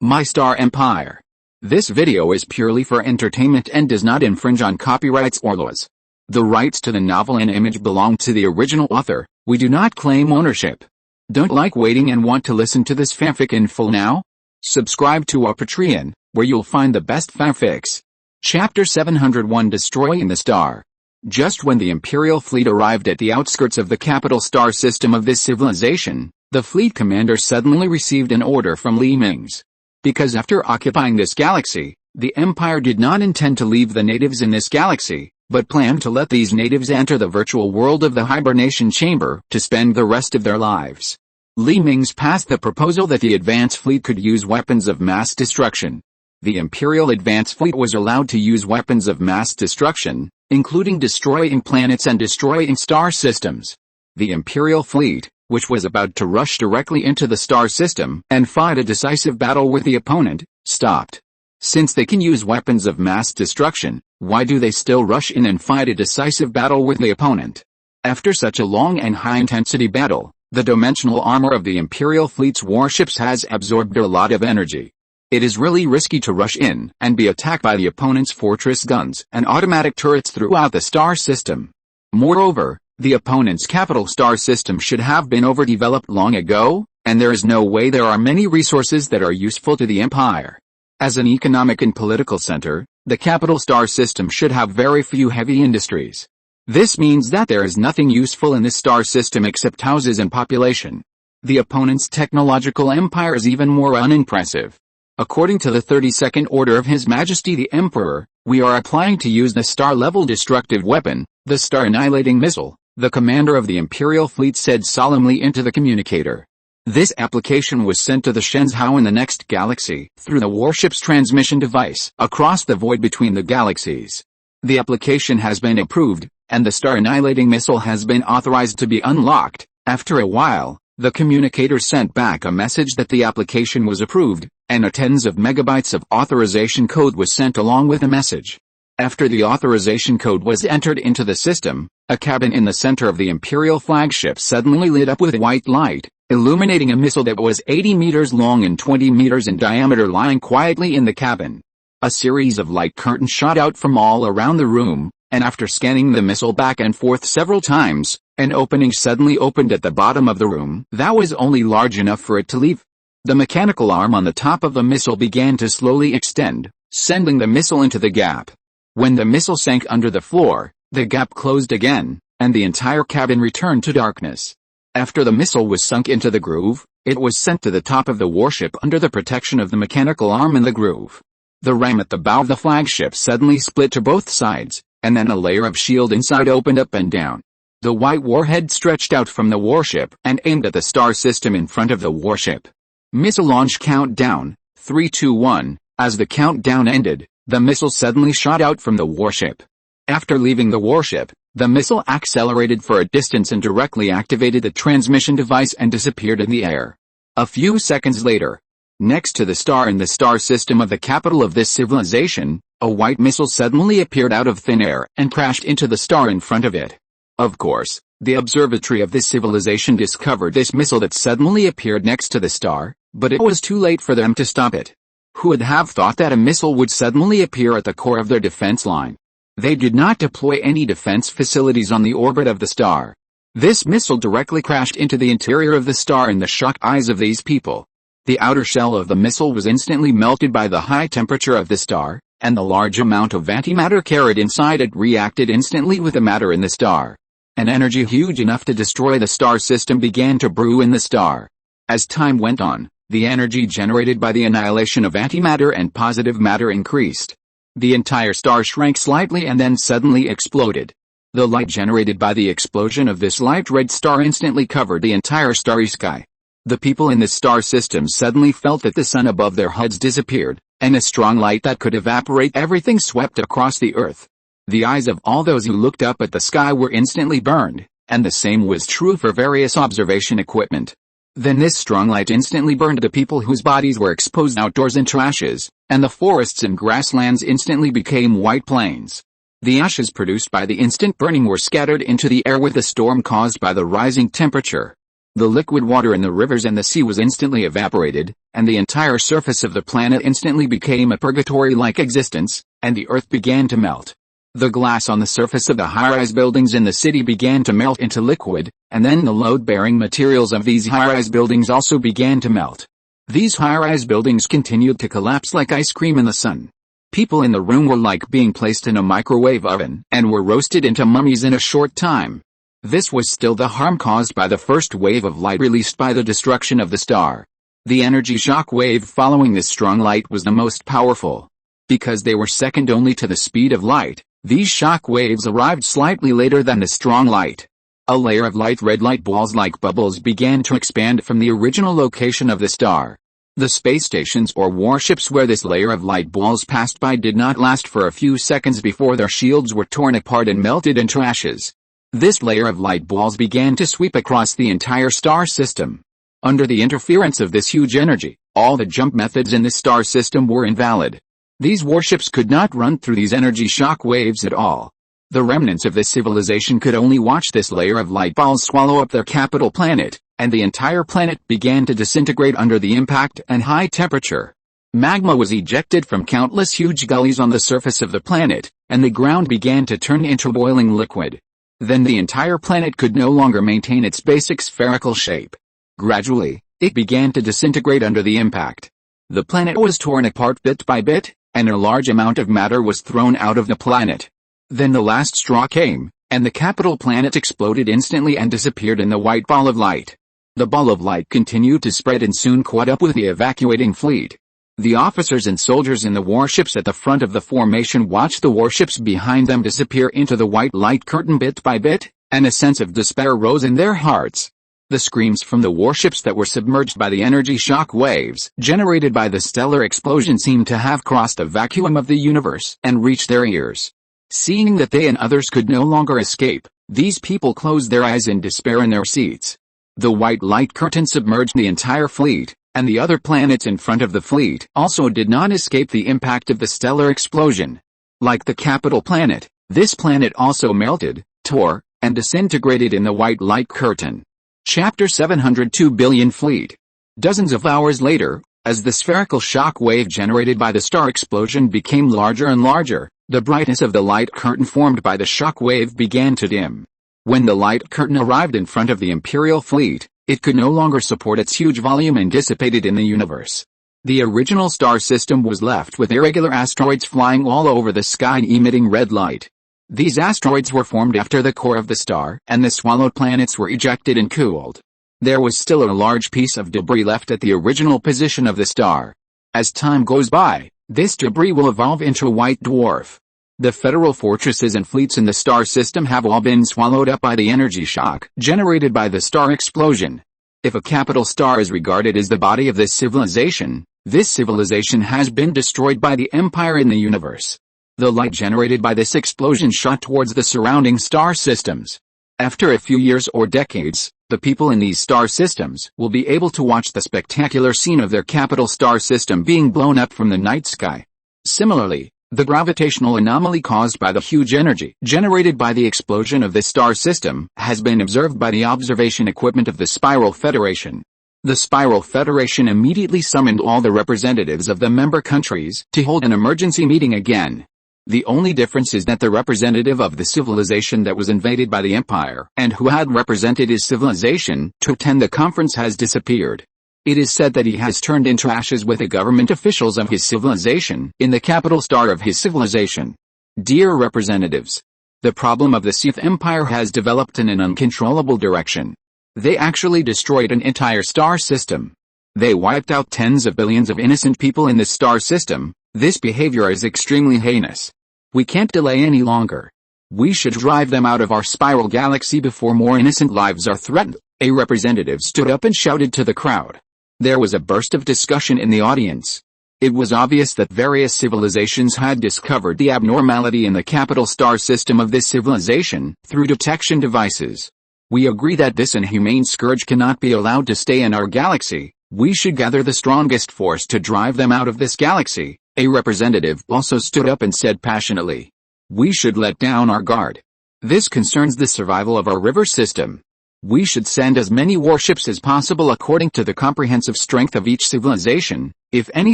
My Star Empire. This video is purely for entertainment and does not infringe on copyrights or laws. The rights to the novel and image belong to the original author. We do not claim ownership. Don't like waiting and want to listen to this fanfic in full now? Subscribe to our Patreon, where you'll find the best fanfics. Chapter 701 Destroying the Star. Just when the Imperial fleet arrived at the outskirts of the capital star system of this civilization, the fleet commander suddenly received an order from Mingze. Because after occupying this galaxy, the Empire did not intend to leave the natives in this galaxy, but planned to let these natives enter the virtual world of the hibernation chamber to spend the rest of their lives. Mingze passed the proposal that the advance fleet could use weapons of mass destruction. The Imperial advance fleet was allowed to use weapons of mass destruction, including destroying planets and destroying star systems. The Imperial fleet, which was about to rush directly into the star system and fight a decisive battle with the opponent, stopped. Since they can use weapons of mass destruction, why do they still rush in and fight a decisive battle with the opponent? After such a long and high-intensity battle, the dimensional armor of the Imperial fleet's warships has absorbed a lot of energy. It is really risky to rush in and be attacked by the opponent's fortress guns and automatic turrets throughout the star system. Moreover, the opponent's capital star system should have been overdeveloped long ago, and there is no way there are many resources that are useful to the Empire. As an economic and political center, the capital star system should have very few heavy industries. This means that there is nothing useful in this star system except houses and population. The opponent's technological empire is even more unimpressive. According to the 32nd Order of His Majesty the Emperor, we are applying to use the star-level destructive weapon, the Star-Annihilating Missile, the commander of the Imperial fleet said solemnly into the communicator. This application was sent to the Shenzhou in the next galaxy, through the warship's transmission device, across the void between the galaxies. The application has been approved, and the Star-Annihilating Missile has been authorized to be unlocked. After a while, the communicator sent back a message that the application was approved, and a tens of megabytes of authorization code was sent along with the message. After the authorization code was entered into the system, a cabin in the center of the Imperial flagship suddenly lit up with white light, illuminating a missile that was 80 meters long and 20 meters in diameter lying quietly in the cabin. A series of light curtains shot out from all around the room, and after scanning the missile back and forth several times, an opening suddenly opened at the bottom of the room that was only large enough for it to leave. The mechanical arm on the top of the missile began to slowly extend, sending the missile into the gap. When the missile sank under the floor, the gap closed again, and the entire cabin returned to darkness. After the missile was sunk into the groove, it was sent to the top of the warship under the protection of the mechanical arm in the groove. The ram at the bow of the flagship suddenly split to both sides, and then a layer of shield inside opened up and down. The white warhead stretched out from the warship and aimed at the star system in front of the warship. Missile launch countdown, 3, 2, 1. As the countdown ended, the missile suddenly shot out from the warship. After leaving the warship, the missile accelerated for a distance and directly activated the transmission device and disappeared in the air. A few seconds later, next to the star in the star system of the capital of this civilization, a white missile suddenly appeared out of thin air and crashed into the star in front of it. Of course, the observatory of this civilization discovered this missile that suddenly appeared next to the star, but it was too late for them to stop it. Who would have thought that a missile would suddenly appear at the core of their defense line? They did not deploy any defense facilities on the orbit of the star. This missile directly crashed into the interior of the star in the shocked eyes of these people. The outer shell of the missile was instantly melted by the high temperature of the star, and the large amount of antimatter carried inside it reacted instantly with the matter in the star. An energy huge enough to destroy the star system began to brew in the star. As time went on, the energy generated by the annihilation of antimatter and positive matter increased. The entire star shrank slightly and then suddenly exploded. The light generated by the explosion of this light red star instantly covered the entire starry sky. The people in this star system suddenly felt that the sun above their heads disappeared, and a strong light that could evaporate everything swept across the earth. The eyes of all those who looked up at the sky were instantly burned, and the same was true for various observation equipment. Then this strong light instantly burned the people whose bodies were exposed outdoors into ashes, and the forests and grasslands instantly became white plains. The ashes produced by the instant burning were scattered into the air with the storm caused by the rising temperature. The liquid water in the rivers and the sea was instantly evaporated, and the entire surface of the planet instantly became a purgatory-like existence, and the earth began to melt. The glass on the surface of the high-rise buildings in the city began to melt into liquid, and then the load-bearing materials of these high-rise buildings also began to melt. These high-rise buildings continued to collapse like ice cream in the sun. People in the room were like being placed in a microwave oven, and were roasted into mummies in a short time. This was still the harm caused by the first wave of light released by the destruction of the star. The energy shock wave following this strong light was the most powerful. Because they were second only to the speed of light, these shock waves arrived slightly later than the strong light. A layer of light red light balls like bubbles began to expand from the original location of the star. The space stations or warships where this layer of light balls passed by did not last for a few seconds before their shields were torn apart and melted into ashes. This layer of light balls began to sweep across the entire star system. Under the interference of this huge energy, all the jump methods in the star system were invalid. These warships could not run through these energy shock waves at all. The remnants of this civilization could only watch this layer of light balls swallow up their capital planet, and the entire planet began to disintegrate under the impact and high temperature. Magma was ejected from countless huge gullies on the surface of the planet, and the ground began to turn into boiling liquid. Then the entire planet could no longer maintain its basic spherical shape. Gradually, it began to disintegrate under the impact. The planet was torn apart bit by bit, and a large amount of matter was thrown out of the planet. Then the last straw came, and the capital planet exploded instantly and disappeared in the white ball of light. The ball of light continued to spread and soon caught up with the evacuating fleet. The officers and soldiers in the warships at the front of the formation watched the warships behind them disappear into the white light curtain bit by bit, and a sense of despair rose in their hearts. The screams from the warships that were submerged by the energy shock waves generated by the stellar explosion seemed to have crossed the vacuum of the universe and reached their ears. Seeing that they and others could no longer escape, these people closed their eyes in despair in their seats. The white light curtain submerged the entire fleet, and the other planets in front of the fleet also did not escape the impact of the stellar explosion. Like the capital planet, this planet also melted, tore, and disintegrated in the white light curtain. Chapter 702 Billion Fleet. Dozens of hours later, as the spherical shock wave generated by the star explosion became larger and larger, the brightness of the light curtain formed by the shock wave began to dim. When the light curtain arrived in front of the Imperial fleet, it could no longer support its huge volume and dissipated in the universe. The original star system was left with irregular asteroids flying all over the sky emitting red light. These asteroids were formed after the core of the star, and the swallowed planets were ejected and cooled. There was still a large piece of debris left at the original position of the star. As time goes by, this debris will evolve into a white dwarf. The federal fortresses and fleets in the star system have all been swallowed up by the energy shock generated by the star explosion. If a capital star is regarded as the body of this civilization has been destroyed by the empire in the universe. The light generated by this explosion shot towards the surrounding star systems. After a few years or decades, the people in these star systems will be able to watch the spectacular scene of their capital star system being blown up from the night sky. Similarly, the gravitational anomaly caused by the huge energy generated by the explosion of this star system has been observed by the observation equipment of the Spiral Federation. The Spiral Federation immediately summoned all the representatives of the member countries to hold an emergency meeting again. The only difference is that the representative of the civilization that was invaded by the Empire and who had represented his civilization to attend the conference has disappeared. It is said that he has turned into ashes with the government officials of his civilization in the capital star of his civilization. Dear representatives, the problem of the Sith Empire has developed in an uncontrollable direction. They actually destroyed an entire star system. They wiped out tens of billions of innocent people in this star system. This behavior is extremely heinous. We can't delay any longer. We should drive them out of our spiral galaxy before more innocent lives are threatened. A representative stood up and shouted to the crowd. There was a burst of discussion in the audience. It was obvious that various civilizations had discovered the abnormality in the capital star system of this civilization through detection devices. We agree that this inhumane scourge cannot be allowed to stay in our galaxy. We should gather the strongest force to drive them out of this galaxy. A representative also stood up and said passionately. We should let down our guard. This concerns the survival of our river system. We should send as many warships as possible according to the comprehensive strength of each civilization. If any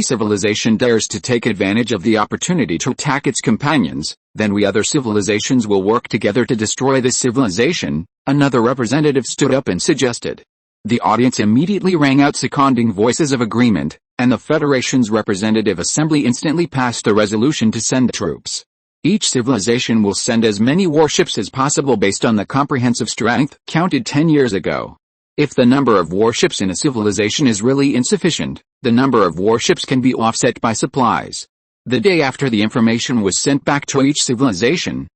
civilization dares to take advantage of the opportunity to attack its companions, then we other civilizations will work together to destroy this civilization," another representative stood up and suggested. The audience immediately rang out seconding voices of agreement, and the Federation's representative assembly instantly passed a resolution to send troops. Each civilization will send as many warships as possible based on the comprehensive strength counted 10 years ago. If the number of warships in a civilization is really insufficient, the number of warships can be offset by supplies. The day after the information was sent back to each civilization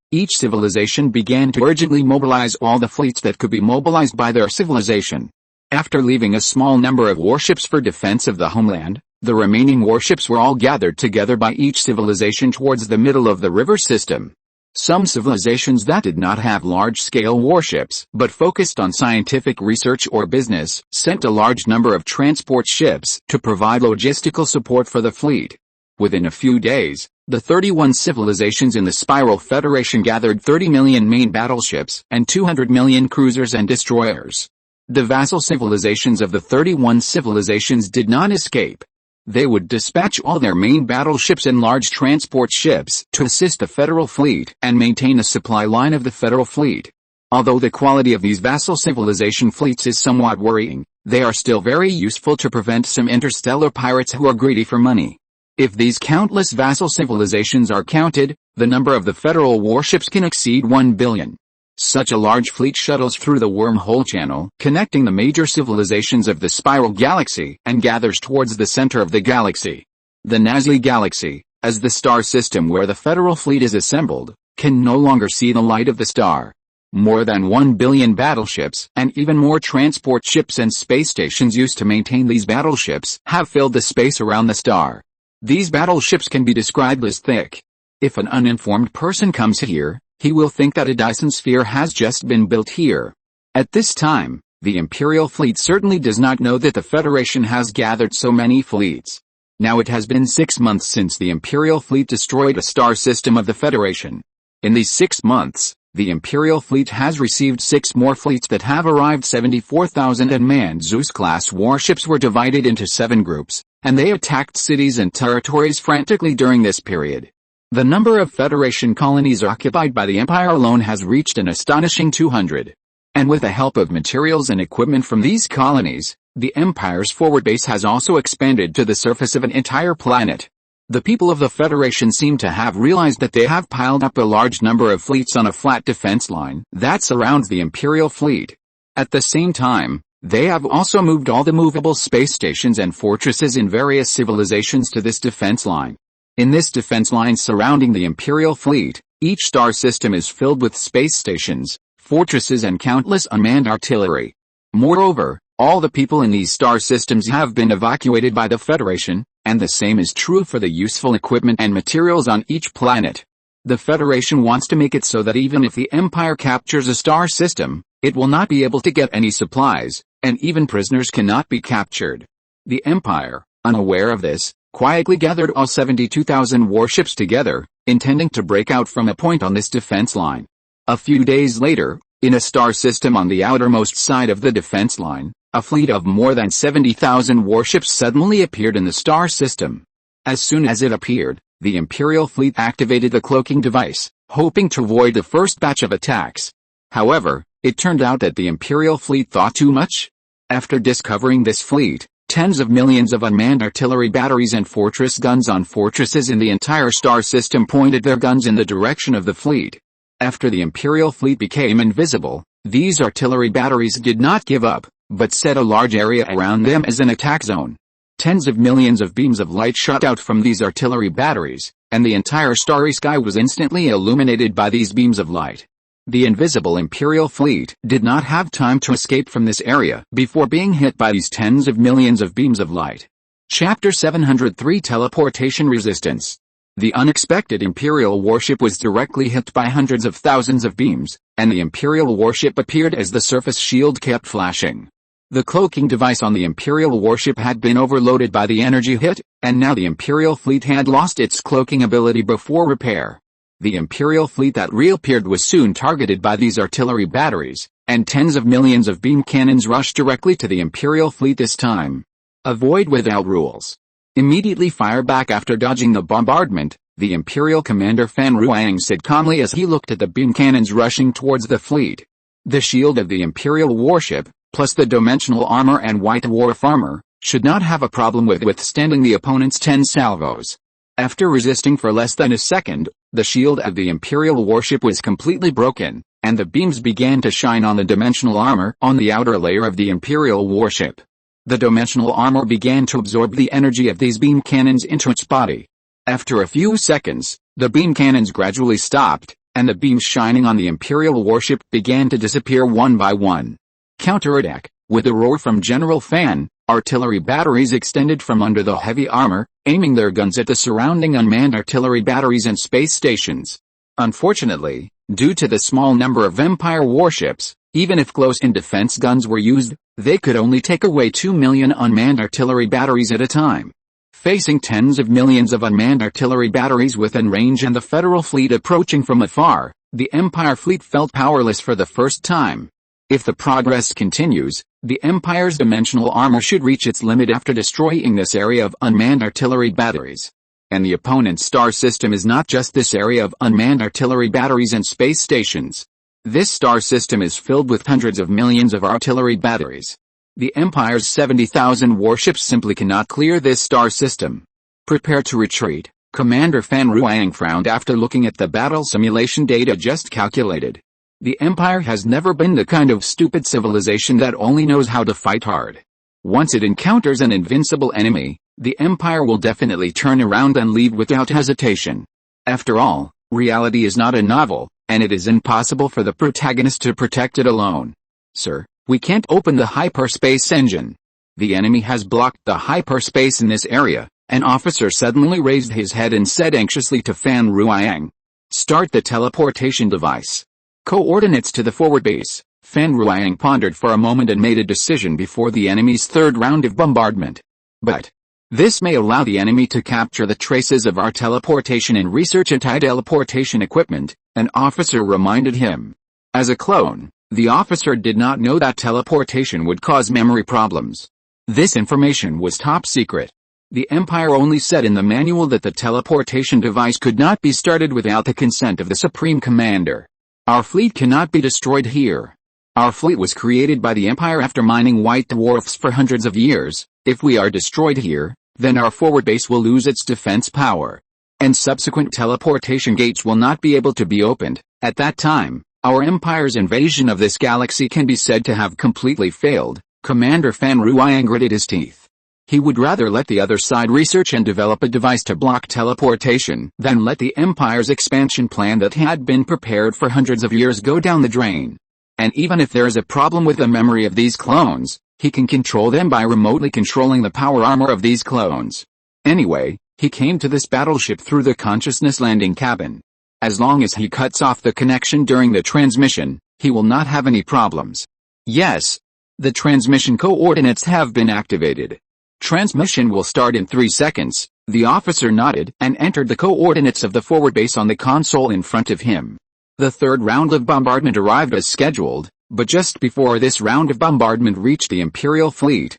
began to urgently mobilize all the fleets that could be mobilized by their civilization. After leaving a small number of warships for defense of the homeland, the remaining warships were all gathered together by each civilization towards the middle of the river system. Some civilizations that did not have large-scale warships, but focused on scientific research or business, sent a large number of transport ships to provide logistical support for the fleet. Within a few days, the 31 civilizations in the Spiral Federation gathered 30 million main battleships and 200 million cruisers and destroyers. The vassal civilizations of the 31 civilizations did not escape. They would dispatch all their main battleships and large transport ships to assist the federal fleet and maintain a supply line of the federal fleet. Although the quality of these vassal civilization fleets is somewhat worrying, they are still very useful to prevent some interstellar pirates who are greedy for money. If these countless vassal civilizations are counted, the number of the federal warships can exceed 1 billion. Such a large fleet shuttles through the wormhole channel connecting the major civilizations of the spiral galaxy and gathers towards the center of the galaxy. The Nazi galaxy, as the star system where the federal fleet is assembled, can no longer see the light of the star. More than 1 billion battleships and even more transport ships and space stations used to maintain these battleships have filled the space around the star. These battleships can be described as thick. If an uninformed person comes here, he will think that a Dyson sphere has just been built here. At this time, the Imperial fleet certainly does not know that the Federation has gathered so many fleets. Now it has been 6 months since the Imperial fleet destroyed a star system of the Federation. In these 6 months, the Imperial fleet has received 6 more fleets that have arrived. 74,000 unmanned Zeus-class warships were divided into 7 groups, and they attacked cities and territories frantically during this period. The number of Federation colonies occupied by the Empire alone has reached an astonishing 200. And with the help of materials and equipment from these colonies, the Empire's forward base has also expanded to the surface of an entire planet. The people of the Federation seem to have realized that they have piled up a large number of fleets on a flat defense line that surrounds the Imperial fleet. At the same time, they have also moved all the movable space stations and fortresses in various civilizations to this defense line. In this defense line surrounding the Imperial fleet, each star system is filled with space stations, fortresses and countless unmanned artillery. Moreover, all the people in these star systems have been evacuated by the Federation, and the same is true for the useful equipment and materials on each planet. The Federation wants to make it so that even if the Empire captures a star system, it will not be able to get any supplies, and even prisoners cannot be captured. The Empire, unaware of this, quietly gathered all 72,000 warships together, intending to break out from a point on this defense line. A few days later, in a star system on the outermost side of the defense line, a fleet of more than 70,000 warships suddenly appeared in the star system. As soon as it appeared, the Imperial fleet activated the cloaking device, hoping to avoid the first batch of attacks. However, it turned out that the Imperial fleet thought too much. After discovering this fleet, tens of millions of unmanned artillery batteries and fortress guns on fortresses in the entire star system pointed their guns in the direction of the fleet. After the Imperial fleet became invisible, these artillery batteries did not give up, but set a large area around them as an attack zone. Tens of millions of beams of light shot out from these artillery batteries, and the entire starry sky was instantly illuminated by these beams of light. The invisible Imperial fleet did not have time to escape from this area before being hit by these tens of millions of beams of light. Chapter 703 Teleportation Resistance. The unexpected Imperial warship was directly hit by hundreds of thousands of beams, and the Imperial warship appeared as the surface shield kept flashing. The cloaking device on the Imperial warship had been overloaded by the energy hit, and now the Imperial fleet had lost its cloaking ability before repair. The Imperial fleet that reappeared was soon targeted by these artillery batteries, and tens of millions of beam cannons rushed directly to the Imperial fleet this time. Avoid without rules. Immediately fire back after dodging the bombardment, the Imperial commander Fan Ruang said calmly as he looked at the beam cannons rushing towards the fleet. The shield of the Imperial warship, plus the dimensional armor and white dwarf armor, should not have a problem with withstanding the opponent's 10 salvos. After resisting for less than a second, the shield of the Imperial warship was completely broken, and the beams began to shine on the dimensional armor on the outer layer of the Imperial warship. The dimensional armor began to absorb the energy of these beam cannons into its body. After a few seconds, the beam cannons gradually stopped, and the beams shining on the Imperial warship began to disappear one by one. Counterattack. With a roar from General Fan, artillery batteries extended from under the heavy armor, aiming their guns at the surrounding unmanned artillery batteries and space stations. Unfortunately, due to the small number of Empire warships, even if close-in defense guns were used, they could only take away 2 million unmanned artillery batteries at a time. Facing tens of millions of unmanned artillery batteries within range and the Federal fleet approaching from afar, the Empire fleet felt powerless for the first time. If the progress continues, the Empire's dimensional armor should reach its limit after destroying this area of unmanned artillery batteries. And the opponent's star system is not just this area of unmanned artillery batteries and space stations. This star system is filled with hundreds of millions of artillery batteries. The Empire's 70,000 warships simply cannot clear this star system. Prepare to retreat, Commander Fan Ruang frowned after looking at the battle simulation data just calculated. The Empire has never been the kind of stupid civilization that only knows how to fight hard. Once it encounters an invincible enemy, the Empire will definitely turn around and leave without hesitation. After all, reality is not a novel, and it is impossible for the protagonist to protect it alone. Sir, we can't open the hyperspace engine. The enemy has blocked the hyperspace in this area. An officer suddenly raised his head and said anxiously to Fan Ruang. Start the teleportation device. Coordinates to the forward base. Fan Ruang pondered for a moment and made a decision before the enemy's third round of bombardment. But this may allow the enemy to capture the traces of our teleportation and research anti-teleportation equipment, an officer reminded him. As a clone, the officer did not know that teleportation would cause memory problems. This information was top secret. The Empire only said in the manual that the teleportation device could not be started without the consent of the Supreme Commander. Our fleet cannot be destroyed here. Our fleet was created by the Empire after mining white dwarfs for hundreds of years. If we are destroyed here, then our forward base will lose its defense power. And subsequent teleportation gates will not be able to be opened. At that time, our Empire's invasion of this galaxy can be said to have completely failed. Commander Fan Ruang gritted his teeth. He would rather let the other side research and develop a device to block teleportation than let the Empire's expansion plan that had been prepared for hundreds of years go down the drain. And even if there is a problem with the memory of these clones, he can control them by remotely controlling the power armor of these clones. Anyway, he came to this battleship through the consciousness landing cabin. As long as he cuts off the connection during the transmission, he will not have any problems. Yes. The transmission coordinates have been activated. Transmission will start in 3 seconds. The officer nodded and entered the coordinates of the forward base on the console in front of him. The third round of bombardment arrived as scheduled, but just before this round of bombardment reached the Imperial fleet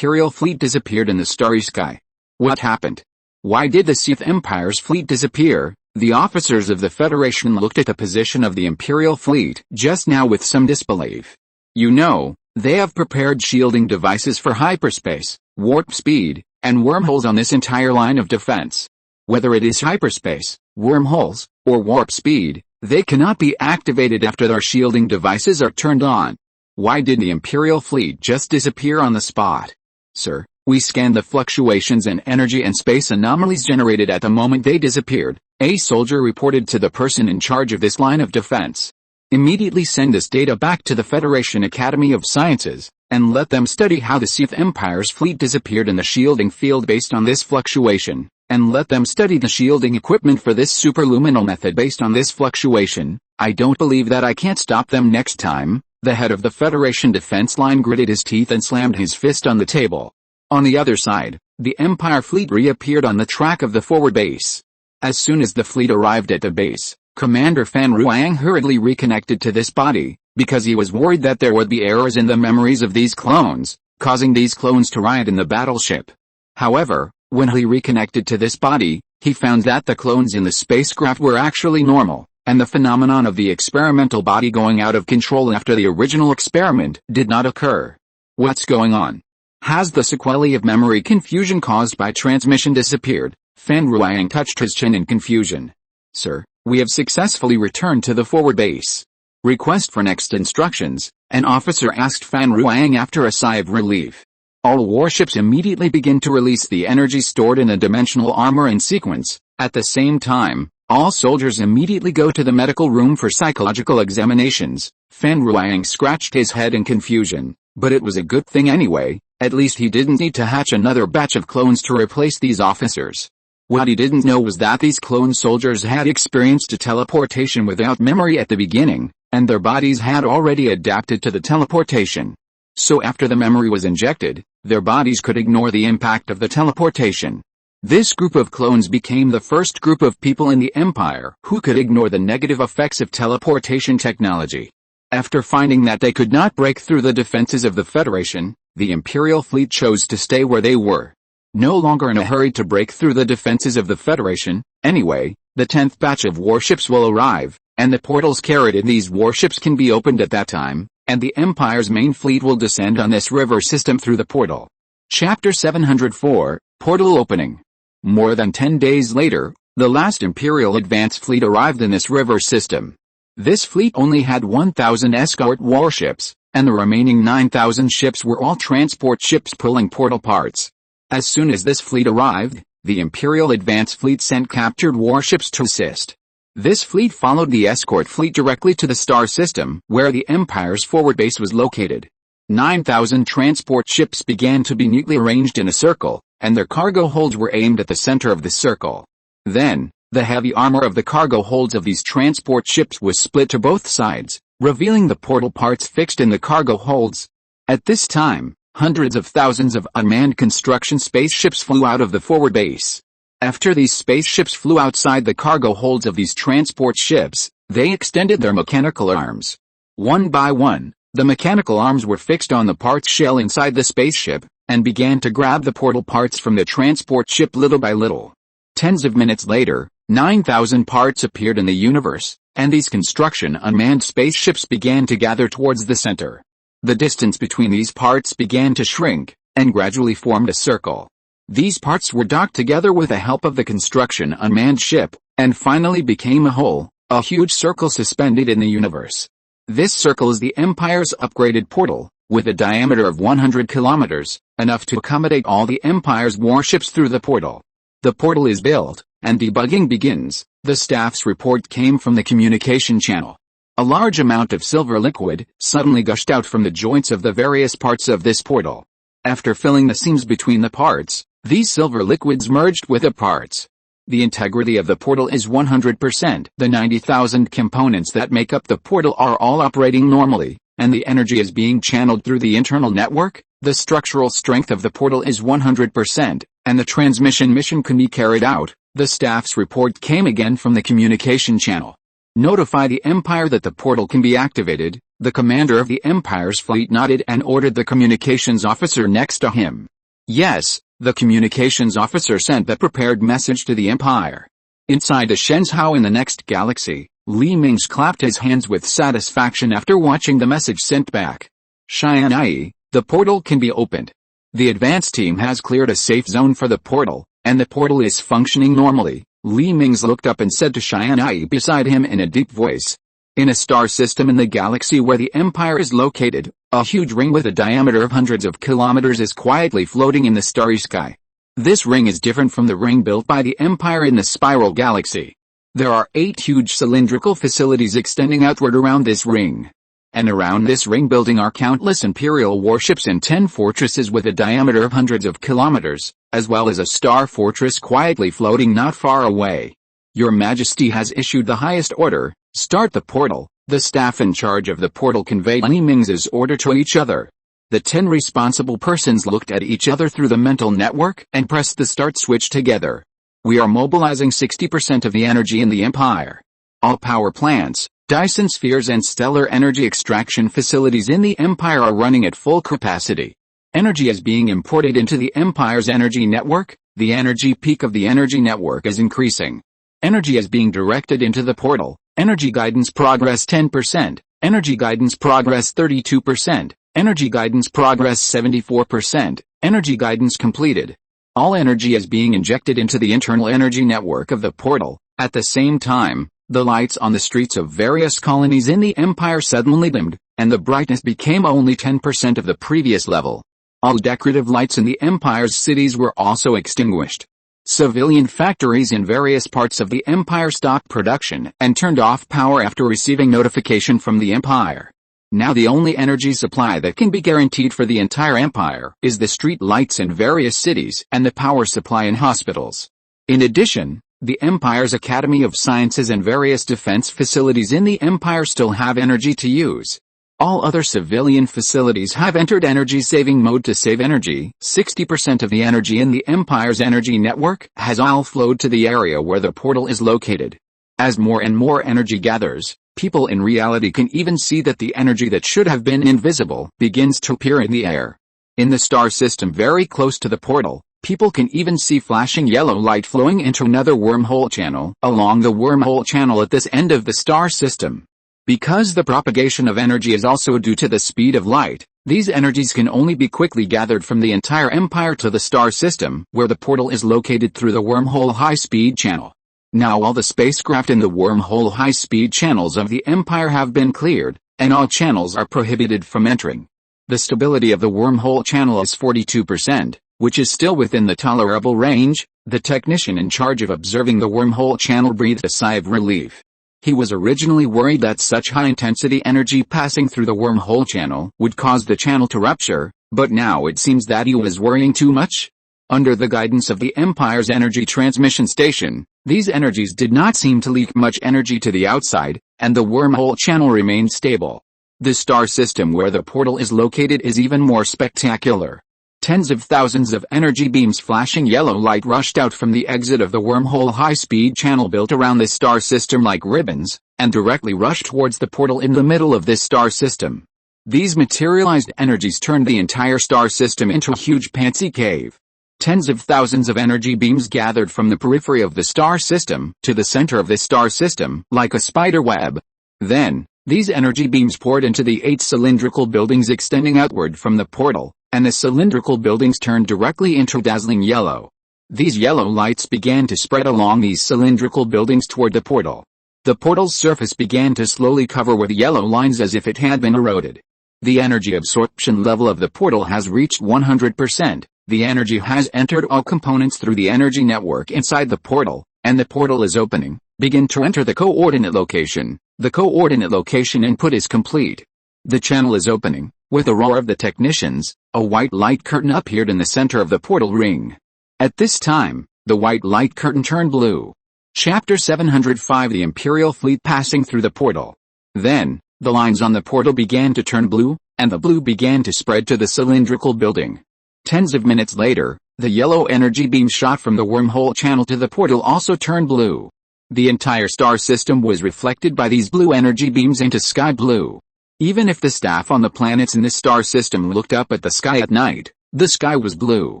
disappeared in the starry sky. What happened? Why did the Sith Empire's fleet disappear? The officers of the Federation looked at the position of the Imperial fleet just now with some disbelief. You know, they have prepared shielding devices for hyperspace, warp speed, and wormholes on this entire line of defense. Whether it is hyperspace, wormholes, or warp speed, they cannot be activated after their shielding devices are turned on. Why did the Imperial fleet just disappear on the spot? Sir, we scanned the fluctuations in energy and space anomalies generated at the moment they disappeared, a soldier reported to the person in charge of this line of defense. Immediately send this data back to the Federation Academy of Sciences, and let them study how the Sith Empire's fleet disappeared in the shielding field based on this fluctuation, and let them study the shielding equipment for this superluminal method based on this fluctuation. I don't believe that I can't stop them next time. The head of the Federation defense line gritted his teeth and slammed his fist on the table. On the other side, the Empire fleet reappeared on the track of the forward base. As soon as the fleet arrived at the base, Commander Fan Ruang hurriedly reconnected to this body, because he was worried that there would be errors in the memories of these clones, causing these clones to riot in the battleship. However, when he reconnected to this body, he found that the clones in the spacecraft were actually normal, and the phenomenon of the experimental body going out of control after the original experiment did not occur. What's going on? Has the sequelae of memory confusion caused by transmission disappeared? Fan Ruang touched his chin in confusion. Sir, we have successfully returned to the forward base. Request for next instructions, an officer asked Fan Ruang after a sigh of relief. All warships immediately begin to release the energy stored in the dimensional armor in sequence. At the same time, all soldiers immediately go to the medical room for psychological examinations. Fan Ruang scratched his head in confusion, but it was a good thing anyway. At least he didn't need to hatch another batch of clones to replace these officers. What he didn't know was that these clone soldiers had experienced a teleportation without memory at the beginning, and their bodies had already adapted to the teleportation. So after the memory was injected, their bodies could ignore the impact of the teleportation. This group of clones became the first group of people in the Empire who could ignore the negative effects of teleportation technology. After finding that they could not break through the defenses of the Federation, the Imperial fleet chose to stay where they were. No longer in a hurry to break through the defenses of the Federation, anyway, the 10th batch of warships will arrive, and the portals carried in these warships can be opened at that time, and the Empire's main fleet will descend on this river system through the portal. Chapter 704, Portal Opening. More than 10 days later, the last Imperial advance fleet arrived in this river system. This fleet only had 1,000 escort warships, and the remaining 9,000 ships were all transport ships pulling portal parts. As soon as this fleet arrived, the Imperial advance fleet sent captured warships to assist. This fleet followed the escort fleet directly to the star system, where the Empire's forward base was located. 9,000 transport ships began to be neatly arranged in a circle, and their cargo holds were aimed at the center of the circle. Then, the heavy armor of the cargo holds of these transport ships was split to both sides, revealing the portal parts fixed in the cargo holds. At this time, hundreds of thousands of unmanned construction spaceships flew out of the forward base. After these spaceships flew outside the cargo holds of these transport ships, they extended their mechanical arms. One by one, the mechanical arms were fixed on the parts shell inside the spaceship, and began to grab the portal parts from the transport ship little by little. Tens of minutes later, 9,000 parts appeared in the universe, and these construction unmanned spaceships began to gather towards the center. The distance between these parts began to shrink, and gradually formed a circle. These parts were docked together with the help of the construction unmanned ship, and finally became a whole, a huge circle suspended in the universe. This circle is the Empire's upgraded portal, with a diameter of 100 kilometers, enough to accommodate all the Empire's warships through the portal. The portal is built, and debugging begins. The staff's report came from the communication channel. A large amount of silver liquid suddenly gushed out from the joints of the various parts of this portal. After filling the seams between the parts, these silver liquids merged with the parts. The integrity of the portal is 100%. The 90,000 components that make up the portal are all operating normally, and the energy is being channeled through the internal network. The structural strength of the portal is 100%, and the transmission mission can be carried out. The staff's report came again from the communication channel. Notify the Empire that the portal can be activated. The commander of the Empire's fleet nodded and ordered the communications officer next to him. Yes, the communications officer sent the prepared message to the Empire. Inside the Shenzhou in the next galaxy, Li Mingze clapped his hands with satisfaction after watching the message sent back. Tianyi, the portal can be opened. The advance team has cleared a safe zone for the portal, and the portal is functioning normally. Li Mingze looked up and said to Tianyi beside him in a deep voice. In a star system in the galaxy where the Empire is located, a huge ring with a diameter of hundreds of kilometers is quietly floating in the starry sky. This ring is different from the ring built by the Empire in the spiral galaxy. There are 8 huge cylindrical facilities extending outward around this ring. And around this ring building are countless Imperial warships and 10 fortresses with a diameter of hundreds of kilometers, as well as a star fortress quietly floating not far away. Your Majesty has issued the highest order. Start the portal. The staff in charge of the portal conveyed Li Mingze's order to each other. The 10 responsible persons looked at each other through the mental network and pressed the start switch together. We are mobilizing 60% of the energy in the Empire. All power plants, Dyson spheres and stellar energy extraction facilities in the Empire are running at full capacity. Energy is being imported into the Empire's energy network. The energy peak of the energy network is increasing. Energy is being directed into the portal. Energy guidance progress 10%. Energy guidance progress 32%. Energy guidance progress 74%. Energy guidance completed. All energy is being injected into the internal energy network of the portal. At the same time, the lights on the streets of various colonies in the Empire suddenly dimmed, and the brightness became only 10% of the previous level. All decorative lights in the Empire's cities were also extinguished. Civilian factories in various parts of the Empire stopped production and turned off power after receiving notification from the Empire. Now the only energy supply that can be guaranteed for the entire Empire is the street lights in various cities and the power supply in hospitals. In addition, the Empire's Academy of Sciences and various defense facilities in the Empire still have energy to use. All other civilian facilities have entered energy-saving mode to save energy. 60% of the energy in the Empire's energy network has all flowed to the area where the portal is located. As more and more energy gathers, people in reality can even see that the energy that should have been invisible begins to appear in the air. In the star system very close to the portal, people can even see flashing yellow light flowing into another wormhole channel along the wormhole channel at this end of the star system. Because the propagation of energy is also due to the speed of light, these energies can only be quickly gathered from the entire Empire to the star system, where the portal is located through the wormhole high-speed channel. Now all the spacecraft in the wormhole high-speed channels of the Empire have been cleared, and all channels are prohibited from entering. The stability of the wormhole channel is 42%, which is still within the tolerable range. The technician in charge of observing the wormhole channel breathed a sigh of relief. He was originally worried that such high-intensity energy passing through the wormhole channel would cause the channel to rupture, but now it seems that he was worrying too much. Under the guidance of the Empire's energy transmission station, these energies did not seem to leak much energy to the outside, and the wormhole channel remained stable. The star system where the portal is located is even more spectacular. Tens of thousands of energy beams flashing yellow light rushed out from the exit of the wormhole high-speed channel built around the star system like ribbons, and directly rushed towards the portal in the middle of this star system. These materialized energies turned the entire star system into a huge pantsy cave. Tens of thousands of energy beams gathered from the periphery of the star system to the center of the star system like a spider web. Then, these energy beams poured into the 8 cylindrical buildings extending outward from the portal, and the cylindrical buildings turned directly into dazzling yellow. These yellow lights began to spread along these cylindrical buildings toward the portal. The portal's surface began to slowly cover with yellow lines as if it had been eroded. The energy absorption level of the portal has reached 100%. The energy has entered all components through the energy network inside the portal, and the portal is opening. Begin to enter the coordinate location. The coordinate location input is complete. The channel is opening. With a roar of the technicians, a white light curtain appeared in the center of the portal ring. At this time, the white light curtain turned blue. Chapter 705 The Imperial Fleet passing through the portal. Then, the lines on the portal began to turn blue, and the blue began to spread to the cylindrical building. Tens of minutes later, the yellow energy beam shot from the wormhole channel to the portal also turned blue. The entire star system was reflected by these blue energy beams into sky blue. Even if the staff on the planets in this star system looked up at the sky at night, the sky was blue.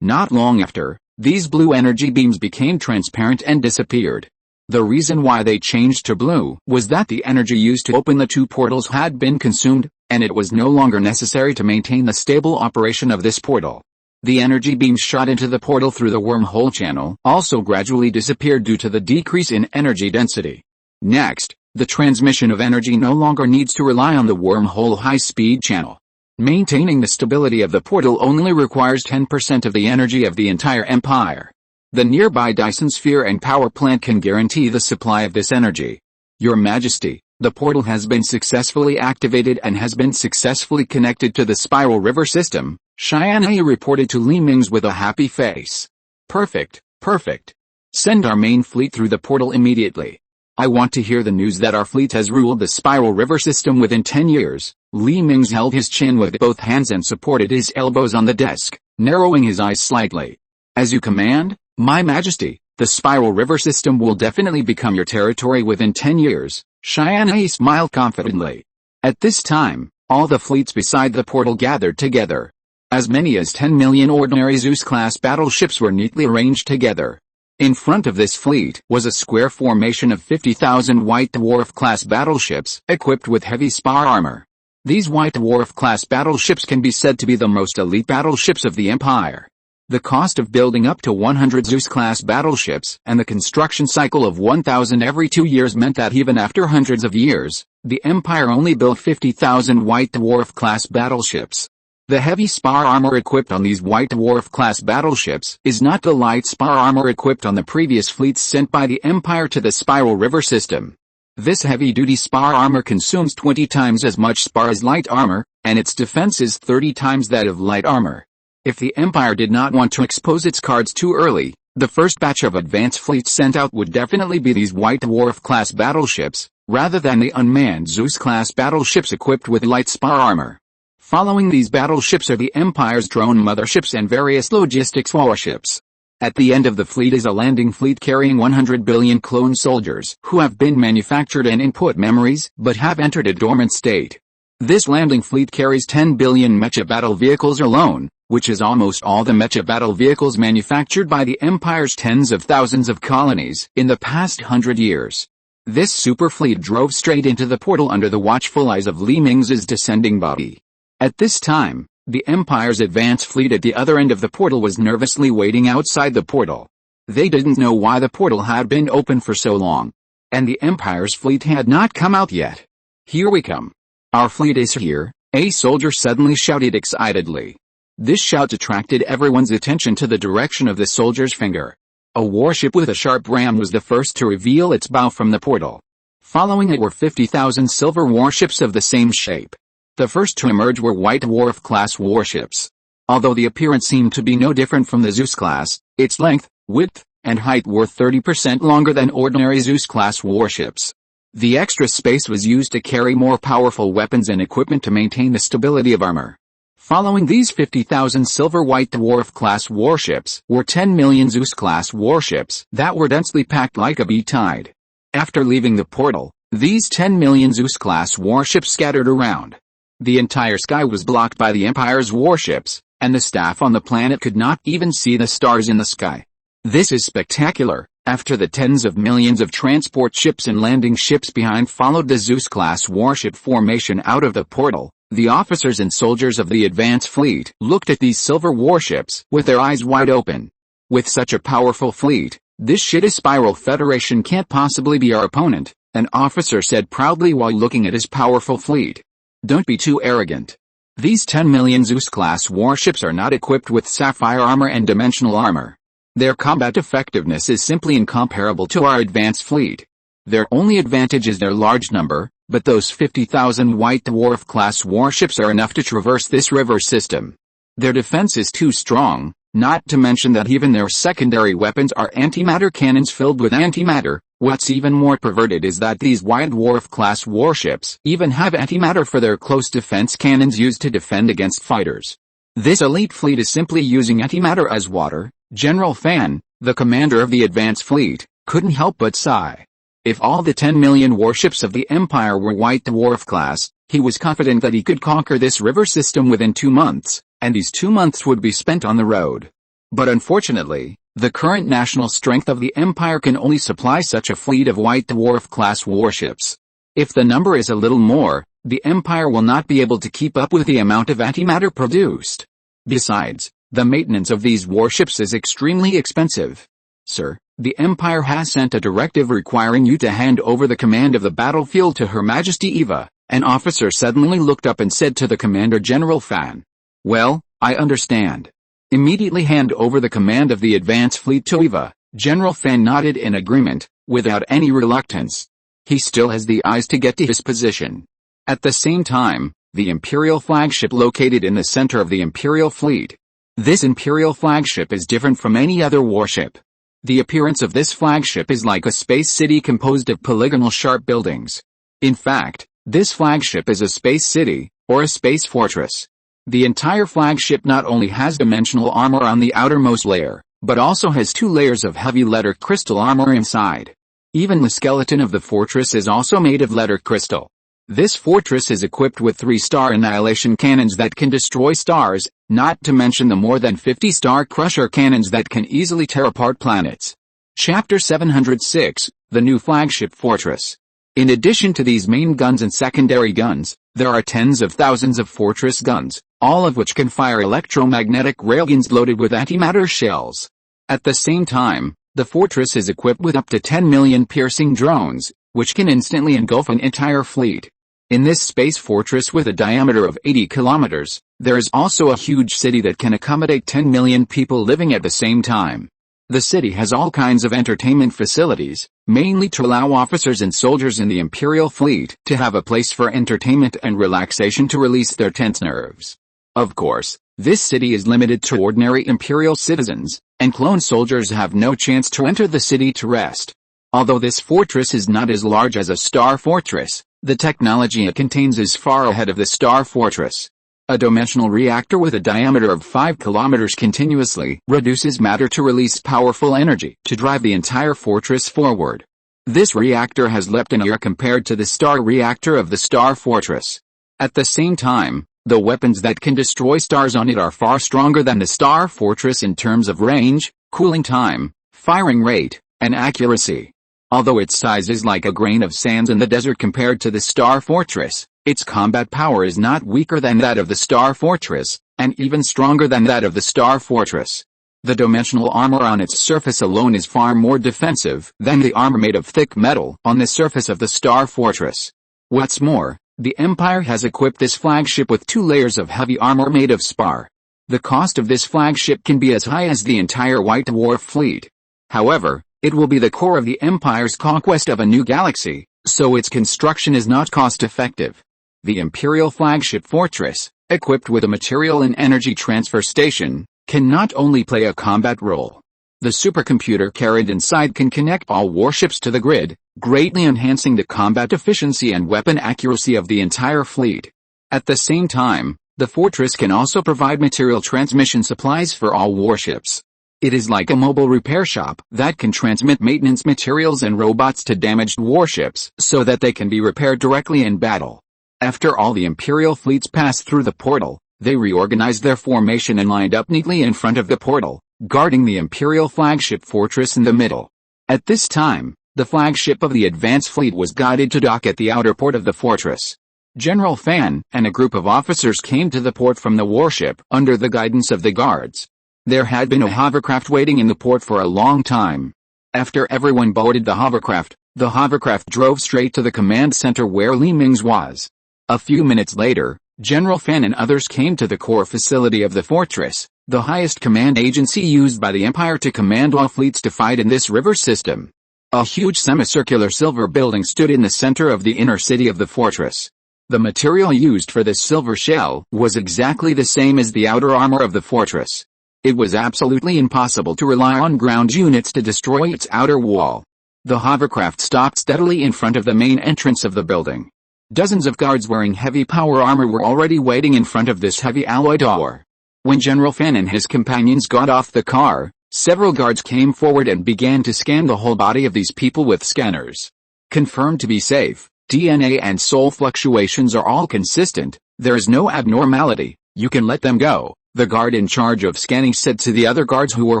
Not long after, these blue energy beams became transparent and disappeared. The reason why they changed to blue was that the energy used to open the 2 portals had been consumed, and it was no longer necessary to maintain the stable operation of this portal. The energy beams shot into the portal through the wormhole channel also gradually disappeared due to the decrease in energy density. Next, the transmission of energy no longer needs to rely on the wormhole high-speed channel. Maintaining the stability of the portal only requires 10% of the energy of the entire Empire. The nearby Dyson sphere and power plant can guarantee the supply of this energy. Your Majesty, the portal has been successfully activated and has been successfully connected to the spiral river system, Tianyi reported to Mingze with a happy face. Perfect, perfect. Send our main fleet through the portal immediately. I want to hear the news that our fleet has ruled the spiral river system within 10 years. Mingze held his chin with both hands and supported his elbows on the desk, narrowing his eyes slightly. As you command, My Majesty, The Spiral River system will definitely become your territory within 10 years, Tianyi smiled confidently. At this time, all the fleets beside the portal gathered together. As many as 10 million ordinary Zeus-class battleships were neatly arranged together. In front of this fleet was a square formation of 50,000 White Dwarf-class battleships, equipped with heavy spar armor. These White Dwarf-class battleships can be said to be the most elite battleships of the Empire. The cost of building up to 100 Zeus-class battleships and the construction cycle of 1,000 every 2 years meant that even after hundreds of years, the Empire only built 50,000 White Dwarf-class battleships. The heavy spar armor equipped on these White Dwarf-class battleships is not the light spar armor equipped on the previous fleets sent by the Empire to the Spiral River system. This heavy-duty spar armor consumes 20 times as much spar as light armor, and its defense is 30 times that of light armor. If the Empire did not want to expose its cards too early, the first batch of advanced fleets sent out would definitely be these White Dwarf-class battleships, rather than the unmanned Zeus-class battleships equipped with light spar armor. Following these battleships are the Empire's drone motherships and various logistics warships. At the end of the fleet is a landing fleet carrying 100 billion clone soldiers who have been manufactured and input memories but have entered a dormant state. This landing fleet carries 10 billion mecha battle vehicles alone, which is almost all the mecha battle vehicles manufactured by the Empire's tens of thousands of colonies in the past 100 years. This super fleet drove straight into the portal under the watchful eyes of Mingze's descending body. At this time, the Empire's advance fleet at the other end of the portal was nervously waiting outside the portal. They didn't know why the portal had been open for so long. And the Empire's fleet had not come out yet. "Here we come. Our fleet is here," a soldier suddenly shouted excitedly. This shout attracted everyone's attention to the direction of the soldier's finger. A warship with a sharp ram was the first to reveal its bow from the portal. Following it were 50,000 silver warships of the same shape. The first to emerge were White Dwarf-class warships. Although the appearance seemed to be no different from the Zeus-class, its length, width, and height were 30% longer than ordinary Zeus-class warships. The extra space was used to carry more powerful weapons and equipment to maintain the stability of armor. Following these 50,000 silver White Dwarf-class warships were 10 million Zeus-class warships that were densely packed like a bee tide. After leaving the portal, these 10 million Zeus-class warships scattered around. The entire sky was blocked by the Empire's warships, and the staff on the planet could not even see the stars in the sky. This is spectacular. After the tens of millions of transport ships and landing ships behind followed the Zeus-class warship formation out of the portal, the officers and soldiers of the advance fleet looked at these silver warships with their eyes wide open. With such a powerful fleet, this shitty Spiral Federation can't possibly be our opponent, an officer said proudly while looking at his powerful fleet. "Don't be too arrogant. These 10 million Zeus-class warships are not equipped with sapphire armor and dimensional armor. Their combat effectiveness is simply incomparable to our advanced fleet. Their only advantage is their large number, but those 50,000 White Dwarf-class warships are enough to traverse this river system. Their defense is too strong, not to mention that even their secondary weapons are antimatter cannons filled with antimatter. What's even more perverted is that these White Dwarf-class warships even have antimatter for their close defense cannons used to defend against fighters. This elite fleet is simply using antimatter as water." General Fan, the commander of the advance fleet, couldn't help but sigh. If all the 10 million warships of the Empire were White Dwarf class, he was confident that he could conquer this river system within 2 months, and these 2 months would be spent on the road. But unfortunately, the current national strength of the Empire can only supply such a fleet of White Dwarf-class warships. If the number is a little more, the Empire will not be able to keep up with the amount of antimatter produced. Besides, the maintenance of these warships is extremely expensive. "Sir, the Empire has sent a directive requiring you to hand over the command of the battlefield to Her Majesty Eva," an officer suddenly looked up and said to the Commander General Fan. "Well, I understand. Immediately hand over the command of the advance fleet to Eva." General Fan nodded in agreement, without any reluctance. He still has the eyes to get to his position. At the same time, the Imperial flagship located in the center of the Imperial fleet. This Imperial flagship is different from any other warship. The appearance of this flagship is like a space city composed of polygonal sharp buildings. In fact, this flagship is a space city, or a space fortress. The entire flagship not only has dimensional armor on the outermost layer, but also has 2 layers of heavy letter crystal armor inside. Even the skeleton of the fortress is also made of letter crystal. This fortress is equipped with 3 star annihilation cannons that can destroy stars, not to mention the more than 50 star crusher cannons that can easily tear apart planets. Chapter 706, The New Flagship Fortress. In addition to these main guns and secondary guns, there are tens of thousands of fortress guns, all of which can fire electromagnetic railguns loaded with antimatter shells. At the same time, the fortress is equipped with up to 10 million piercing drones, which can instantly engulf an entire fleet. In this space fortress with a diameter of 80 kilometers, there is also a huge city that can accommodate 10 million people living at the same time. The city has all kinds of entertainment facilities, mainly to allow officers and soldiers in the Imperial fleet to have a place for entertainment and relaxation to release their tense nerves. Of course, this city is limited to ordinary Imperial citizens, and clone soldiers have no chance to enter the city to rest. Although this fortress is not as large as a star fortress, the technology it contains is far ahead of the star fortress. A dimensional reactor with a diameter of 5 kilometers continuously reduces matter to release powerful energy to drive the entire fortress forward. This reactor has leapt in air compared to the star reactor of the star fortress. At the same time, the weapons that can destroy stars on it are far stronger than the star fortress in terms of range, cooling time, firing rate, and accuracy. Although its size is like a grain of sand in the desert compared to the star fortress, its combat power is not weaker than that of the star fortress, and even stronger than that of the star fortress. The dimensional armor on its surface alone is far more defensive than the armor made of thick metal on the surface of the star fortress. What's more, the Empire has equipped this flagship with 2 layers of heavy armor made of spar. The cost of this flagship can be as high as the entire White Dwarf fleet. However, it will be the core of the Empire's conquest of a new galaxy, so its construction is not cost-effective. The Imperial flagship fortress, equipped with a material and energy transfer station, can not only play a combat role. The supercomputer carried inside can connect all warships to the grid, greatly enhancing the combat efficiency and weapon accuracy of the entire fleet. At the same time, the fortress can also provide material transmission supplies for all warships. It is like a mobile repair shop that can transmit maintenance materials and robots to damaged warships so that they can be repaired directly in battle. After all the Imperial fleets passed through the portal, they reorganized their formation and lined up neatly in front of the portal, guarding the Imperial flagship fortress in the middle. At this time, the flagship of the advance fleet was guided to dock at the outer port of the fortress. General Fan and a group of officers came to the port from the warship under the guidance of the guards. There had been a hovercraft waiting in the port for a long time. After everyone boarded the hovercraft drove straight to the command center where Mingze was. A few minutes later, General Fan and others came to the core facility of the fortress, the highest command agency used by the Empire to command all fleets to fight in this river system. A huge semicircular silver building stood in the center of the inner city of the fortress. The material used for this silver shell was exactly the same as the outer armor of the fortress. It was absolutely impossible to rely on ground units to destroy its outer wall. The hovercraft stopped steadily in front of the main entrance of the building. Dozens of guards wearing heavy power armor were already waiting in front of this heavy alloy door. When General Fan and his companions got off the car, several guards came forward and began to scan the whole body of these people with scanners. Confirmed to be safe, DNA and soul fluctuations are all consistent, there is no abnormality, you can let them go, the guard in charge of scanning said to the other guards who were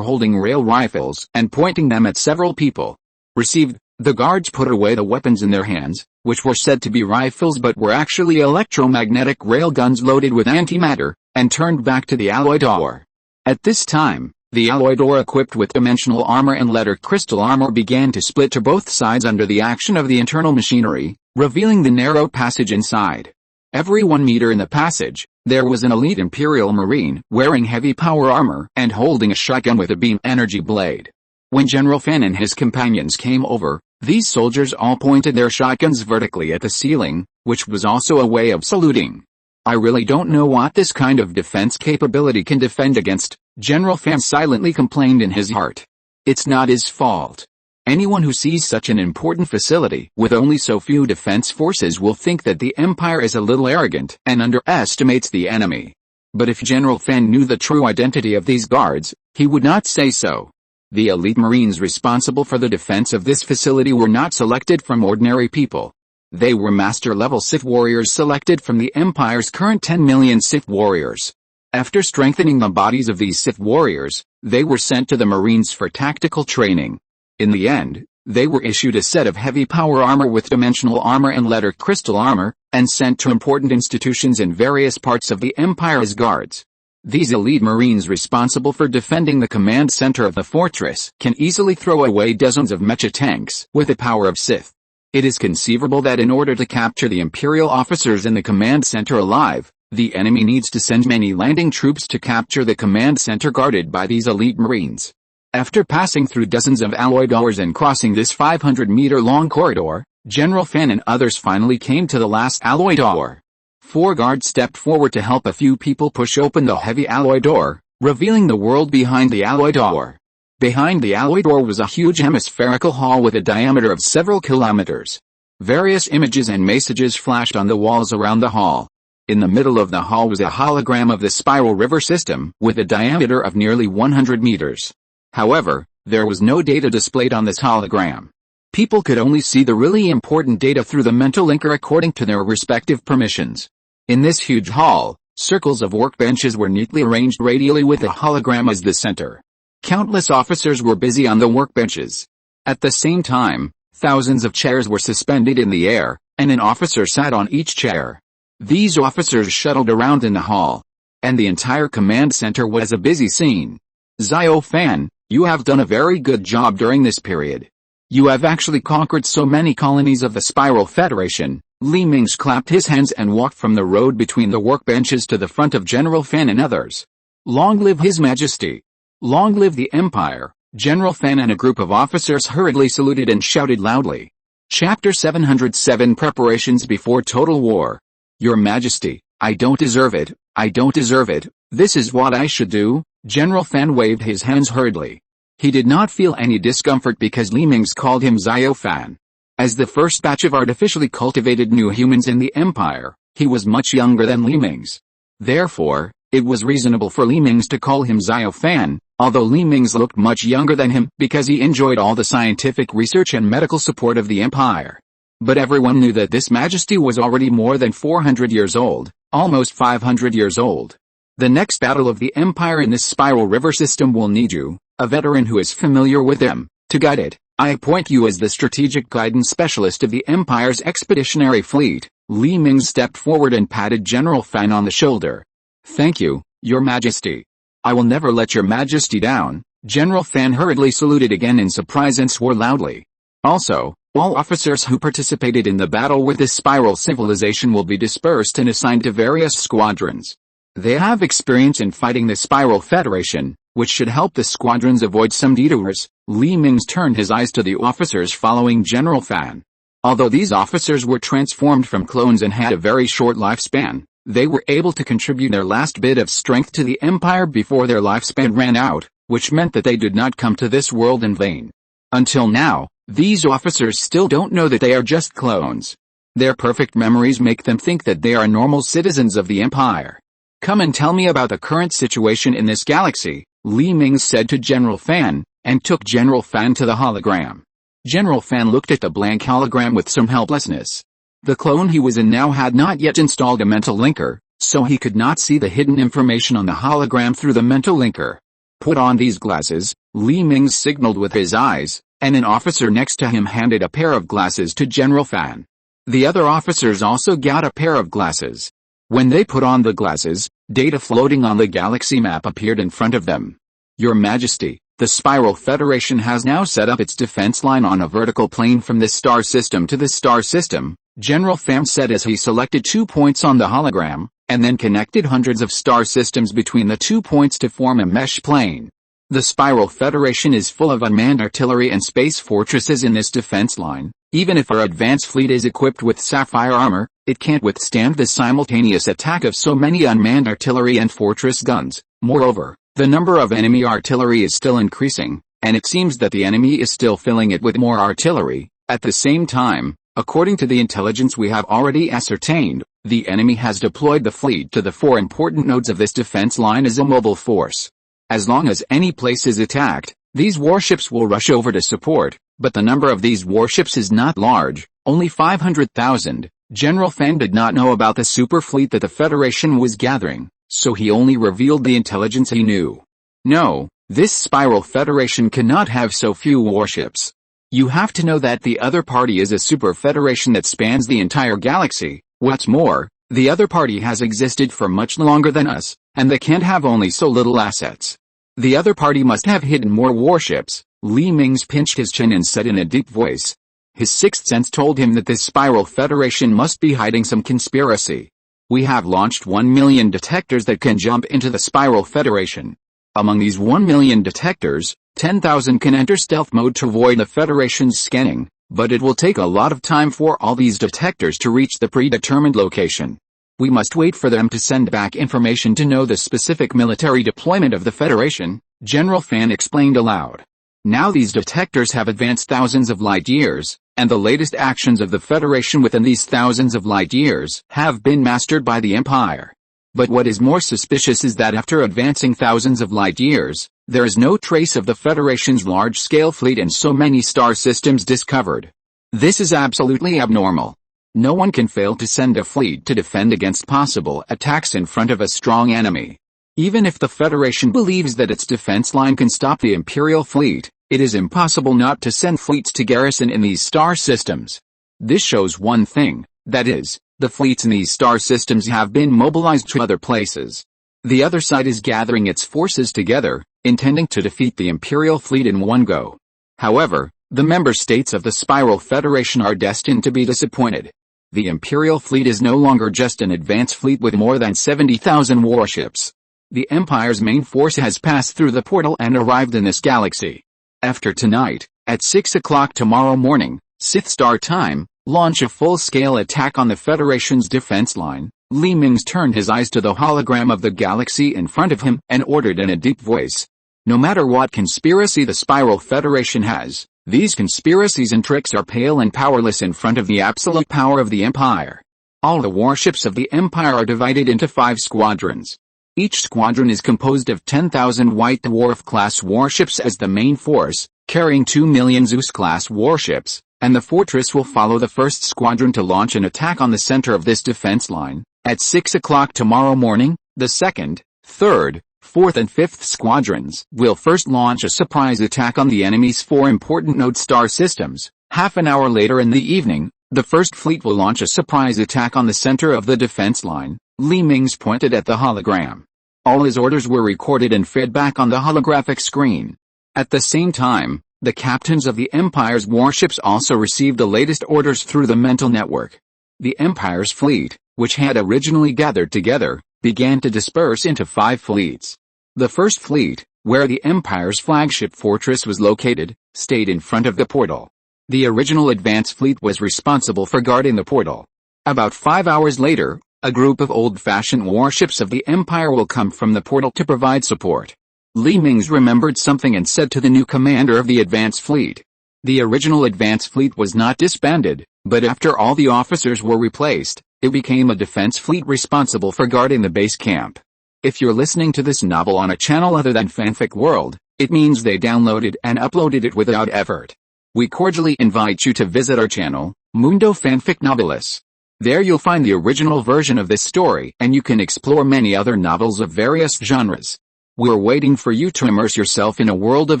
holding rail rifles and pointing them at several people. Received. The guards put away the weapons in their hands, which were said to be rifles but were actually electromagnetic railguns loaded with antimatter, and turned back to the alloy door. At this time, the alloy door equipped with dimensional armor and letter crystal armor began to split to both sides under the action of the internal machinery, revealing the narrow passage inside. Every 1 meter in the passage, there was an elite Imperial Marine wearing heavy power armor and holding a shotgun with a beam energy blade. When General Fan and his companions came over, these soldiers all pointed their shotguns vertically at the ceiling, which was also a way of saluting. I really don't know what this kind of defense capability can defend against, General Fan silently complained in his heart. It's not his fault. Anyone who sees such an important facility with only so few defense forces will think that the Empire is a little arrogant and underestimates the enemy. But if General Fan knew the true identity of these guards, he would not say so. The elite Marines responsible for the defense of this facility were not selected from ordinary people. They were master-level Sith warriors selected from the Empire's current 10 million Sith warriors. After strengthening the bodies of these Sith warriors, they were sent to the Marines for tactical training. In the end, they were issued a set of heavy power armor with dimensional armor and letter crystal armor, and sent to important institutions in various parts of the Empire as guards. These elite Marines responsible for defending the command center of the fortress can easily throw away dozens of mecha tanks with the power of Sith. It is conceivable that in order to capture the Imperial officers in the command center alive, the enemy needs to send many landing troops to capture the command center guarded by these elite Marines. After passing through dozens of alloy doors and crossing this 500-meter-long corridor, General Fan and others finally came to the last alloy door. 4 guards stepped forward to help a few people push open the heavy alloy door, revealing the world behind the alloy door. Behind the alloy door was a huge hemispherical hall with a diameter of several kilometers. Various images and messages flashed on the walls around the hall. In the middle of the hall was a hologram of the Spiral River system, with a diameter of nearly 100 meters. However, there was no data displayed on this hologram. People could only see the really important data through the mental linker according to their respective permissions. In this huge hall, circles of workbenches were neatly arranged radially with a hologram as the center. Countless officers were busy on the workbenches. At the same time, thousands of chairs were suspended in the air, and an officer sat on each chair. These officers shuttled around in the hall, and the entire command center was a busy scene. Xiao Fan, you have done a very good job during this period. You have actually conquered so many colonies of the Spiral Federation. Li Mingze clapped his hands and walked from the road between the workbenches to the front of General Fan and others. Long live His Majesty! Long live the Empire! General Fan and a group of officers hurriedly saluted and shouted loudly. Chapter 707 Preparations Before Total War. Your Majesty, I don't deserve it, I don't deserve it, this is what I should do. General Fan waved his hands hurriedly. He did not feel any discomfort because Li Mingze called him Xiao Fan. As the first batch of artificially cultivated new humans in the Empire, he was much younger than Li Mingze. Therefore, it was reasonable for Li Mingze to call him Xiao Fan, although Li Mingze looked much younger than him because he enjoyed all the scientific research and medical support of the Empire. But everyone knew that this Majesty was already more than 400 years old, almost 500 years old. The next battle of the Empire in this Spiral River system will need you, a veteran who is familiar with them, to guide it. I appoint you as the strategic guidance specialist of the Empire's expeditionary fleet. Li Mingze stepped forward and patted General Fan on the shoulder. Thank you, Your Majesty. I will never let Your Majesty down. General Fan hurriedly saluted again in surprise and swore loudly. Also, all officers who participated in the battle with this spiral civilization will be dispersed and assigned to various squadrons. They have experience in fighting the Spiral Federation, which should help the squadrons avoid some detours. Li Mingze turned his eyes to the officers following General Fan. Although these officers were transformed from clones and had a very short lifespan, they were able to contribute their last bit of strength to the Empire before their lifespan ran out, which meant that they did not come to this world in vain. Until now, these officers still don't know that they are just clones. Their perfect memories make them think that they are normal citizens of the Empire. Come and tell me about the current situation in this galaxy, Li Mingze said to General Fan, and took General Fan to the hologram. General Fan looked at the blank hologram with some helplessness. The clone he was in now had not yet installed a mental linker, so he could not see the hidden information on the hologram through the mental linker. Put on these glasses, Li Mingze signaled with his eyes, and an officer next to him handed a pair of glasses to General Fan. The other officers also got a pair of glasses. When they put on the glasses, data floating on the galaxy map appeared in front of them. Your Majesty, the Spiral Federation has now set up its defense line on a vertical plane from this star system to this star system, General Fan said as he selected 2 points on the hologram, and then connected hundreds of star systems between the 2 points to form a mesh plane. The Spiral Federation is full of unmanned artillery and space fortresses in this defense line. Even if our advanced fleet is equipped with sapphire armor, it can't withstand the simultaneous attack of so many unmanned artillery and fortress guns. Moreover, the number of enemy artillery is still increasing, and it seems that the enemy is still filling it with more artillery. At the same time, according to the intelligence we have already ascertained, the enemy has deployed the fleet to the 4 important nodes of this defense line as a mobile force. As long as any place is attacked, These warships will rush over to support, but the number of these warships is not large, only 500,000. General Fan did not know about the super fleet that the Federation was gathering, so he only revealed the intelligence he knew. No, this Spiral Federation cannot have so few warships. You have to know that the other party is a super federation that spans the entire galaxy. What's more, the other party has existed for much longer than us, and they can't have only so little assets. The other party must have hidden more warships. Li Mingze pinched his chin and said in a deep voice. His sixth sense told him that this Spiral Federation must be hiding some conspiracy. We have launched 1 million detectors that can jump into the Spiral Federation. Among these 1 million detectors, 10,000 can enter stealth mode to avoid the Federation's scanning, but it will take a lot of time for all these detectors to reach the predetermined location. We must wait for them to send back information to know the specific military deployment of the Federation, General Fan explained aloud. Now these detectors have advanced thousands of light years, and the latest actions of the Federation within these thousands of light years have been mastered by the Empire. But what is more suspicious is that after advancing thousands of light years, there is no trace of the Federation's large-scale fleet and so many star systems discovered. This is absolutely abnormal. No one can fail to send a fleet to defend against possible attacks in front of a strong enemy. Even if the Federation believes that its defense line can stop the Imperial fleet, it is impossible not to send fleets to garrison in these star systems. This shows one thing, that is, the fleets in these star systems have been mobilized to other places. The other side is gathering its forces together, intending to defeat the Imperial fleet in one go. However, the member states of the Spiral Federation are destined to be disappointed. The Imperial fleet is no longer just an advanced fleet with more than 70,000 warships. The Empire's main force has passed through the portal and arrived in this galaxy. After tonight, at 6 o'clock tomorrow morning, Sith Star time, launch a full-scale attack on the Federation's defense line. Li Mingze turned his eyes to the hologram of the galaxy in front of him and ordered in a deep voice. No matter what conspiracy the Spiral Federation has, these conspiracies and tricks are pale and powerless in front of the absolute power of the Empire. All the warships of the Empire are divided into 5 squadrons. Each squadron is composed of 10,000 White Dwarf-class warships as the main force, carrying 2 million Zeus-class warships, and the fortress will follow the first squadron to launch an attack on the center of this defense line. At 6 o'clock tomorrow morning, the 2nd, 3rd, 4th and 5th squadrons will first launch a surprise attack on the enemy's 4 important node star systems. Half an hour later in the evening, the 1st fleet will launch a surprise attack on the center of the defense line. Li Mingze pointed at the hologram. All his orders were recorded and fed back on the holographic screen. At the same time, the captains of the Empire's warships also received the latest orders through the mental network. The Empire's fleet, which had originally gathered together, began to disperse into 5 fleets. The first fleet, where the Empire's flagship fortress was located, stayed in front of the portal. The original advance fleet was responsible for guarding the portal. About 5 hours later, a group of old-fashioned warships of the Empire will come from the portal to provide support. Li Mingze remembered something and said to the new commander of the advance fleet. The original advance fleet was not disbanded, but after all the officers were replaced, it became a defense fleet responsible for guarding the base camp. If you're listening to this novel on a channel other than Fanfic World, it means they downloaded and uploaded it without effort. We cordially invite you to visit our channel, Mundo Fanfic Novelis. There you'll find the original version of this story and you can explore many other novels of various genres. We're waiting for you to immerse yourself in a world of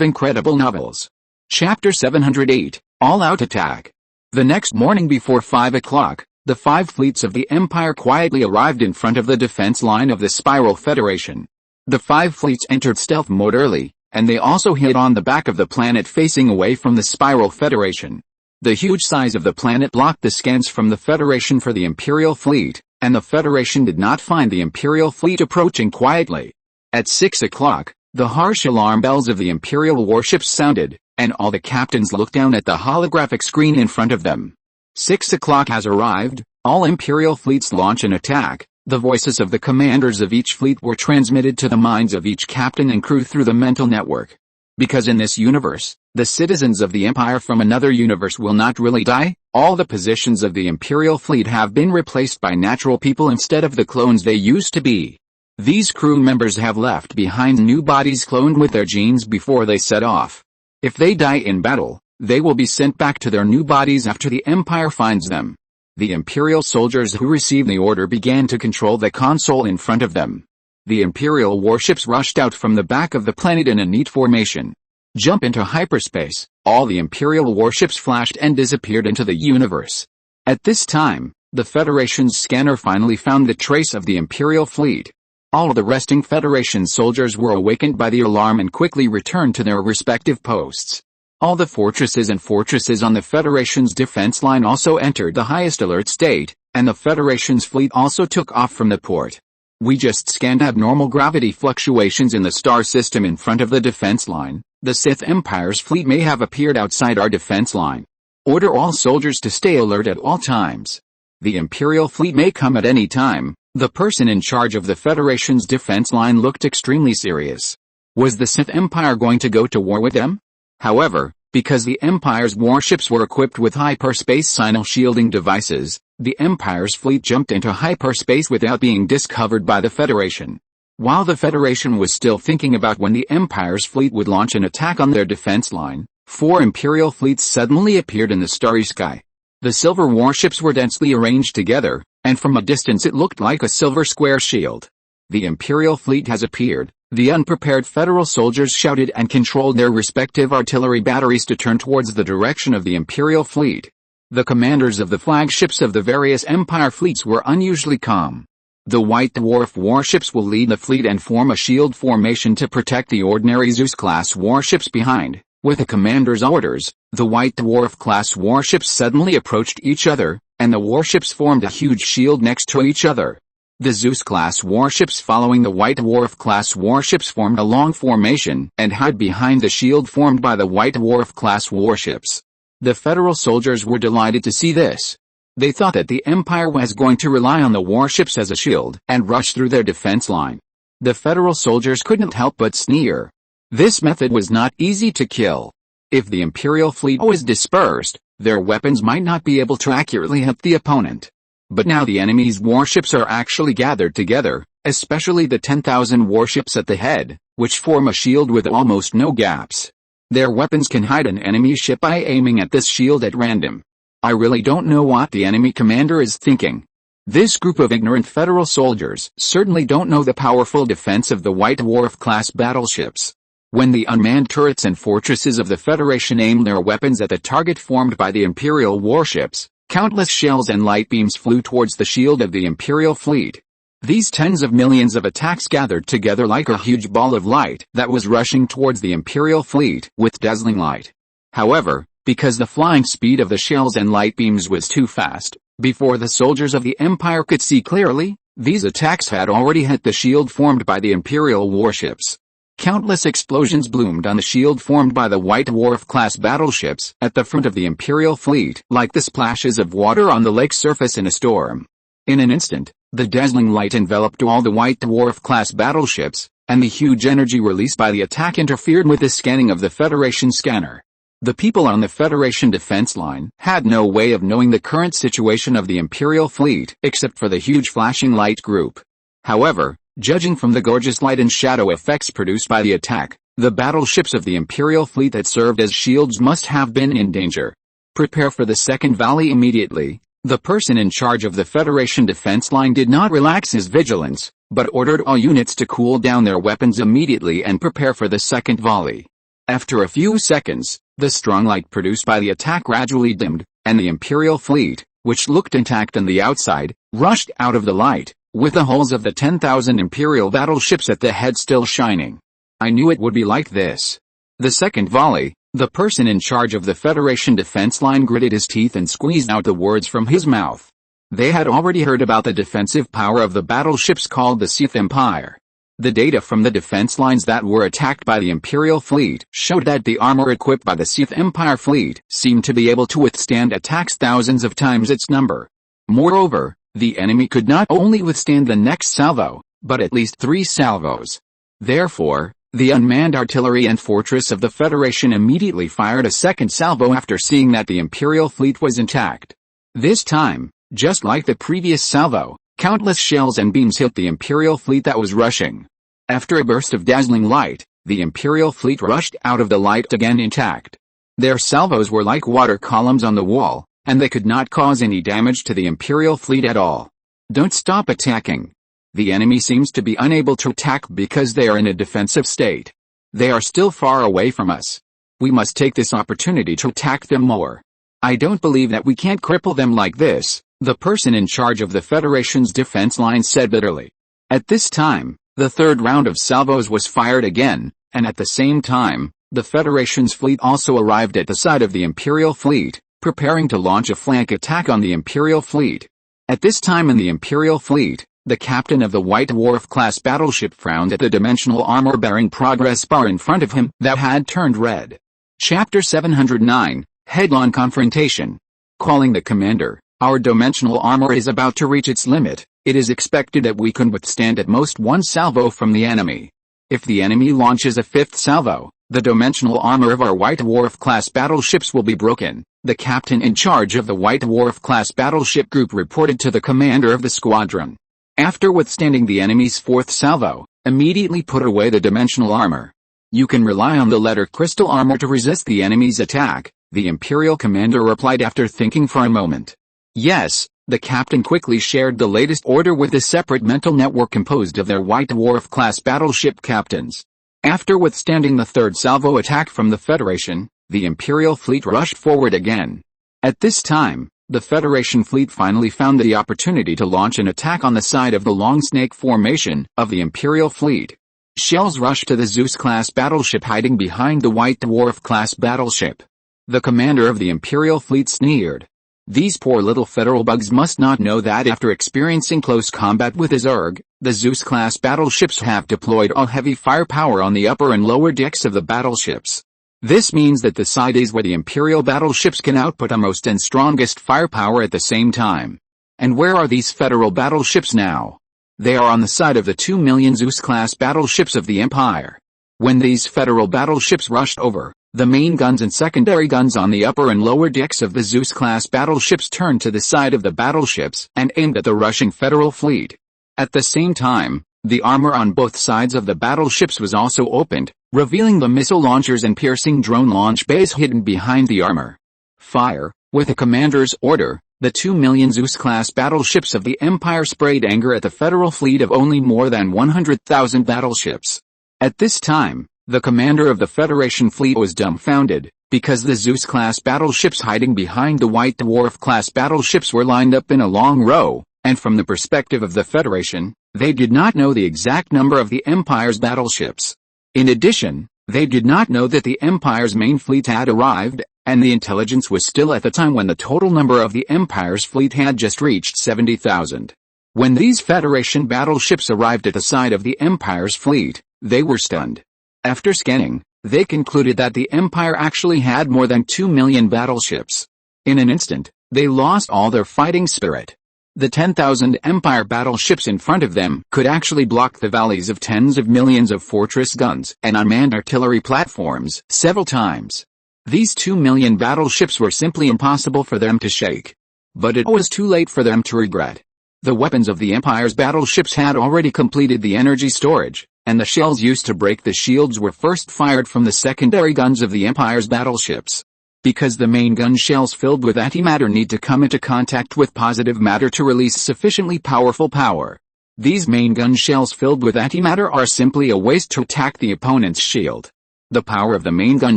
incredible novels. Chapter 708, All-Out Attack. The next morning before 5 o'clock, the 5 fleets of the Empire quietly arrived in front of the defense line of the Spiral Federation. The 5 fleets entered stealth mode early, and they also hid on the back of the planet facing away from the Spiral Federation. The huge size of the planet blocked the scans from the Federation for the Imperial fleet, and the Federation did not find the Imperial fleet approaching quietly. At 6 o'clock, the harsh alarm bells of the Imperial warships sounded, and all the captains looked down at the holographic screen in front of them. 6 o'clock has arrived, all Imperial fleets launch an attack. The voices of the commanders of each fleet were transmitted to the minds of each captain and crew through the mental network. Because in this universe, the citizens of the Empire from another universe will not really die, all the positions of the Imperial fleet have been replaced by natural people instead of the clones they used to be. These crew members have left behind new bodies cloned with their genes before they set off. If they die in battle, they will be sent back to their new bodies after the Empire finds them. The Imperial soldiers who received the order began to control the console in front of them. The Imperial warships rushed out from the back of the planet in a neat formation. Jump into hyperspace, all the Imperial warships flashed and disappeared into the universe. At this time, the Federation's scanner finally found the trace of the Imperial fleet. All the resting Federation soldiers were awakened by the alarm and quickly returned to their respective posts. All the fortresses on the Federation's defense line also entered the highest alert state, and the Federation's fleet also took off from the port. We just scanned abnormal gravity fluctuations in the star system in front of the defense line. The Sith Empire's fleet may have appeared outside our defense line. Order all soldiers to stay alert at all times. The Imperial fleet may come at any time. The person in charge of the Federation's defense line looked extremely serious. Was the Sith Empire going to go to war with them? However, because the Empire's warships were equipped with hyperspace signal-shielding devices, the Empire's fleet jumped into hyperspace without being discovered by the Federation. While the Federation was still thinking about when the Empire's fleet would launch an attack on their defense line, 4 Imperial fleets suddenly appeared in the starry sky. The silver warships were densely arranged together, and from a distance it looked like a silver square shield. The Imperial fleet has appeared, the unprepared Federal soldiers shouted and controlled their respective artillery batteries to turn towards the direction of the Imperial fleet. The commanders of the flagships of the various Empire fleets were unusually calm. The White Dwarf warships will lead the fleet and form a shield formation to protect the ordinary Zeus-class warships behind. With the commander's orders, the White Dwarf-class warships suddenly approached each other, and the warships formed a huge shield next to each other. The Zeus-class warships following the White Dwarf-class warships formed a long formation and hid behind the shield formed by the White Dwarf-class warships. The Federal soldiers were delighted to see this. They thought that the Empire was going to rely on the warships as a shield and rush through their defense line. The Federal soldiers couldn't help but sneer. This method was not easy to kill. If the Imperial fleet was dispersed, their weapons might not be able to accurately hit the opponent. But now the enemy's warships are actually gathered together, especially the 10,000 warships at the head, which form a shield with almost no gaps. Their weapons can hide an enemy ship by aiming at this shield at random. I really don't know what the enemy commander is thinking. This group of ignorant Federal soldiers certainly don't know the powerful defense of the White Dwarf-class battleships. When the unmanned turrets and fortresses of the Federation aimed their weapons at the target formed by the Imperial warships, countless shells and light beams flew towards the shield of the Imperial fleet. These tens of millions of attacks gathered together like a huge ball of light that was rushing towards the Imperial fleet with dazzling light. However, because the flying speed of the shells and light beams was too fast, before the soldiers of the Empire could see clearly, these attacks had already hit the shield formed by the Imperial warships. Countless explosions bloomed on the shield formed by the White Dwarf-class battleships at the front of the Imperial fleet, like the splashes of water on the lake's surface in a storm. In an instant, the dazzling light enveloped all the White Dwarf-class battleships, and the huge energy released by the attack interfered with the scanning of the Federation scanner. The people on the Federation defense line had no way of knowing the current situation of the Imperial fleet except for the huge flashing light group. However, judging from the gorgeous light and shadow effects produced by the attack, the battleships of the Imperial fleet that served as shields must have been in danger. Prepare for the second volley immediately. The person in charge of the Federation defense line did not relax his vigilance, but ordered all units to cool down their weapons immediately and prepare for the second volley. After a few seconds, the strong light produced by the attack gradually dimmed, and the Imperial fleet, which looked intact on the outside, rushed out of the light, with the hulls of the 10,000 Imperial battleships at the head still shining. I knew it would be like this. The second volley, the person in charge of the Federation defense line gritted his teeth and squeezed out the words from his mouth. They had already heard about the defensive power of the battleships called the Sith Empire. The data from the defense lines that were attacked by the Imperial fleet showed that the armor equipped by the Sith Empire fleet seemed to be able to withstand attacks thousands of times its number. Moreover, the enemy could not only withstand the next salvo, but at least 3 salvos. Therefore, the unmanned artillery and fortress of the Federation immediately fired a second salvo after seeing that the Imperial fleet was intact. This time, just like the previous salvo, Countless shells and beams hit the Imperial fleet that was rushing. After a burst of dazzling light, the Imperial fleet rushed out of the light again intact. Their salvos were like water columns on the wall, and they could not cause any damage to the Imperial fleet at all. Don't stop attacking. The enemy seems to be unable to attack because they are in a defensive state. They are still far away from us. We must take this opportunity to attack them more. I don't believe that we can't cripple them like this, the person in charge of the Federation's defense line said bitterly. At this time, the third round of salvos was fired again, and at the same time, the Federation's fleet also arrived at the side of the Imperial fleet, preparing to launch a flank attack on the Imperial fleet. At this time in the Imperial fleet, the captain of the White Dwarf-class battleship frowned at the dimensional armor-bearing progress bar in front of him that had turned red. Chapter 709, Head-on Confrontation. Calling the commander, our dimensional armor is about to reach its limit. It is expected that we can withstand at most one salvo from the enemy. If the enemy launches a fifth salvo, the dimensional armor of our White Dwarf-class battleships will be broken, the captain in charge of the White Dwarf-class battleship group reported to the commander of the squadron. After withstanding the enemy's fourth salvo, immediately put away the dimensional armor. You can rely on the letter crystal armor to resist the enemy's attack, the Imperial commander replied after thinking for a moment. Yes, the captain quickly shared the latest order with a separate mental network composed of their White Dwarf-class battleship captains. After withstanding the third salvo attack from the Federation, the Imperial fleet rushed forward again. At this time, the Federation fleet finally found the opportunity to launch an attack on the side of the long snake formation of the Imperial fleet. Shells rushed to the Zeus-class battleship hiding behind the White Dwarf-class battleship. The commander of the Imperial fleet sneered. These poor little federal bugs must not know that after experiencing close combat with the Zerg, the Zeus-class battleships have deployed all heavy firepower on the upper and lower decks of the battleships. This means that the sides where the Imperial battleships can output the most and strongest firepower at the same time. And where are these federal battleships now? They are on the side of the 2 million Zeus-class battleships of the Empire. When these federal battleships rushed over, the main guns and secondary guns on the upper and lower decks of the Zeus-class battleships turned to the side of the battleships and aimed at the rushing federal fleet. At the same time, the armor on both sides of the battleships was also opened, revealing the missile launchers and piercing drone launch bays hidden behind the armor. Fire! With a commander's order, the 2 million Zeus-class battleships of the Empire sprayed anger at the federal fleet of only more than 100,000 battleships. At this time, the commander of the Federation fleet was dumbfounded, because the Zeus-class battleships hiding behind the White Dwarf-class battleships were lined up in a long row, and from the perspective of the Federation, they did not know the exact number of the Empire's battleships. In addition, they did not know that the Empire's main fleet had arrived, and the intelligence was still at the time when the total number of the Empire's fleet had just reached 70,000. When these Federation battleships arrived at the side of the Empire's fleet, they were stunned. After scanning, they concluded that the Empire actually had more than 2 million battleships. In an instant, they lost all their fighting spirit. The 10,000 Empire battleships in front of them could actually block the volleys of tens of millions of fortress guns and unmanned artillery platforms several times. These 2 million battleships were simply impossible for them to shake. But it was too late for them to regret. The weapons of the Empire's battleships had already completed the energy storage, and the shells used to break the shields were first fired from the secondary guns of the Empire's battleships. Because the main gun shells filled with antimatter need to come into contact with positive matter to release sufficiently powerful power. These main gun shells filled with antimatter are simply a waste to attack the opponent's shield. The power of the main gun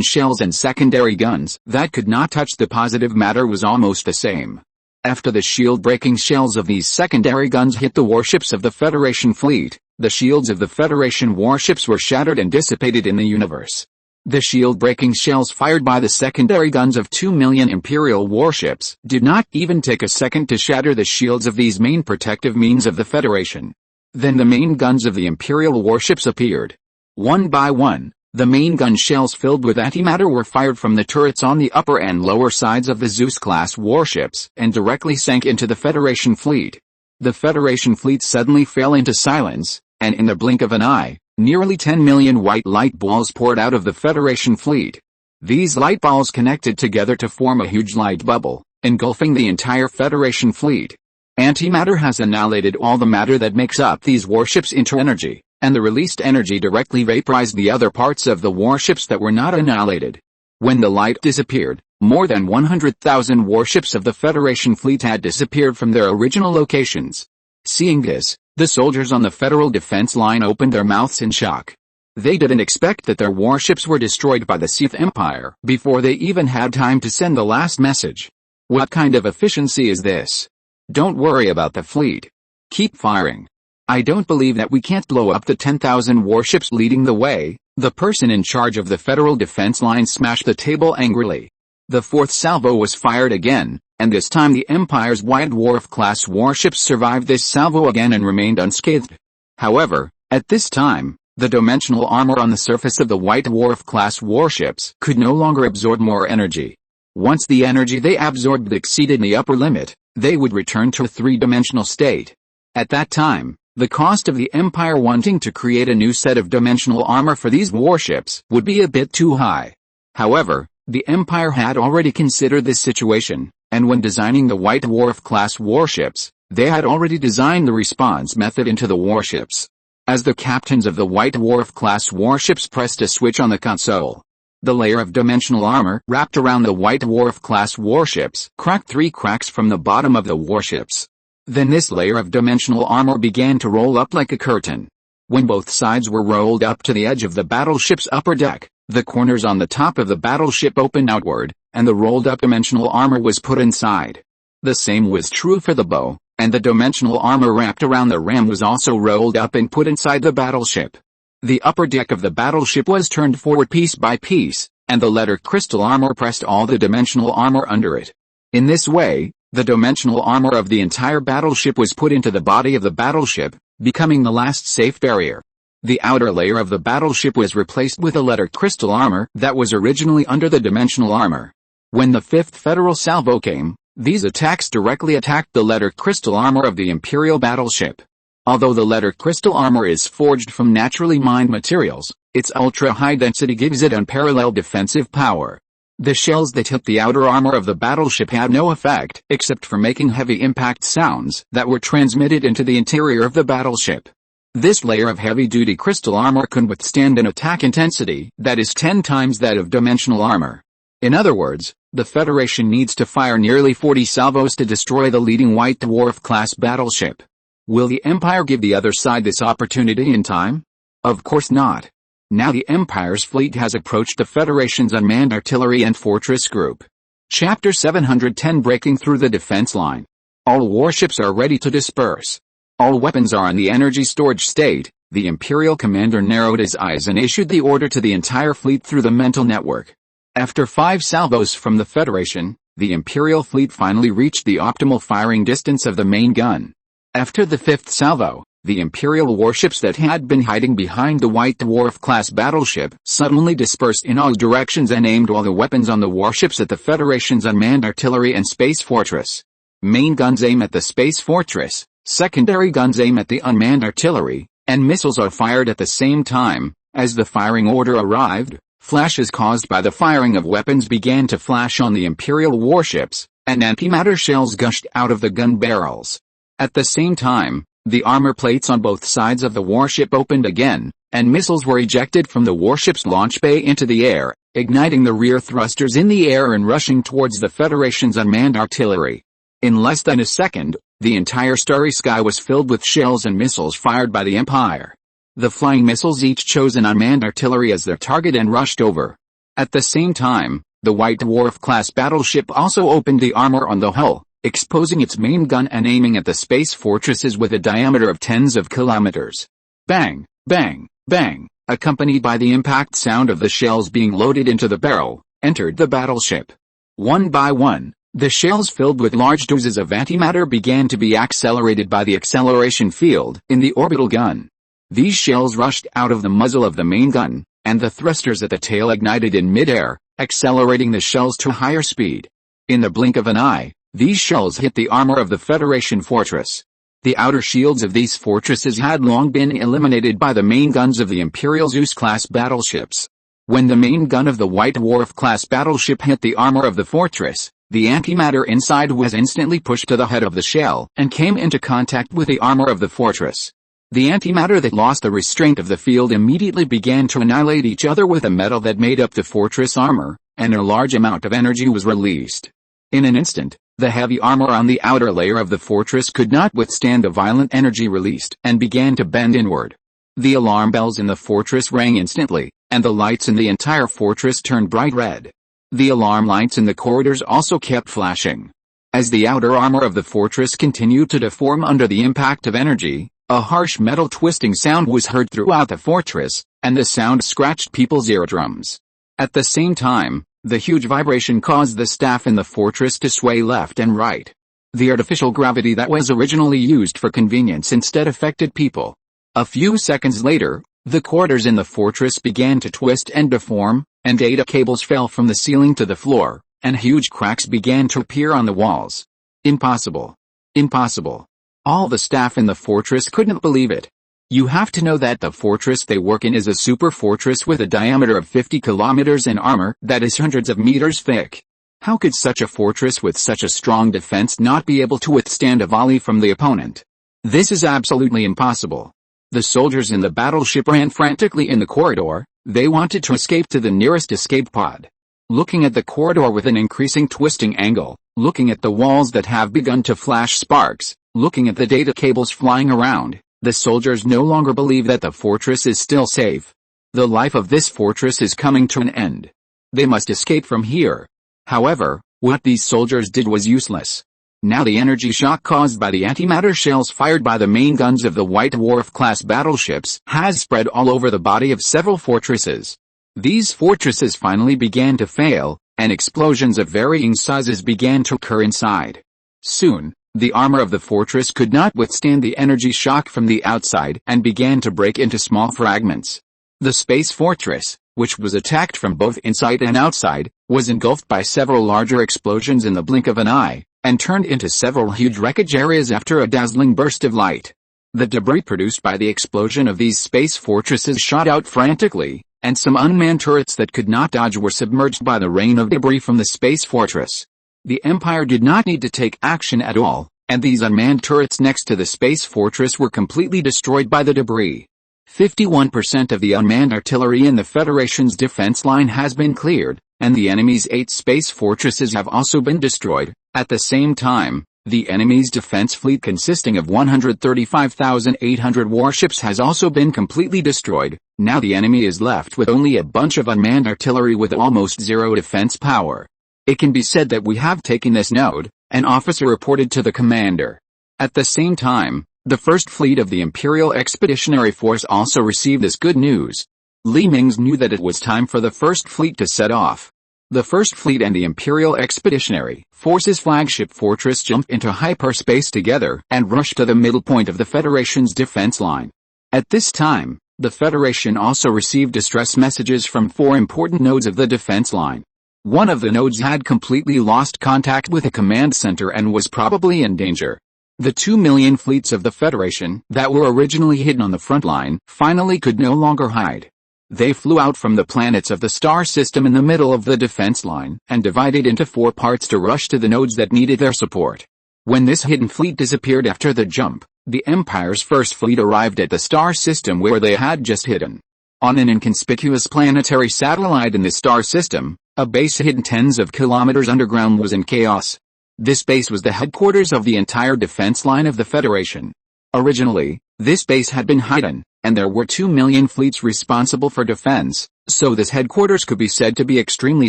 shells and secondary guns that could not touch the positive matter was almost the same. After the shield-breaking shells of these secondary guns hit the warships of the Federation fleet, the shields of the Federation warships were shattered and dissipated in the universe. The shield-breaking shells fired by the secondary guns of 2 million Imperial warships did not even take a second to shatter the shields of these main protective means of the Federation. Then the main guns of the Imperial warships appeared. One by one, the main gun shells filled with antimatter were fired from the turrets on the upper and lower sides of the Zeus-class warships and directly sank into the Federation fleet. The Federation fleet suddenly fell into silence, and in the blink of an eye, nearly 10 million white light balls poured out of the Federation fleet. These light balls connected together to form a huge light bubble, engulfing the entire Federation fleet. Antimatter has annihilated all the matter that makes up these warships into energy, and the released energy directly vaporized the other parts of the warships that were not annihilated. When the light disappeared, more than 100,000 warships of the Federation fleet had disappeared from their original locations. Seeing this, the soldiers on the Federal defense line opened their mouths in shock. They didn't expect that their warships were destroyed by the Sith Empire before they even had time to send the last message. What kind of efficiency is this? Don't worry about the fleet. Keep firing. I don't believe that we can't blow up the 10,000 warships leading the way. The person in charge of the Federal defense line smashed the table angrily. The fourth salvo was fired again, and this time the Empire's White Dwarf-class warships survived this salvo again and remained unscathed. However, at this time, the dimensional armor on the surface of the White Dwarf-class warships could no longer absorb more energy. Once the energy they absorbed exceeded the upper limit, they would return to a three-dimensional state. At that time, the cost of the Empire wanting to create a new set of dimensional armor for these warships would be a bit too high. However, the Empire had already considered this situation, and when designing the White Dwarf-class warships, they had already designed the response method into the warships. As the captains of the White Dwarf-class warships pressed a switch on the console, the layer of dimensional armor wrapped around the White Dwarf-class warships cracked 3 cracks from the bottom of the warships. Then this layer of dimensional armor began to roll up like a curtain. When both sides were rolled up to the edge of the battleship's upper deck, the corners on the top of the battleship opened outward, and the rolled-up dimensional armor was put inside. The same was true for the bow, and the dimensional armor wrapped around the ram was also rolled up and put inside the battleship. The upper deck of the battleship was turned forward piece by piece, and the letter crystal armor pressed all the dimensional armor under it. In this way, the dimensional armor of the entire battleship was put into the body of the battleship, becoming the last safe barrier. The outer layer of the battleship was replaced with a letter crystal armor that was originally under the dimensional armor. When the 5th Federal salvo came, these attacks directly attacked the letter crystal armor of the Imperial battleship. Although the letter crystal armor is forged from naturally mined materials, its ultra-high density gives it unparalleled defensive power. The shells that hit the outer armor of the battleship had no effect except for making heavy impact sounds that were transmitted into the interior of the battleship. This layer of heavy-duty crystal armor can withstand an attack intensity that is 10 times that of dimensional armor. In other words, the Federation needs to fire nearly 40 salvos to destroy the leading White Dwarf-class battleship. Will the Empire give the other side this opportunity in time? Of course not. Now the Empire's fleet has approached the Federation's unmanned artillery and fortress group. Chapter 710 Breaking Through the Defense Line. All warships are ready to disperse. All weapons are in the energy storage state. The Imperial commander narrowed his eyes and issued the order to the entire fleet through the mental network. After 5 salvos from the Federation, the Imperial fleet finally reached the optimal firing distance of the main gun. After the 5th salvo, the Imperial warships that had been hiding behind the White Dwarf-class battleship suddenly dispersed in all directions and aimed all the weapons on the warships at the Federation's unmanned artillery and space fortress. Main guns aim at the space fortress, secondary guns aim at the unmanned artillery, and missiles are fired at the same time. As the firing order arrived, flashes caused by the firing of weapons began to flash on the Imperial warships, and antimatter shells gushed out of the gun barrels. At the same time, the armor plates on both sides of the warship opened again, and missiles were ejected from the warship's launch bay into the air, igniting the rear thrusters in the air and rushing towards the Federation's unmanned artillery. In less than a second, the entire starry sky was filled with shells and missiles fired by the Empire. The flying missiles each chose an unmanned artillery as their target and rushed over. At the same time, the White Dwarf-class battleship also opened the armor on the hull, exposing its main gun and aiming at the space fortresses with a diameter of tens of kilometers. Bang, bang, bang, accompanied by the impact sound of the shells being loaded into the barrel, entered the battleship. One by one, the shells filled with large doses of antimatter began to be accelerated by the acceleration field in the orbital gun. These shells rushed out of the muzzle of the main gun, and the thrusters at the tail ignited in mid-air, accelerating the shells to higher speed. In the blink of an eye, these shells hit the armor of the Federation fortress. The outer shields of these fortresses had long been eliminated by the main guns of the Imperial Zeus-class battleships. When the main gun of the White Dwarf-class battleship hit the armor of the fortress, The antimatter inside was instantly pushed to the head of the shell and came into contact with the armor of the fortress. The antimatter that lost the restraint of the field immediately began to annihilate each other with the metal that made up the fortress armor, and a large amount of energy was released. In an instant, the heavy armor on the outer layer of the fortress could not withstand the violent energy released and began to bend inward. The alarm bells in the fortress rang instantly, and the lights in the entire fortress turned bright red. The alarm lights in the corridors also kept flashing. As the outer armor of the fortress continued to deform under the impact of energy, a harsh metal twisting sound was heard throughout the fortress, and the sound scratched people's eardrums. At the same time, the huge vibration caused the staff in the fortress to sway left and right. The artificial gravity that was originally used for convenience instead affected people. A few seconds later, the corridors in the fortress began to twist and deform, and data cables fell from the ceiling to the floor, and huge cracks began to appear on the walls. Impossible. Impossible. All the staff in the fortress couldn't believe it. You have to know that the fortress they work in is a super fortress with a diameter of 50 kilometers and armor that is hundreds of meters thick. How could such a fortress with such a strong defense not be able to withstand a volley from the opponent? This is absolutely impossible. The soldiers in the battleship ran frantically in the corridor. They wanted to escape to the nearest escape pod. Looking at the corridor with an increasing twisting angle, looking at the walls that have begun to flash sparks, looking at the data cables flying around, the soldiers no longer believe that the fortress is still safe. The life of this fortress is coming to an end. They must escape from here. However, what these soldiers did was useless. Now the energy shock caused by the antimatter shells fired by the main guns of the White Dwarf-class battleships has spread all over the body of several fortresses. These fortresses finally began to fail, and explosions of varying sizes began to occur inside. Soon, the armor of the fortress could not withstand the energy shock from the outside and began to break into small fragments. The space fortress, which was attacked from both inside and outside, was engulfed by several larger explosions in the blink of an eye, and turned into several huge wreckage areas after a dazzling burst of light. The debris produced by the explosion of these space fortresses shot out frantically, and some unmanned turrets that could not dodge were submerged by the rain of debris from the space fortress. The Empire did not need to take action at all, and these unmanned turrets next to the space fortress were completely destroyed by the debris. 51% of the unmanned artillery in the Federation's defense line has been cleared, and the enemy's 8 space fortresses have also been destroyed. At the same time, the enemy's defense fleet consisting of 135,800 warships has also been completely destroyed. Now the enemy is left with only a bunch of unmanned artillery with almost zero defense power. It can be said that we have taken this node, an officer reported to the commander. At the same time, the first fleet of the Imperial Expeditionary Force also received this good news. Mingze knew that it was time for the first fleet to set off. The First Fleet and the Imperial Expeditionary Force's flagship fortress jumped into hyperspace together and rushed to the middle point of the Federation's defense line. At this time, the Federation also received distress messages from 4 important nodes of the defense line. One of the nodes had completely lost contact with a command center and was probably in danger. The 2 million fleets of the Federation that were originally hidden on the front line finally could no longer hide. They flew out from the planets of the star system in the middle of the defense line and divided into 4 parts to rush to the nodes that needed their support. When this hidden fleet disappeared after the jump, the Empire's first fleet arrived at the star system where they had just hidden. On an inconspicuous planetary satellite in the star system, a base hidden tens of kilometers underground was in chaos. This base was the headquarters of the entire defense line of the Federation. Originally, this base had been hidden, and there were 2 million fleets responsible for defense, so this headquarters could be said to be extremely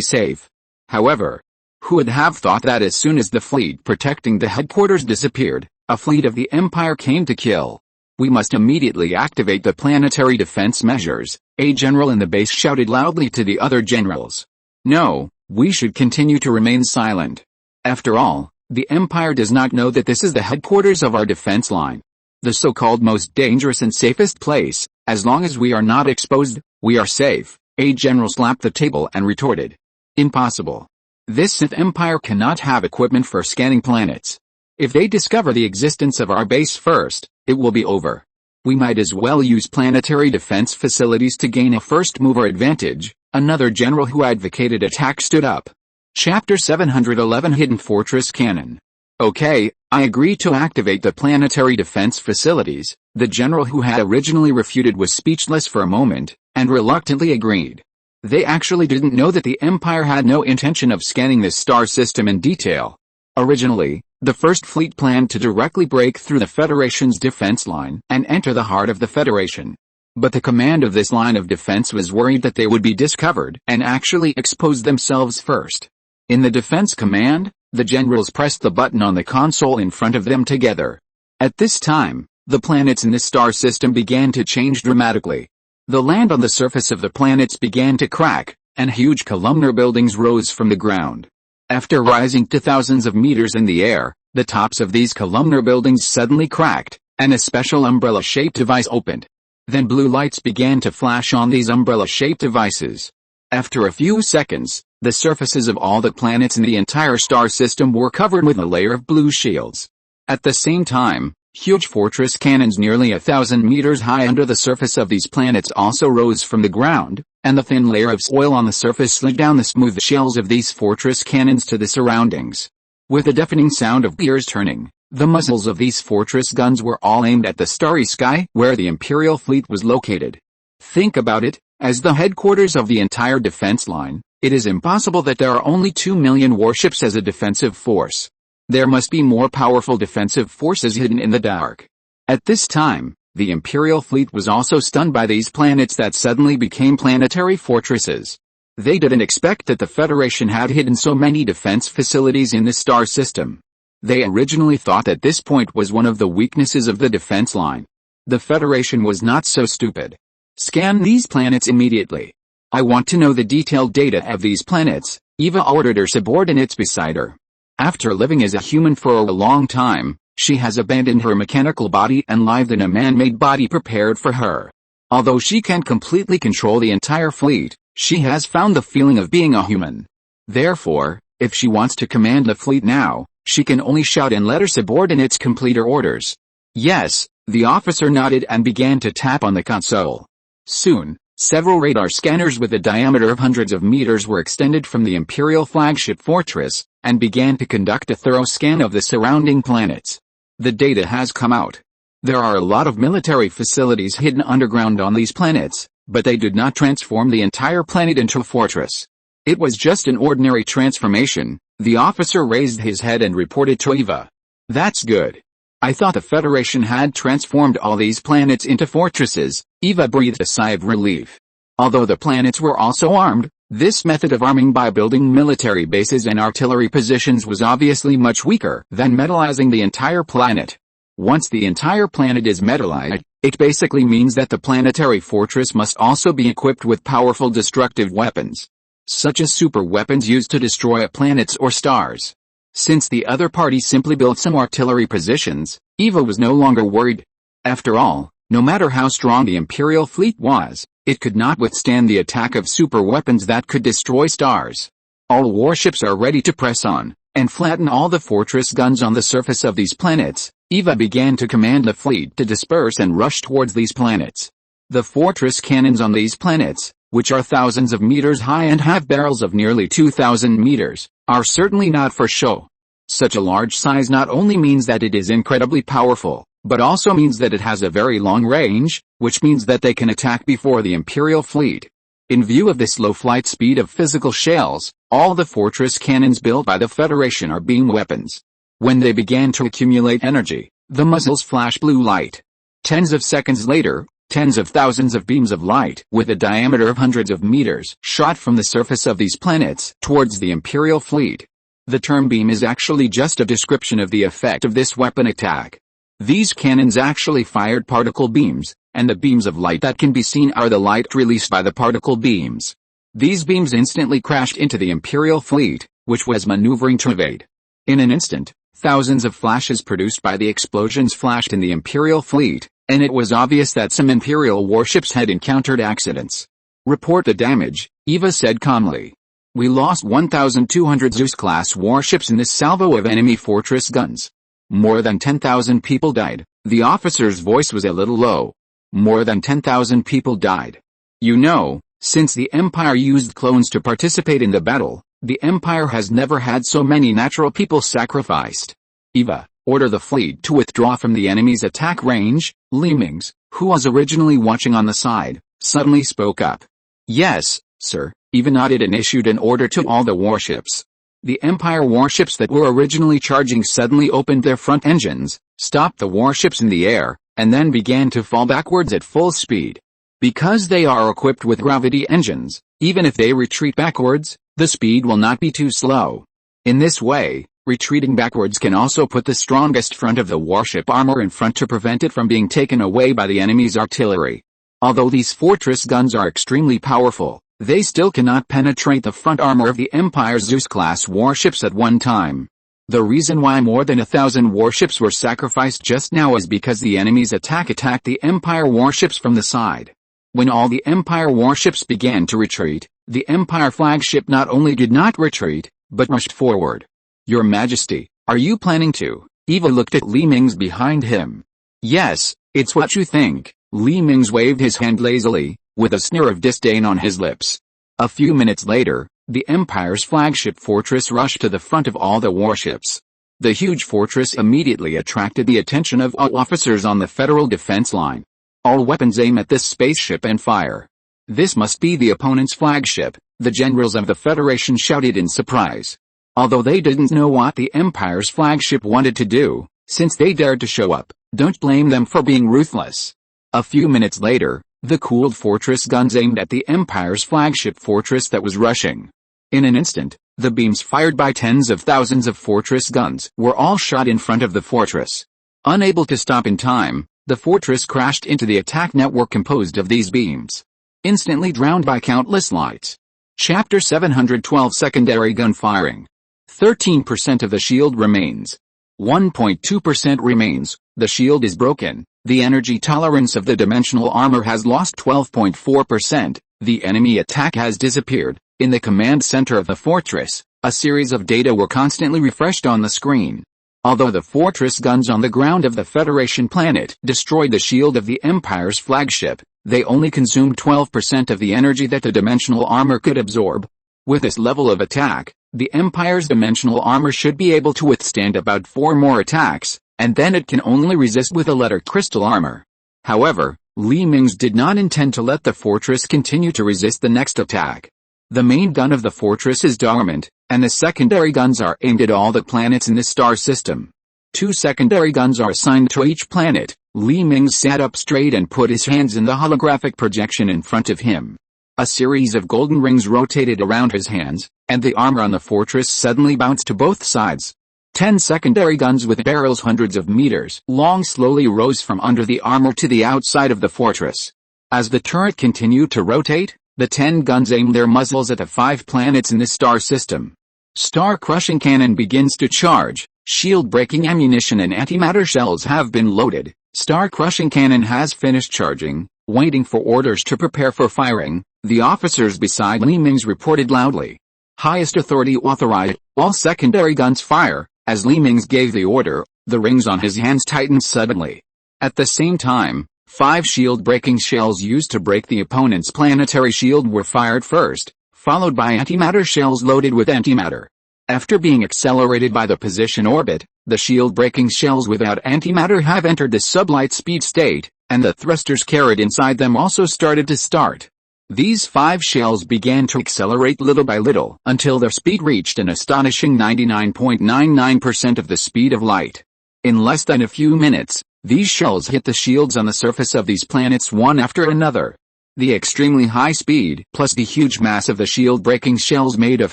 safe. However, who would have thought that as soon as the fleet protecting the headquarters disappeared, a fleet of the Empire came to kill? We must immediately activate the planetary defense measures, a general in the base shouted loudly to the other generals. No, we should continue to remain silent. After all, the Empire does not know that this is the headquarters of our defense line. The so-called most dangerous and safest place. As long as we are not exposed, we are safe. A general slapped the table and retorted. Impossible. This Sith Empire cannot have equipment for scanning planets. If they discover the existence of our base first, it will be over. We might as well use planetary defense facilities to gain a first-mover advantage. Another general who advocated attack stood up. Chapter 711 Hidden Fortress Cannon. Okay, I agree to activate the planetary defense facilities. The general who had originally refuted was speechless for a moment, and reluctantly agreed. They actually didn't know that the Empire had no intention of scanning this star system in detail. Originally, the First Fleet planned to directly break through the Federation's defense line and enter the heart of the Federation. But the command of this line of defense was worried that they would be discovered and actually expose themselves first. In the defense command, the generals pressed the button on the console in front of them together. At this time, the planets in the star system began to change dramatically. The land on the surface of the planets began to crack, and huge columnar buildings rose from the ground. After rising to thousands of meters in the air, the tops of these columnar buildings suddenly cracked, and a special umbrella-shaped device opened. Then blue lights began to flash on these umbrella-shaped devices. After a few seconds, the surfaces of all the planets in the entire star system were covered with a layer of blue shields. At the same time, huge fortress cannons nearly 1,000 meters high under the surface of these planets also rose from the ground, and the thin layer of soil on the surface slid down the smooth shells of these fortress cannons to the surroundings. With a deafening sound of gears turning, the muzzles of these fortress guns were all aimed at the starry sky where the Imperial fleet was located. Think about it, as the headquarters of the entire defense line, it is impossible that there are only 2 million warships as a defensive force. There must be more powerful defensive forces hidden in the dark. At this time, the Imperial fleet was also stunned by these planets that suddenly became planetary fortresses. They didn't expect that the Federation had hidden so many defense facilities in the star system. They originally thought that this point was one of the weaknesses of the defense line. The Federation was not so stupid. Scan these planets immediately. I want to know the detailed data of these planets, Eva ordered her subordinates beside her. After living as a human for a long time, she has abandoned her mechanical body and lived in a man-made body prepared for her. Although she can't completely control the entire fleet, she has found the feeling of being a human. Therefore, if she wants to command the fleet now, she can only shout and let her subordinates complete her orders. Yes, the officer nodded and began to tap on the console. Soon, several radar scanners with a diameter of hundreds of meters were extended from the Imperial flagship fortress, and began to conduct a thorough scan of the surrounding planets. The data has come out. There are a lot of military facilities hidden underground on these planets, but they did not transform the entire planet into a fortress. It was just an ordinary transformation. The officer raised his head and reported to Eva. That's good. I thought the Federation had transformed all these planets into fortresses. Eva breathed a sigh of relief. Although the planets were also armed, this method of arming by building military bases and artillery positions was obviously much weaker than metallizing the entire planet. Once the entire planet is metallized, it basically means that the planetary fortress must also be equipped with powerful destructive weapons, such as super weapons used to destroy planets or stars. Since the other party simply built some artillery positions, Eva was no longer worried. After all, no matter how strong the Imperial fleet was, it could not withstand the attack of super weapons that could destroy stars. All warships are ready to press on, and flatten all the fortress guns on the surface of these planets. Eva began to command the fleet to disperse and rush towards these planets. The fortress cannons on these planets, which are thousands of meters high and have barrels of nearly 2,000 meters, are certainly not for show. Such a large size not only means that it is incredibly powerful, but also means that it has a very long range, which means that they can attack before the Imperial fleet. In view of this low flight speed of physical shells, all the fortress cannons built by the Federation are beam weapons. When they began to accumulate energy, the muzzles flash blue light. Tens of seconds later, tens of thousands of beams of light with a diameter of hundreds of meters shot from the surface of these planets towards the Imperial fleet. The term beam is actually just a description of the effect of this weapon attack. These cannons actually fired particle beams, and the beams of light that can be seen are the light released by the particle beams. These beams instantly crashed into the Imperial fleet, which was maneuvering to evade. In an instant, thousands of flashes produced by the explosions flashed in the Imperial fleet, and it was obvious that some Imperial warships had encountered accidents. Report the damage, Eva said calmly. We lost 1,200 Zeus-class warships in this salvo of enemy fortress guns. More than 10,000 people died. The officer's voice was a little low. More than 10,000 people died. You know, since the Empire used clones to participate in the battle, The Empire has never had so many natural people sacrificed. Eva, order the fleet to withdraw from the enemy's attack range. Mingze, who was originally watching on the side, suddenly spoke up. Yes, sir. Eva nodded and issued an order to all the warships. The Empire warships that were originally charging suddenly opened their front engines, stopped the warships in the air, and then began to fall backwards at full speed. Because they are equipped with gravity engines, even if they retreat backwards, the speed will not be too slow. In this way, retreating backwards can also put the strongest front of the warship armor in front to prevent it from being taken away by the enemy's artillery. Although these fortress guns are extremely powerful, they still cannot penetrate the front armor of the Empire's Zeus-class warships at one time. The reason why more than 1,000 warships were sacrificed just now is because the enemy's attacked the Empire warships from the side. When all the Empire warships began to retreat, the Empire flagship not only did not retreat, but rushed forward. Your Majesty, are you planning to? Eva looked at Mingze behind him. Yes, it's what you think. Mingze waved his hand lazily, with a sneer of disdain on his lips. A few minutes later, the Empire's flagship fortress rushed to the front of all the warships. The huge fortress immediately attracted the attention of all officers on the Federal defense line. All weapons aim at this spaceship and fire. This must be the opponent's flagship, the generals of the Federation shouted in surprise. Although they didn't know what the Empire's flagship wanted to do, since they dared to show up, don't blame them for being ruthless. A few minutes later, the cooled fortress guns aimed at the Empire's flagship fortress that was rushing. In an instant, the beams fired by tens of thousands of fortress guns were all shot in front of the fortress. Unable to stop in time, the fortress crashed into the attack network composed of these beams. Instantly drowned by countless lights. Chapter 712 Secondary Gun Firing. 13% of the shield remains. 1.2% remains. The shield is broken. The energy tolerance of the dimensional armor has lost 12.4%. The enemy attack has disappeared. In the command center of the fortress, a series of data were constantly refreshed on the screen. Although the fortress guns on the ground of the Federation planet destroyed the shield of the Empire's flagship, they only consumed 12% of the energy that the dimensional armor could absorb. With this level of attack, the Empire's dimensional armor should be able to withstand about 4 more attacks, and then it can only resist with a letter crystal armor. However, Mingze did not intend to let the fortress continue to resist the next attack. The main gun of the fortress is dormant, and the secondary guns are aimed at all the planets in the star system. 2 secondary guns are assigned to each planet. Mingze sat up straight and put his hands in the holographic projection in front of him. A series of golden rings rotated around his hands, and the armor on the fortress suddenly bounced to both sides. 10 secondary guns with barrels hundreds of meters long slowly rose from under the armor to the outside of the fortress. As the turret continued to rotate, the 10 guns aimed their muzzles at the 5 planets in the star system. Star-crushing cannon begins to charge. Shield-breaking ammunition and antimatter shells have been loaded. Star-crushing cannon has finished charging, waiting for orders to prepare for firing. The officers beside Mingze reported loudly. Highest authority authorized. All secondary guns fire. As Mingze gave the order, the rings on his hands tightened suddenly. At the same time, 5 shield-breaking shells used to break the opponent's planetary shield were fired first, followed by antimatter shells loaded with antimatter. After being accelerated by the position orbit, the shield-breaking shells without antimatter have entered the sublight speed state, and the thrusters carried inside them also started to start. These 5 shells began to accelerate little by little until their speed reached an astonishing 99.99% of the speed of light. In less than a few minutes, these shells hit the shields on the surface of these planets one after another. The extremely high speed plus the huge mass of the shield-breaking shells made of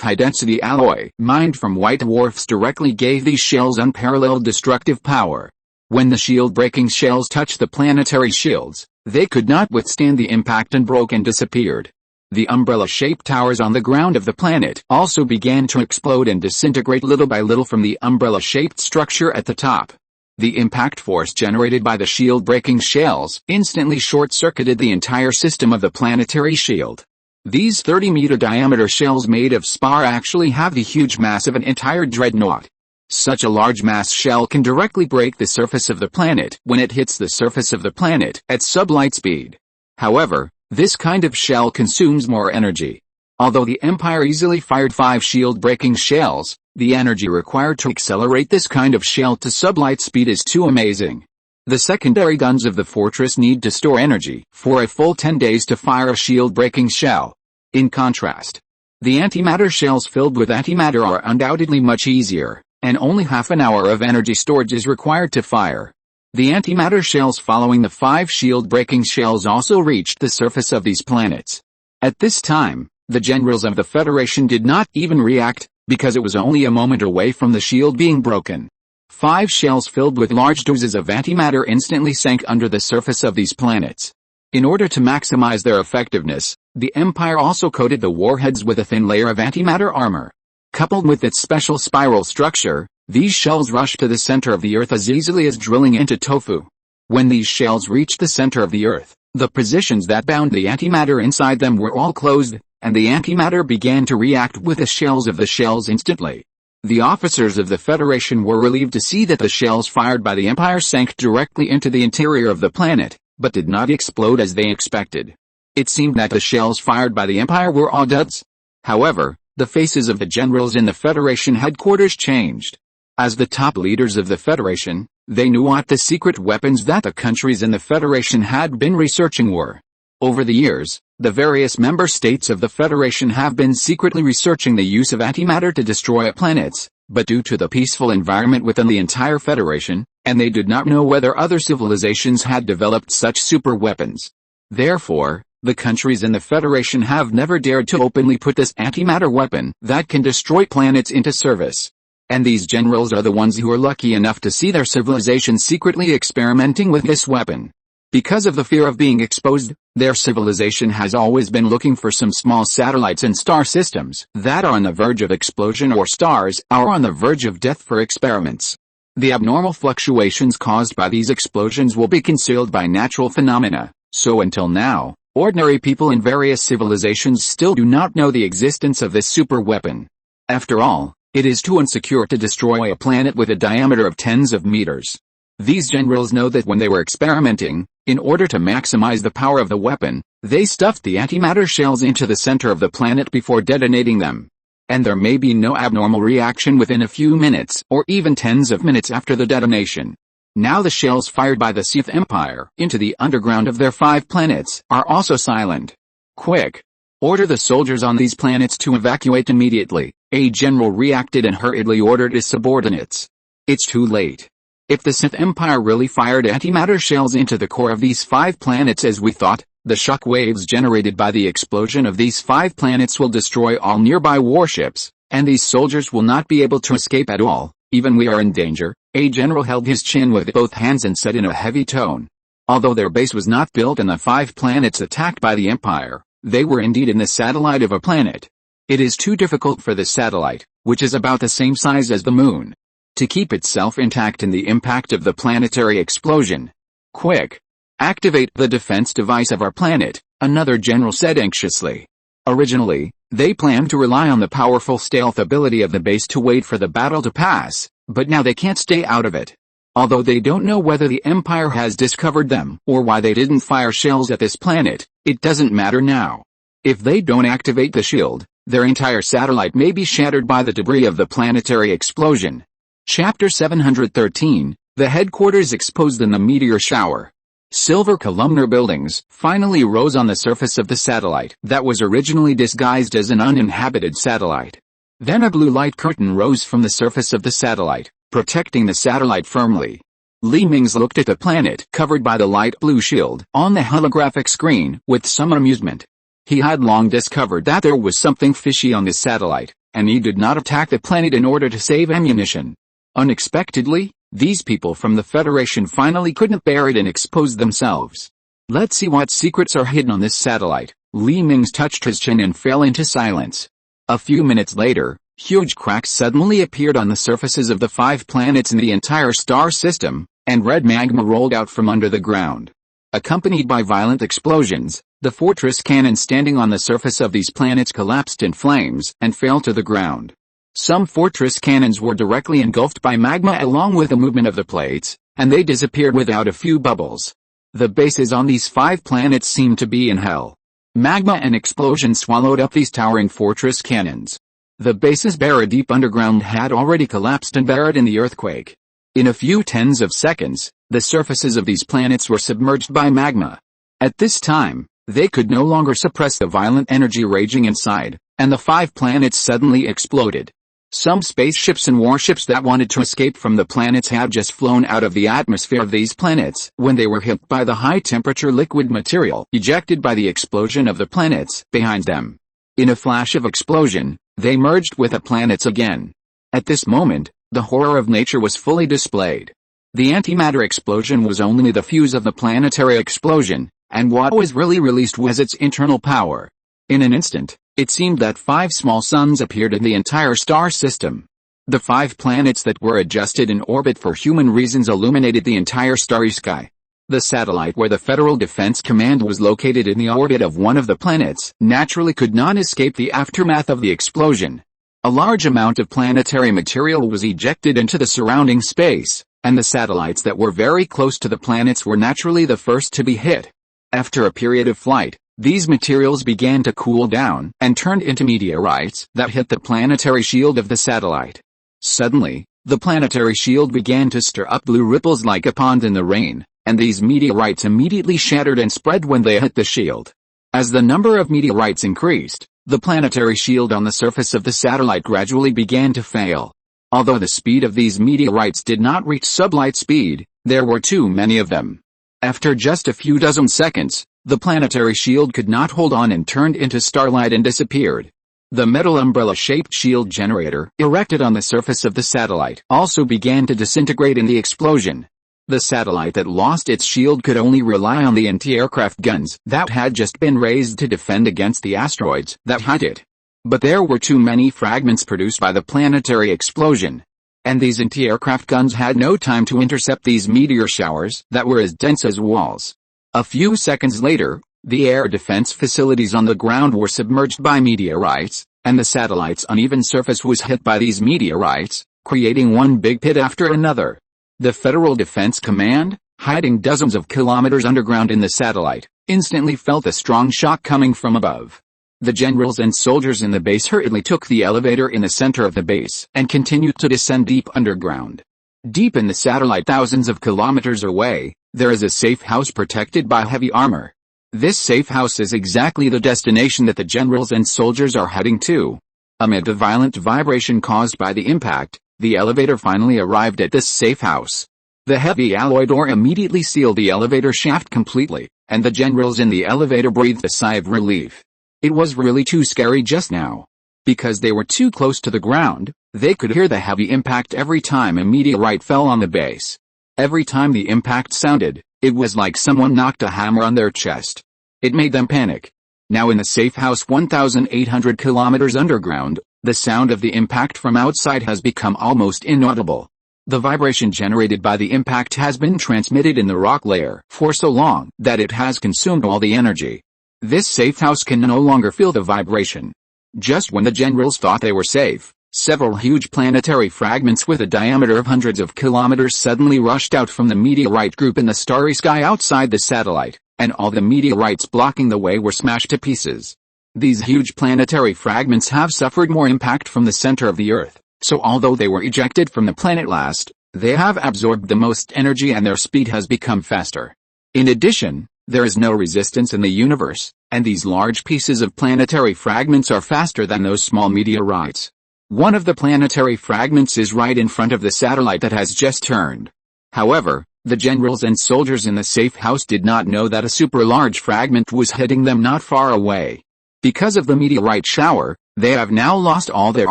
high-density alloy mined from white dwarfs directly gave these shells unparalleled destructive power. When the shield-breaking shells touched the planetary shields, they could not withstand the impact and broke and disappeared. The umbrella-shaped towers on the ground of the planet also began to explode and disintegrate little by little from the umbrella-shaped structure at the top. The impact force generated by the shield-breaking shells instantly short-circuited the entire system of the planetary shield. These 30-meter diameter shells made of spar actually have the huge mass of an entire dreadnought. Such a large mass shell can directly break the surface of the planet when it hits the surface of the planet at sublight speed. However, this kind of shell consumes more energy. Although the Empire easily fired 5 shield-breaking shells, the energy required to accelerate this kind of shell to sublight speed is too amazing. The secondary guns of the fortress need to store energy for a full 10 days to fire a shield-breaking shell. In contrast, the antimatter shells filled with antimatter are undoubtedly much easier, and only half an hour of energy storage is required to fire. The antimatter shells following the 5 shield-breaking shells also reached the surface of these planets. At this time, the generals of the Federation did not even react, because it was only a moment away from the shield being broken. 5 shells filled with large doses of antimatter instantly sank under the surface of these planets. In order to maximize their effectiveness, the Empire also coated the warheads with a thin layer of antimatter armor. Coupled with its special spiral structure, these shells rushed to the center of the Earth as easily as drilling into tofu. When these shells reached the center of the Earth, the positions that bound the antimatter inside them were all closed, and the antimatter began to react with the shells of the shells instantly. The officers of the Federation were relieved to see that the shells fired by the Empire sank directly into the interior of the planet, but did not explode as they expected. It seemed that the shells fired by the Empire were all duds. However, the faces of the generals in the Federation headquarters changed. As the top leaders of the Federation, they knew what the secret weapons that the countries in the Federation had been researching were. Over the years, the various member states of the Federation have been secretly researching the use of antimatter to destroy planets, but due to the peaceful environment within the entire Federation, and they did not know whether other civilizations had developed such super weapons. Therefore, the countries in the Federation have never dared to openly put this antimatter weapon that can destroy planets into service. And these generals are the ones who are lucky enough to see their civilization secretly experimenting with this weapon. Because of the fear of being exposed, their civilization has always been looking for some small satellites and star systems that are on the verge of explosion or stars are on the verge of death for experiments. The abnormal fluctuations caused by these explosions will be concealed by natural phenomena, so until now, ordinary people in various civilizations still do not know the existence of this super weapon. After all, it is too insecure to destroy a planet with a diameter of tens of meters. These generals know that when they were experimenting, in order to maximize the power of the weapon, they stuffed the antimatter shells into the center of the planet before detonating them. And there may be no abnormal reaction within a few minutes or even tens of minutes after the detonation. Now the shells fired by the Sith Empire into the underground of their 5 planets are also silent. Quick! Order the soldiers on these planets to evacuate immediately, a general reacted and hurriedly ordered his subordinates. It's too late. If the Sith Empire really fired antimatter shells into the core of these 5 planets as we thought, the shock waves generated by the explosion of these 5 planets will destroy all nearby warships, and these soldiers will not be able to escape at all. Even we are in danger. A general held his chin with both hands and said in a heavy tone. Although their base was not built in the 5 planets attacked by the Empire, they were indeed in the satellite of a planet. It is too difficult for the satellite, which is about the same size as the moon, to keep itself intact in the impact of the planetary explosion. Quick! Activate the defense device of our planet, another general said anxiously. Originally, they planned to rely on the powerful stealth ability of the base to wait for the battle to pass, but now they can't stay out of it. Although they don't know whether the Empire has discovered them or why they didn't fire shells at this planet, it doesn't matter now. If they don't activate the shield, their entire satellite may be shattered by the debris of the planetary explosion. Chapter 713, The Headquarters Exposed in the Meteor Shower. Silver columnar buildings finally rose on the surface of the satellite that was originally disguised as an uninhabited satellite. Then a blue light curtain rose from the surface of the satellite, protecting the satellite firmly. Mingze looked at the planet covered by the light blue shield on the holographic screen with some amusement. He had long discovered that there was something fishy on this satellite, and he did not attack the planet in order to save ammunition. Unexpectedly, these people from the Federation finally couldn't bear it and exposed themselves. Let's see what secrets are hidden on this satellite. Mingze touched his chin and fell into silence. A few minutes later, huge cracks suddenly appeared on the surfaces of the 5 planets in the entire star system, and red magma rolled out from under the ground. Accompanied by violent explosions, the fortress cannons standing on the surface of these planets collapsed in flames and fell to the ground. Some fortress cannons were directly engulfed by magma along with the movement of the plates, and they disappeared without a few bubbles. The bases on these 5 planets seemed to be in hell. Magma and explosion swallowed up these towering fortress cannons. The bases buried deep underground had already collapsed and buried in the earthquake. In a few tens of seconds, the surfaces of these planets were submerged by magma. At this time, they could no longer suppress the violent energy raging inside, and the 5 planets suddenly exploded. Some spaceships and warships that wanted to escape from the planets had just flown out of the atmosphere of these planets when they were hit by the high-temperature liquid material ejected by the explosion of the planets behind them. In a flash of explosion, they merged with the planets again. At this moment, the horror of nature was fully displayed. The antimatter explosion was only the fuse of the planetary explosion, and what was really released was its internal power. In an instant, it seemed that 5 small suns appeared in the entire star system. The 5 planets that were adjusted in orbit for human reasons illuminated the entire starry sky. The satellite where the Federal Defense Command was located in the orbit of one of the planets naturally could not escape the aftermath of the explosion. A large amount of planetary material was ejected into the surrounding space, and the satellites that were very close to the planets were naturally the first to be hit. After a period of flight, these materials began to cool down and turned into meteorites that hit the planetary shield of the satellite. Suddenly, the planetary shield began to stir up blue ripples like a pond in the rain, and these meteorites immediately shattered and spread when they hit the shield. As the number of meteorites increased, the planetary shield on the surface of the satellite gradually began to fail. Although the speed of these meteorites did not reach sublight speed, there were too many of them. After just a few dozen seconds, the planetary shield could not hold on and turned into starlight and disappeared. The metal umbrella-shaped shield generator erected on the surface of the satellite also began to disintegrate in the explosion. The satellite that lost its shield could only rely on the anti-aircraft guns that had just been raised to defend against the asteroids that hit it. But there were too many fragments produced by the planetary explosion, and these anti-aircraft guns had no time to intercept these meteor showers that were as dense as walls. A few seconds later, the air defense facilities on the ground were submerged by meteorites, and the satellite's uneven surface was hit by these meteorites, creating one big pit after another. The Federal Defense Command, hiding dozens of kilometers underground in the satellite, instantly felt a strong shock coming from above. The generals and soldiers in the base hurriedly took the elevator in the center of the base and continued to descend deep underground. Deep in the satellite, thousands of kilometers away, there is a safe house protected by heavy armor. This safe house is exactly the destination that the generals and soldiers are heading to. Amid the violent vibration caused by the impact, the elevator finally arrived at this safe house. The heavy alloy door immediately sealed the elevator shaft completely, and the generals in the elevator breathed a sigh of relief. It was really too scary just now. Because they were too close to the ground, they could hear the heavy impact every time a meteorite fell on the base. Every time the impact sounded, it was like someone knocked a hammer on their chest. It made them panic. Now in the safe house 1,800 kilometers underground, the sound of the impact from outside has become almost inaudible. The vibration generated by the impact has been transmitted in the rock layer for so long that it has consumed all the energy. This safe house can no longer feel the vibration. Just when the generals thought they were safe, several huge planetary fragments with a diameter of hundreds of kilometers suddenly rushed out from the meteorite group in the starry sky outside the satellite, and all the meteorites blocking the way were smashed to pieces. These huge planetary fragments have suffered more impact from the center of the Earth, so although they were ejected from the planet last, they have absorbed the most energy and their speed has become faster. In addition, there is no resistance in the universe, and these large pieces of planetary fragments are faster than those small meteorites. One of the planetary fragments is right in front of the satellite that has just turned. However, the generals and soldiers in the safe house did not know that a super large fragment was hitting them not far away. Because of the meteorite shower, they have now lost all their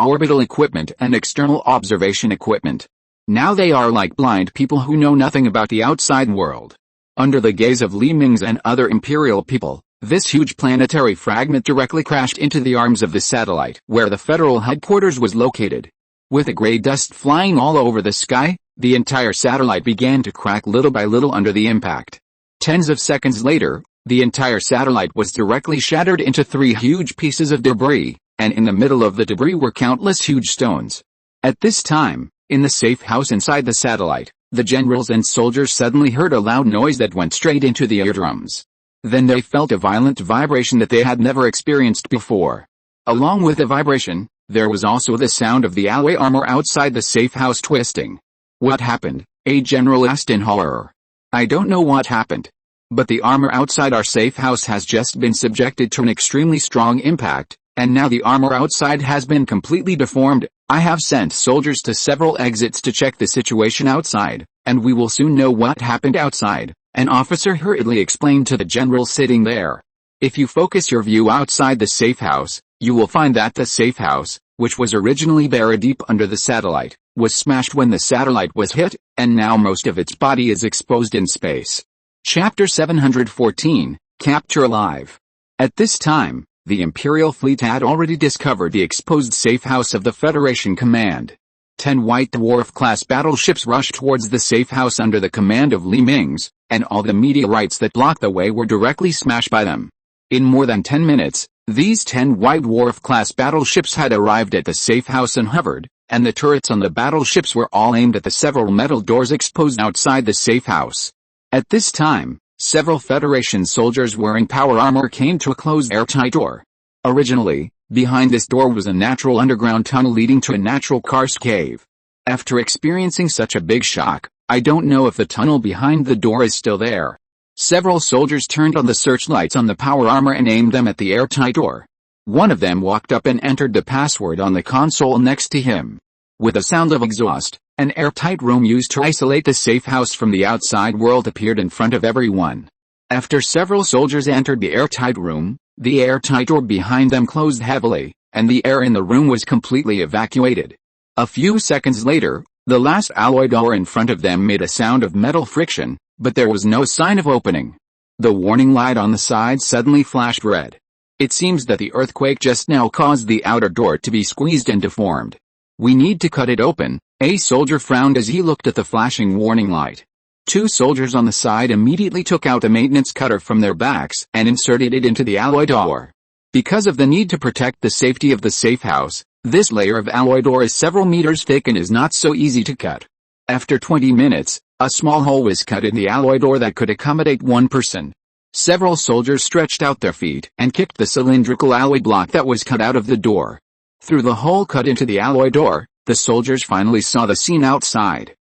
orbital equipment and external observation equipment. Now they are like blind people who know nothing about the outside world. Under the gaze of Mingze and other imperial people, this huge planetary fragment directly crashed into the arms of the satellite where the federal headquarters was located. With the gray dust flying all over the sky, the entire satellite began to crack little by little under the impact. Tens of seconds later, the entire satellite was directly shattered into 3 huge pieces of debris, and in the middle of the debris were countless huge stones. At this time, in the safe house inside the satellite, the generals and soldiers suddenly heard a loud noise that went straight into the eardrums. Then they felt a violent vibration that they had never experienced before. Along with the vibration, there was also the sound of the alloy armor outside the safe house twisting. What happened? A general asked in horror. I don't know what happened. But the armor outside our safe house has just been subjected to an extremely strong impact, and now the armor outside has been completely deformed. I have sent soldiers to several exits to check the situation outside, and we will soon know what happened outside, an officer hurriedly explained to the general sitting there. If you focus your view outside the safe house, you will find that the safe house, which was originally buried deep under the satellite, was smashed when the satellite was hit, and now most of its body is exposed in space. Chapter 714, Capture Alive. At this time, the Imperial fleet had already discovered the exposed safe house of the Federation Command. 10 White Dwarf-class battleships rushed towards the safe house under the command of Mingze, and all the meteorites that blocked the way were directly smashed by them. In more than 10 minutes, these 10 White Dwarf-class battleships had arrived at the safe house and hovered, and the turrets on the battleships were all aimed at the several metal doors exposed outside the safe house. At this time, several Federation soldiers wearing power armor came to a closed airtight door. Originally, behind this door was a natural underground tunnel leading to a natural karst cave. After experiencing such a big shock, I don't know if the tunnel behind the door is still there. Several soldiers turned on the searchlights on the power armor and aimed them at the airtight door. One of them walked up and entered the password on the console next to him. With a sound of exhaust, an airtight room used to isolate the safe house from the outside world appeared in front of everyone. After several soldiers entered the airtight room, the airtight door behind them closed heavily, and the air in the room was completely evacuated. A few seconds later, the last alloy door in front of them made a sound of metal friction, but there was no sign of opening. The warning light on the side suddenly flashed red. It seems that the earthquake just now caused the outer door to be squeezed and deformed. We need to cut it open. A soldier frowned as he looked at the flashing warning light. 2 soldiers on the side immediately took out a maintenance cutter from their backs and inserted it into the alloy door. Because of the need to protect the safety of the safe house, this layer of alloy door is several meters thick and is not so easy to cut. After 20 minutes, a small hole was cut in the alloy door that could accommodate one person. Several soldiers stretched out their feet and kicked the cylindrical alloy block that was cut out of the door. Through the hole cut into the alloy door, the soldiers finally saw the scene outside.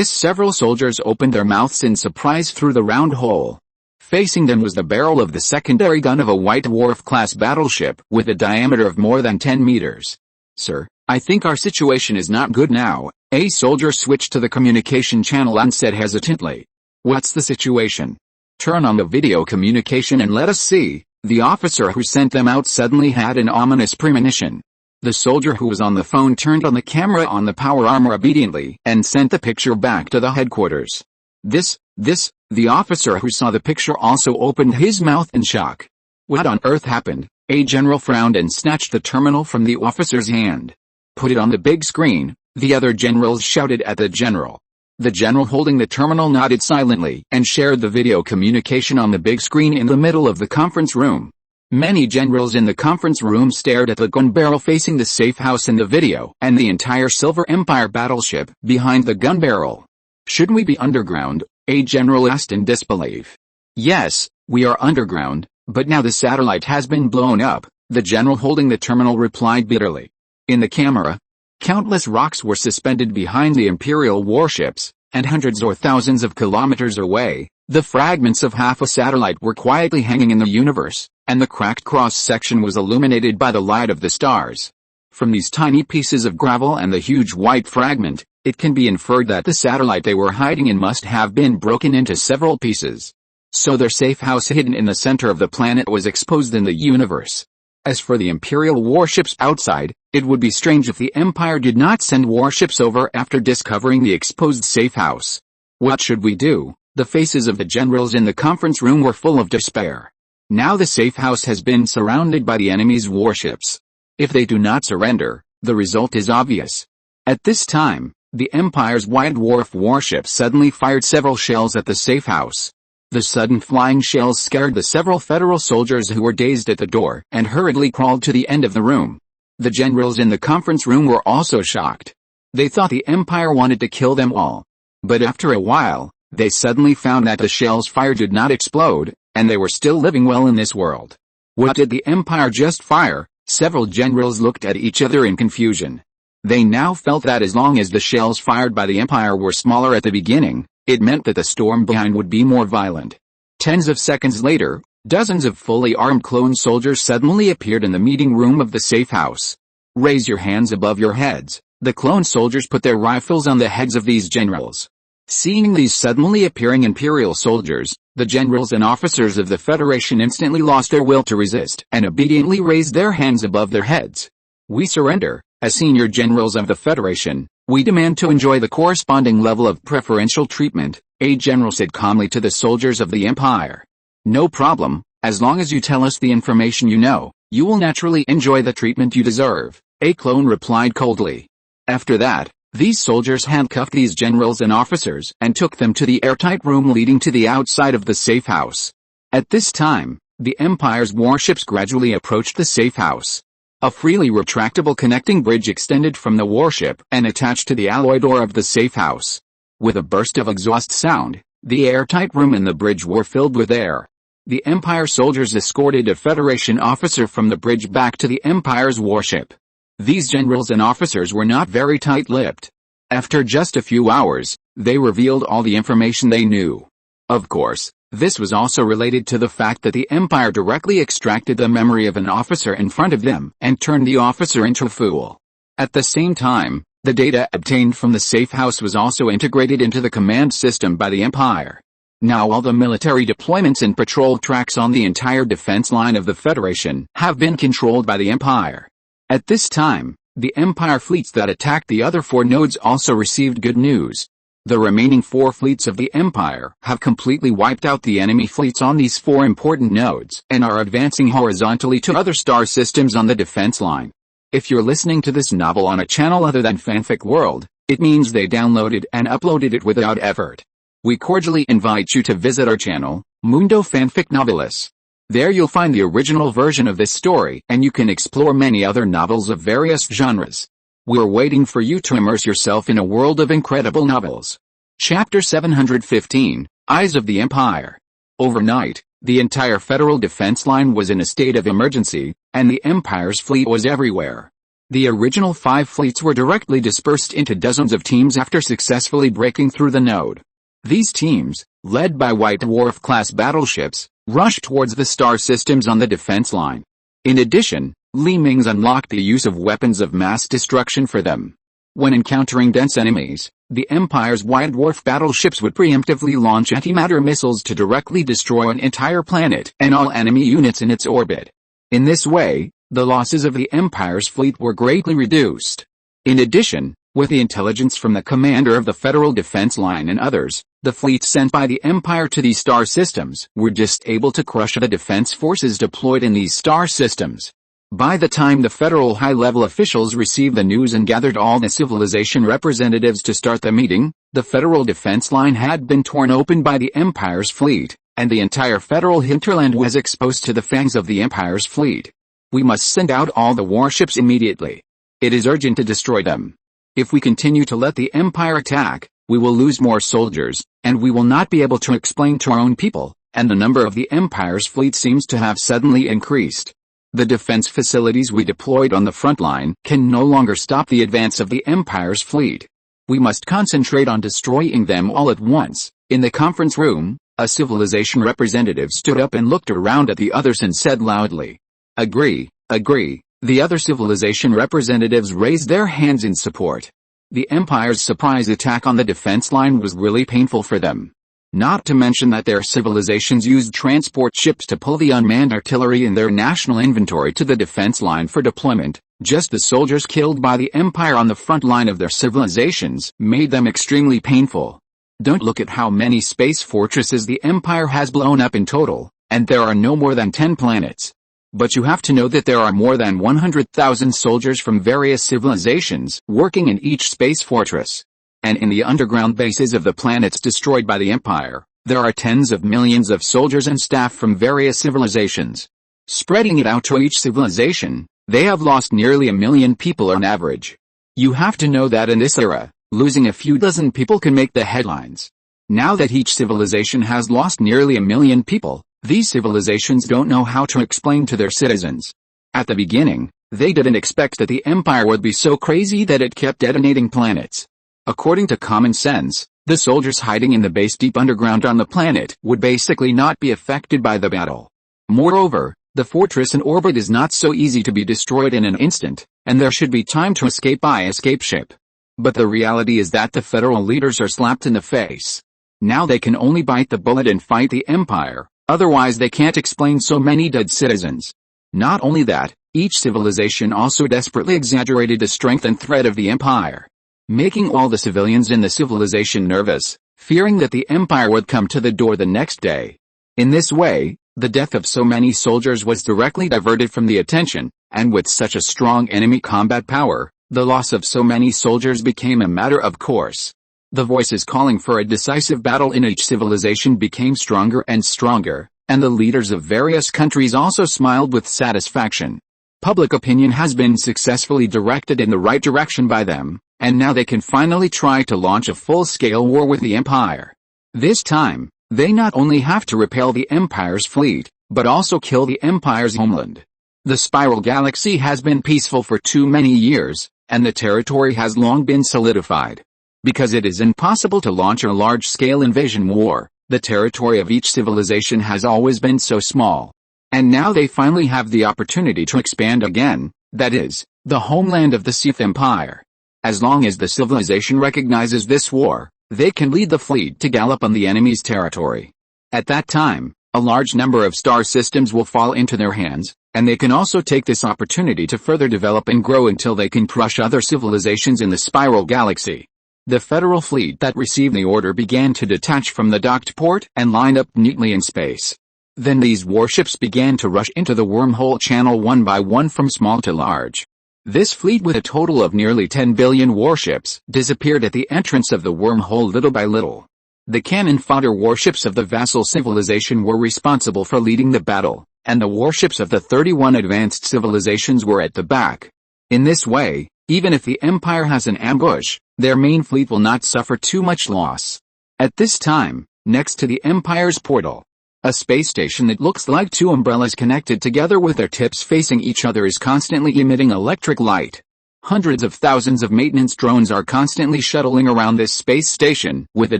Several soldiers opened their mouths in surprise through the round hole. Facing them was the barrel of the secondary gun of a White Dwarf-class battleship with a diameter of more than 10 meters. Sir, I think our situation is not good now. A soldier switched to the communication channel and said hesitantly. What's the situation? Turn on the video communication and let us see. The officer who sent them out suddenly had an ominous premonition. The soldier who was on the phone turned on the camera on the power armor obediently and sent the picture back to the headquarters. The officer who saw the picture also opened his mouth in shock. What on earth happened? A general frowned and snatched the terminal from the officer's hand. Put it on the big screen, the other generals shouted at the general. The general holding the terminal nodded silently and shared the video communication on the big screen in the middle of the conference room. Many generals in the conference room stared at the gun barrel facing the safe house in the video and the entire Sith Empire battleship behind the gun barrel. Should we be underground? A general asked in disbelief. Yes, we are underground, but now the satellite has been blown up, the general holding the terminal replied bitterly. In the camera, countless rocks were suspended behind the Imperial warships, and hundreds or thousands of kilometers away, the fragments of half a satellite were quietly hanging in the universe, and the cracked cross-section was illuminated by the light of the stars. From these tiny pieces of gravel and the huge white fragment, it can be inferred that the satellite they were hiding in must have been broken into several pieces. So their safe house hidden in the center of the planet was exposed in the universe. As for the Imperial warships outside, it would be strange if the Empire did not send warships over after discovering the exposed safe house. What should we do? The faces of the generals in the conference room were full of despair. Now the safe house has been surrounded by the enemy's warships. If they do not surrender, the result is obvious. At this time, the Empire's White Dwarf warship suddenly fired several shells at the safe house. The sudden flying shells scared the several Federal soldiers who were dazed at the door and hurriedly crawled to the end of the room. The generals in the conference room were also shocked. They thought the Empire wanted to kill them all. But after a while, they suddenly found that the shells fired did not explode, and they were still living well in this world. What did the Empire just fire? Several generals looked at each other in confusion. They now felt that as long as the shells fired by the Empire were smaller at the beginning, it meant that the storm behind would be more violent. Tens of seconds later, dozens of fully armed clone soldiers suddenly appeared in the meeting room of the safe house. Raise your hands above your heads. The clone soldiers put their rifles on the heads of these generals. Seeing these suddenly appearing Imperial soldiers, the generals and officers of the Federation instantly lost their will to resist and obediently raised their hands above their heads. We surrender. As senior generals of the Federation, we demand to enjoy the corresponding level of preferential treatment, a general said calmly to the soldiers of the Empire. No problem, as long as you tell us the information you know, you will naturally enjoy the treatment you deserve, a clone replied coldly. After that, these soldiers handcuffed these generals and officers and took them to the airtight room leading to the outside of the safe house. At this time, the Empire's warships gradually approached the safe house. A freely retractable connecting bridge extended from the warship and attached to the alloy door of the safe house. With a burst of exhaust sound, the airtight room and the bridge were filled with air. The Empire soldiers escorted a Federation officer from the bridge back to the Empire's warship. These generals and officers were not very tight-lipped. After just a few hours, they revealed all the information they knew. Of course, this was also related to the fact that the Empire directly extracted the memory of an officer in front of them and turned the officer into a fool. At the same time, the data obtained from the safe house was also integrated into the command system by the Empire. Now all the military deployments and patrol tracks on the entire defense line of the Federation have been controlled by the Empire. At this time, the Empire fleets that attacked the other 4 nodes also received good news. The remaining 4 fleets of the Empire have completely wiped out the enemy fleets on these 4 important nodes and are advancing horizontally to other star systems on the defense line. If you're listening to this novel on a channel other than Fanfic World, it means they downloaded and uploaded it without effort. We cordially invite you to visit our channel, Mundo Fanfic Novelis. There you'll find the original version of this story and you can explore many other novels of various genres. We're waiting for you to immerse yourself in a world of incredible novels. Chapter 715, Eyes of the Empire. Overnight, the entire federal defense line was in a state of emergency, and the Empire's fleet was everywhere. The original 5 fleets were directly dispersed into dozens of teams after successfully breaking through the node. These teams, led by White Dwarf-class battleships, rushed towards the star systems on the defense line. In addition, Mingze unlocked the use of weapons of mass destruction for them. When encountering dense enemies, the Empire's White Dwarf battleships would preemptively launch antimatter missiles to directly destroy an entire planet and all enemy units in its orbit. In this way, the losses of the Empire's fleet were greatly reduced. In addition, with the intelligence from the commander of the Federal Defense Line and others, the fleets sent by the Empire to these star systems were just able to crush the defense forces deployed in these star systems. By the time the federal high-level officials received the news and gathered all the civilization representatives to start the meeting, the federal defense line had been torn open by the Empire's fleet, and the entire federal hinterland was exposed to the fangs of the Empire's fleet. We must send out all the warships immediately. It is urgent to destroy them. If we continue to let the Empire attack, we will lose more soldiers, and we will not be able to explain to our own people, and the number of the Empire's fleet seems to have suddenly increased. The defense facilities we deployed on the front line can no longer stop the advance of the Empire's fleet. We must concentrate on destroying them all at once. In the conference room, a civilization representative stood up and looked around at the others and said loudly, "Agree, agree." The other civilization representatives raised their hands in support. The Empire's surprise attack on the defense line was really painful for them. Not to mention that their civilizations used transport ships to pull the unmanned artillery in their national inventory to the defense line for deployment. Just the soldiers killed by the Empire on the front line of their civilizations made them extremely painful. Don't look at how many space fortresses the Empire has blown up in total, and there are no more than 10 planets. But you have to know that there are more than 100,000 soldiers from various civilizations working in each space fortress. And in the underground bases of the planets destroyed by the Empire, there are tens of millions of soldiers and staff from various civilizations. Spreading it out to each civilization, they have lost nearly 1 million people on average. You have to know that in this era, losing a few dozen people can make the headlines. Now that each civilization has lost nearly 1 million people, These civilizations don't know how to explain to their citizens. At the beginning, they didn't expect that the Empire would be so crazy that it kept detonating planets. According to common sense, the soldiers hiding in the base deep underground on the planet would basically not be affected by the battle. Moreover, the fortress in orbit is not so easy to be destroyed in an instant, and there should be time to escape by escape ship. But the reality is that the federal leaders are slapped in the face. Now they can only bite the bullet and fight the Empire, otherwise they can't explain so many dead citizens. Not only that, each civilization also desperately exaggerated the strength and threat of the Empire, making all the civilians in the civilization nervous, fearing that the Empire would come to the door the next day. In this way, the death of so many soldiers was directly diverted from the attention, and with such a strong enemy combat power, the loss of so many soldiers became a matter of course. The voices calling for a decisive battle in each civilization became stronger and stronger, and the leaders of various countries also smiled with satisfaction. Public opinion has been successfully directed in the right direction by them, and now they can finally try to launch a full-scale war with the Empire. This time, they not only have to repel the Empire's fleet, but also kill the Empire's homeland. The spiral galaxy has been peaceful for too many years, and the territory has long been solidified. Because it is impossible to launch a large-scale invasion war, the territory of each civilization has always been so small. And now they finally have the opportunity to expand again, that is, the homeland of the Sith Empire. As long as the civilization recognizes this war, they can lead the fleet to gallop on the enemy's territory. At that time, a large number of star systems will fall into their hands, and they can also take this opportunity to further develop and grow until they can crush other civilizations in the spiral galaxy. The federal fleet that received the order began to detach from the docked port and line up neatly in space. Then these warships began to rush into the wormhole channel one by one from small to large. This fleet with a total of nearly 10 billion warships disappeared at the entrance of the wormhole little by little. The cannon fodder warships of the vassal civilization were responsible for leading the battle, and the warships of the 31 advanced civilizations were at the back. In this way, even if the Empire has an ambush, their main fleet will not suffer too much loss. At this time, next to the Empire's portal, a space station that looks like two umbrellas connected together with their tips facing each other is constantly emitting electric light. Hundreds of thousands of maintenance drones are constantly shuttling around this space station with a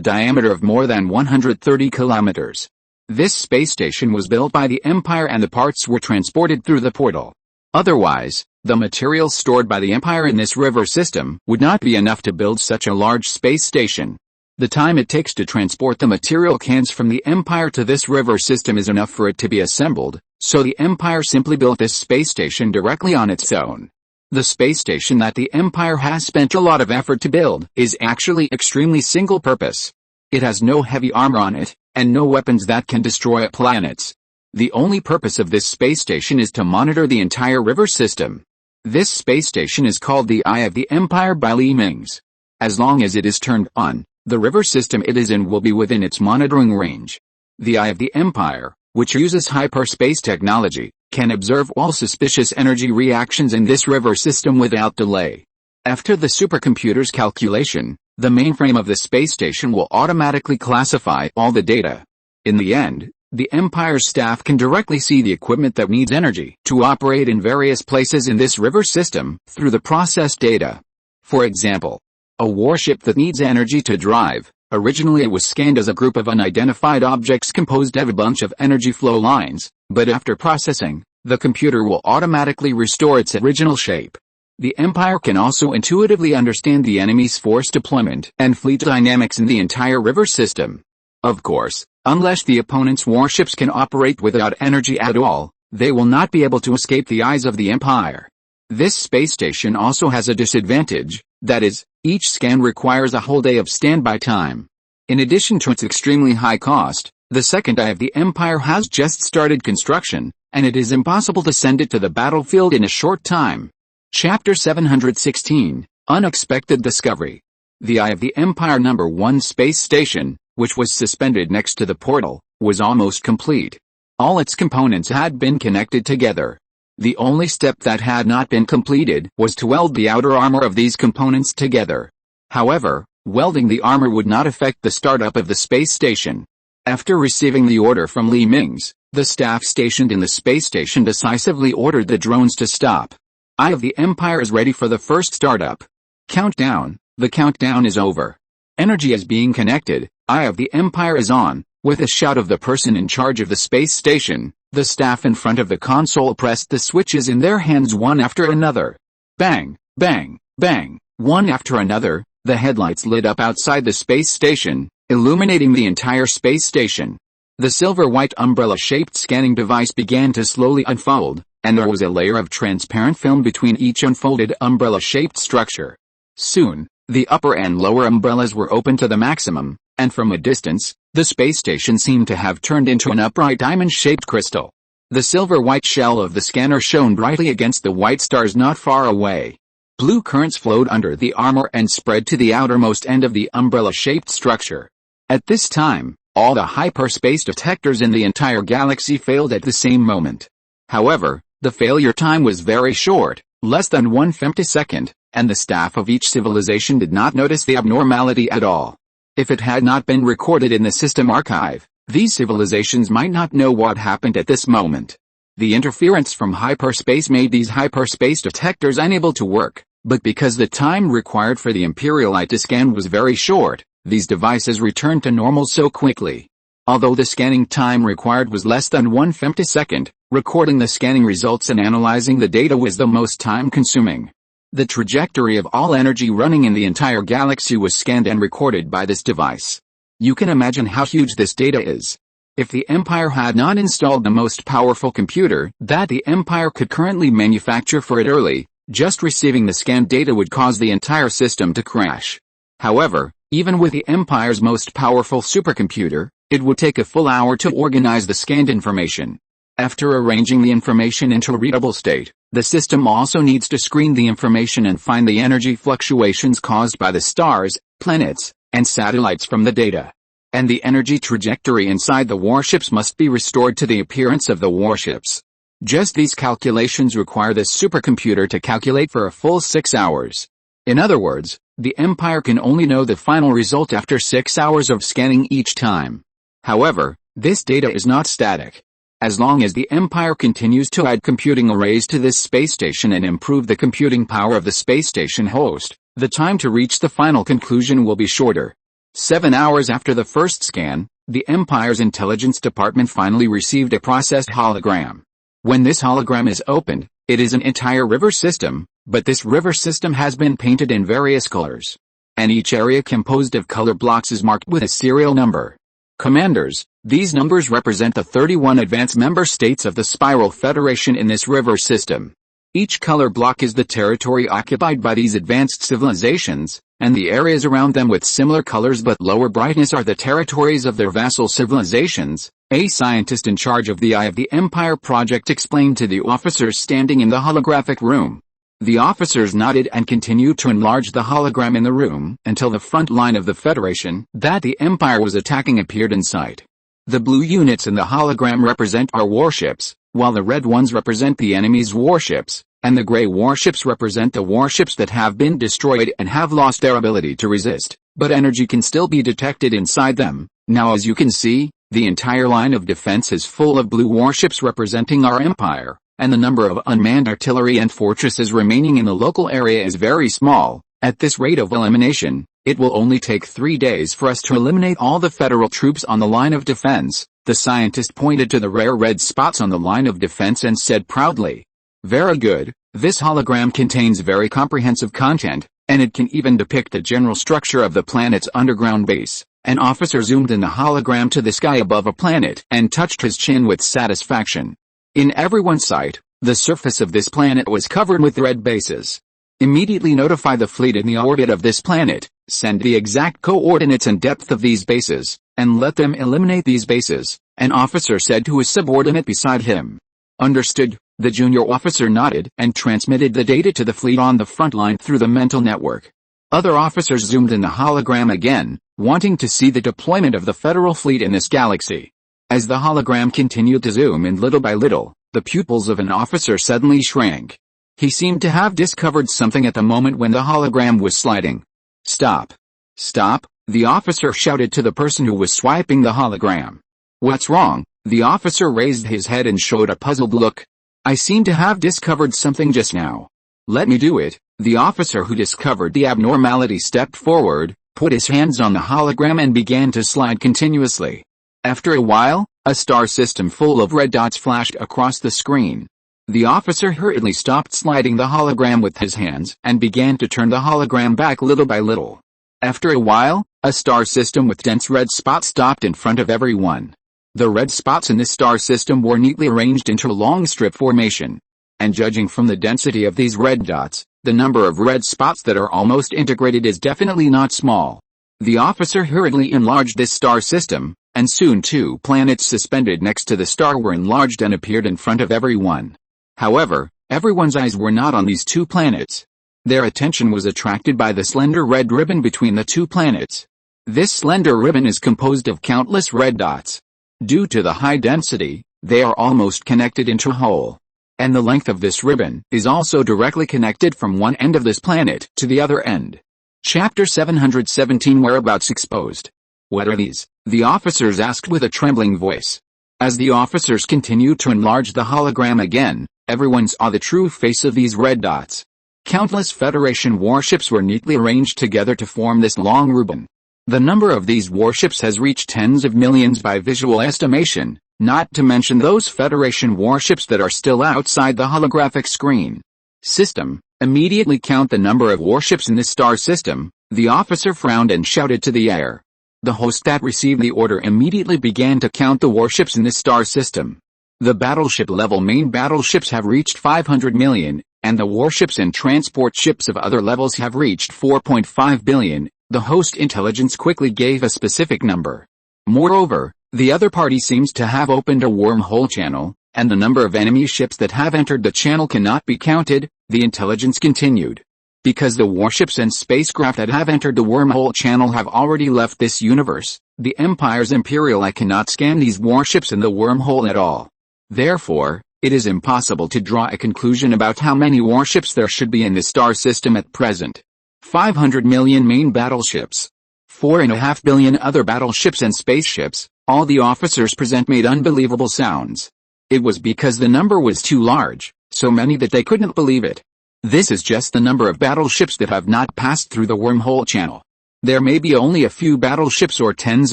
diameter of more than 130 kilometers. This space station was built by the Empire and the parts were transported through the portal. Otherwise, the materials stored by the Empire in this river system would not be enough to build such a large space station. The time it takes to transport the material cans from the Empire to this river system is enough for it to be assembled, so the Empire simply built this space station directly on its own. The space station that the Empire has spent a lot of effort to build is actually extremely single-purpose. It has no heavy armor on it, and no weapons that can destroy planets. The only purpose of this space station is to monitor the entire river system. This space station is called the Eye of the Empire by Mingze. As long as it is turned on, the river system it is in will be within its monitoring range. The Eye of the Empire, which uses hyperspace technology, can observe all suspicious energy reactions in this river system without delay. After the supercomputer's calculation, the mainframe of the space station will automatically classify all the data. In the end, the Empire's staff can directly see the equipment that needs energy to operate in various places in this river system through the processed data. For example, a warship that needs energy to drive. Originally it was scanned as a group of unidentified objects composed of a bunch of energy flow lines, but after processing, the computer will automatically restore its original shape. The Empire can also intuitively understand the enemy's force deployment and fleet dynamics in the entire river system. Of course, unless the opponent's warships can operate without energy at all, they will not be able to escape the eyes of the Empire. This space station also has a disadvantage, that is, each scan requires a whole day of standby time. In addition to its extremely high cost, the second Eye of the Empire has just started construction, and it is impossible to send it to the battlefield in a short time. Chapter 716, Unexpected Discovery. The Eye of the Empire No. 1 space station, which was suspended next to the portal, was almost complete. All its components had been connected together. The only step that had not been completed was to weld the outer armor of these components together. However, welding the armor would not affect the startup of the space station. After receiving the order from Mingze, the staff stationed in the space station decisively ordered the drones to stop. Eye of the Empire is ready for the first startup. Countdown. The countdown is over. Energy is being connected. Eye of the Empire is on. With a shout of the person in charge of the space station, the staff in front of the console pressed the switches in their hands one after another. Bang, bang, bang, one after another, the headlights lit up outside the space station, illuminating the entire space station. The silver-white umbrella-shaped scanning device began to slowly unfold, and there was a layer of transparent film between each unfolded umbrella-shaped structure. Soon, the upper and lower umbrellas were open to the maximum, and from a distance, the space station seemed to have turned into an upright diamond-shaped crystal. The silver-white shell of the scanner shone brightly against the white stars not far away. Blue currents flowed under the armor and spread to the outermost end of the umbrella-shaped structure. At this time, all the hyperspace detectors in the entire galaxy failed at the same moment. However, the failure time was very short, less than 1 femtosecond, and the staff of each civilization did not notice the abnormality at all. If it had not been recorded in the system archive, these civilizations might not know what happened at this moment. The interference from hyperspace made these hyperspace detectors unable to work, but because the time required for the Imperialite to scan was very short, these devices returned to normal so quickly. Although the scanning time required was less than 1 femtosecond, recording the scanning results and analyzing the data was the most time-consuming. The trajectory of all energy running in the entire galaxy was scanned and recorded by this device. You can imagine how huge this data is. If the Empire had not installed the most powerful computer that the Empire could currently manufacture for it early, just receiving the scanned data would cause the entire system to crash. However, even with the Empire's most powerful supercomputer, it would take a full hour to organize the scanned information. After arranging the information into a readable state, the system also needs to screen the information and find the energy fluctuations caused by the stars, planets, and satellites from the data. And the energy trajectory inside the warships must be restored to the appearance of the warships. Just these calculations require this supercomputer to calculate for a full 6 hours. In other words, the Empire can only know the final result after 6 hours of scanning each time. However, this data is not static. As long as the Empire continues to add computing arrays to this space station and improve the computing power of the space station host, the time to reach the final conclusion will be shorter. 7 hours after the first scan, the Empire's intelligence department finally received a processed hologram. When this hologram is opened, it is an entire river system, but this river system has been painted in various colors. And each area composed of color blocks is marked with a serial number. Commanders, these numbers represent the 31 advanced member states of the Spiral Federation in this river system. Each color block is the territory occupied by these advanced civilizations, and the areas around them with similar colors but lower brightness are the territories of their vassal civilizations. A scientist in charge of the Eye of the Empire project explained to the officers standing in the holographic room. The officers nodded and continued to enlarge the hologram in the room until the front line of the Federation that the Empire was attacking appeared in sight. The blue units in the hologram represent our warships, while the red ones represent the enemy's warships, and the gray warships represent the warships that have been destroyed and have lost their ability to resist, but energy can still be detected inside them. Now as you can see, the entire line of defense is full of blue warships representing our Empire, and the number of unmanned artillery and fortresses remaining in the local area is very small. At this rate of elimination, it will only take 3 days for us to eliminate all the federal troops on the line of defense. The scientist pointed to the rare red spots on the line of defense and said proudly, "Very good, this hologram contains very comprehensive content, and it can even depict the general structure of the planet's underground base." An officer zoomed in the hologram to the sky above a planet and touched his chin with satisfaction. In everyone's sight, the surface of this planet was covered with red bases. Immediately notify the fleet in the orbit of this planet, send the exact coordinates and depth of these bases, and let them eliminate these bases, an officer said to his subordinate beside him. Understood, the junior officer nodded and transmitted the data to the fleet on the front line through the mental network. Other officers zoomed in the hologram again, wanting to see the deployment of the federal fleet in this galaxy. As the hologram continued to zoom in little by little, the pupils of an officer suddenly shrank. He seemed to have discovered something at the moment when the hologram was sliding. Stop. Stop, the officer shouted to the person who was swiping the hologram. What's wrong? The officer raised his head and showed a puzzled look. I seem to have discovered something just now. Let me do it. The officer who discovered the abnormality stepped forward, put his hands on the hologram and began to slide continuously. After a while, a star system full of red dots flashed across the screen. The officer hurriedly stopped sliding the hologram with his hands and began to turn the hologram back little by little. After a while, a star system with dense red spots stopped in front of everyone. The red spots in this star system were neatly arranged into a long strip formation. And judging from the density of these red dots, the number of red spots that are almost integrated is definitely not small. The officer hurriedly enlarged this star system, and soon 2 planets suspended next to the star were enlarged and appeared in front of everyone. However, everyone's eyes were not on these 2 planets. Their attention was attracted by the slender red ribbon between the 2 planets. This slender ribbon is composed of countless red dots. Due to the high density, they are almost connected into a whole. And the length of this ribbon is also directly connected from one end of this planet to the other end. Chapter 717 Whereabouts Exposed. What are these? The officers asked with a trembling voice. As the officers continued to enlarge the hologram again, everyone saw the true face of these red dots. Countless Federation warships were neatly arranged together to form this long ribbon. The number of these warships has reached tens of millions by visual estimation, not to mention those Federation warships that are still outside the holographic screen. System, immediately count the number of warships in this star system. The officer frowned and shouted to the air. The host that received the order immediately began to count the warships in this star system. The battleship level main battleships have reached 500 million, and the warships and transport ships of other levels have reached 4.5 billion. The host intelligence quickly gave a specific number. Moreover, the other party seems to have opened a wormhole channel, and the number of enemy ships that have entered the channel cannot be counted, the intelligence continued. Because the warships and spacecraft that have entered the wormhole channel have already left this universe, the Empire's Imperial Eye cannot scan these warships in the wormhole at all. Therefore, it is impossible to draw a conclusion about how many warships there should be in the star system at present. 500 million main battleships. 4.5 billion other battleships and spaceships. All the officers present made unbelievable sounds. It was because the number was too large, so many that they couldn't believe it. This is just the number of battleships that have not passed through the wormhole channel. There may be only a few battleships or tens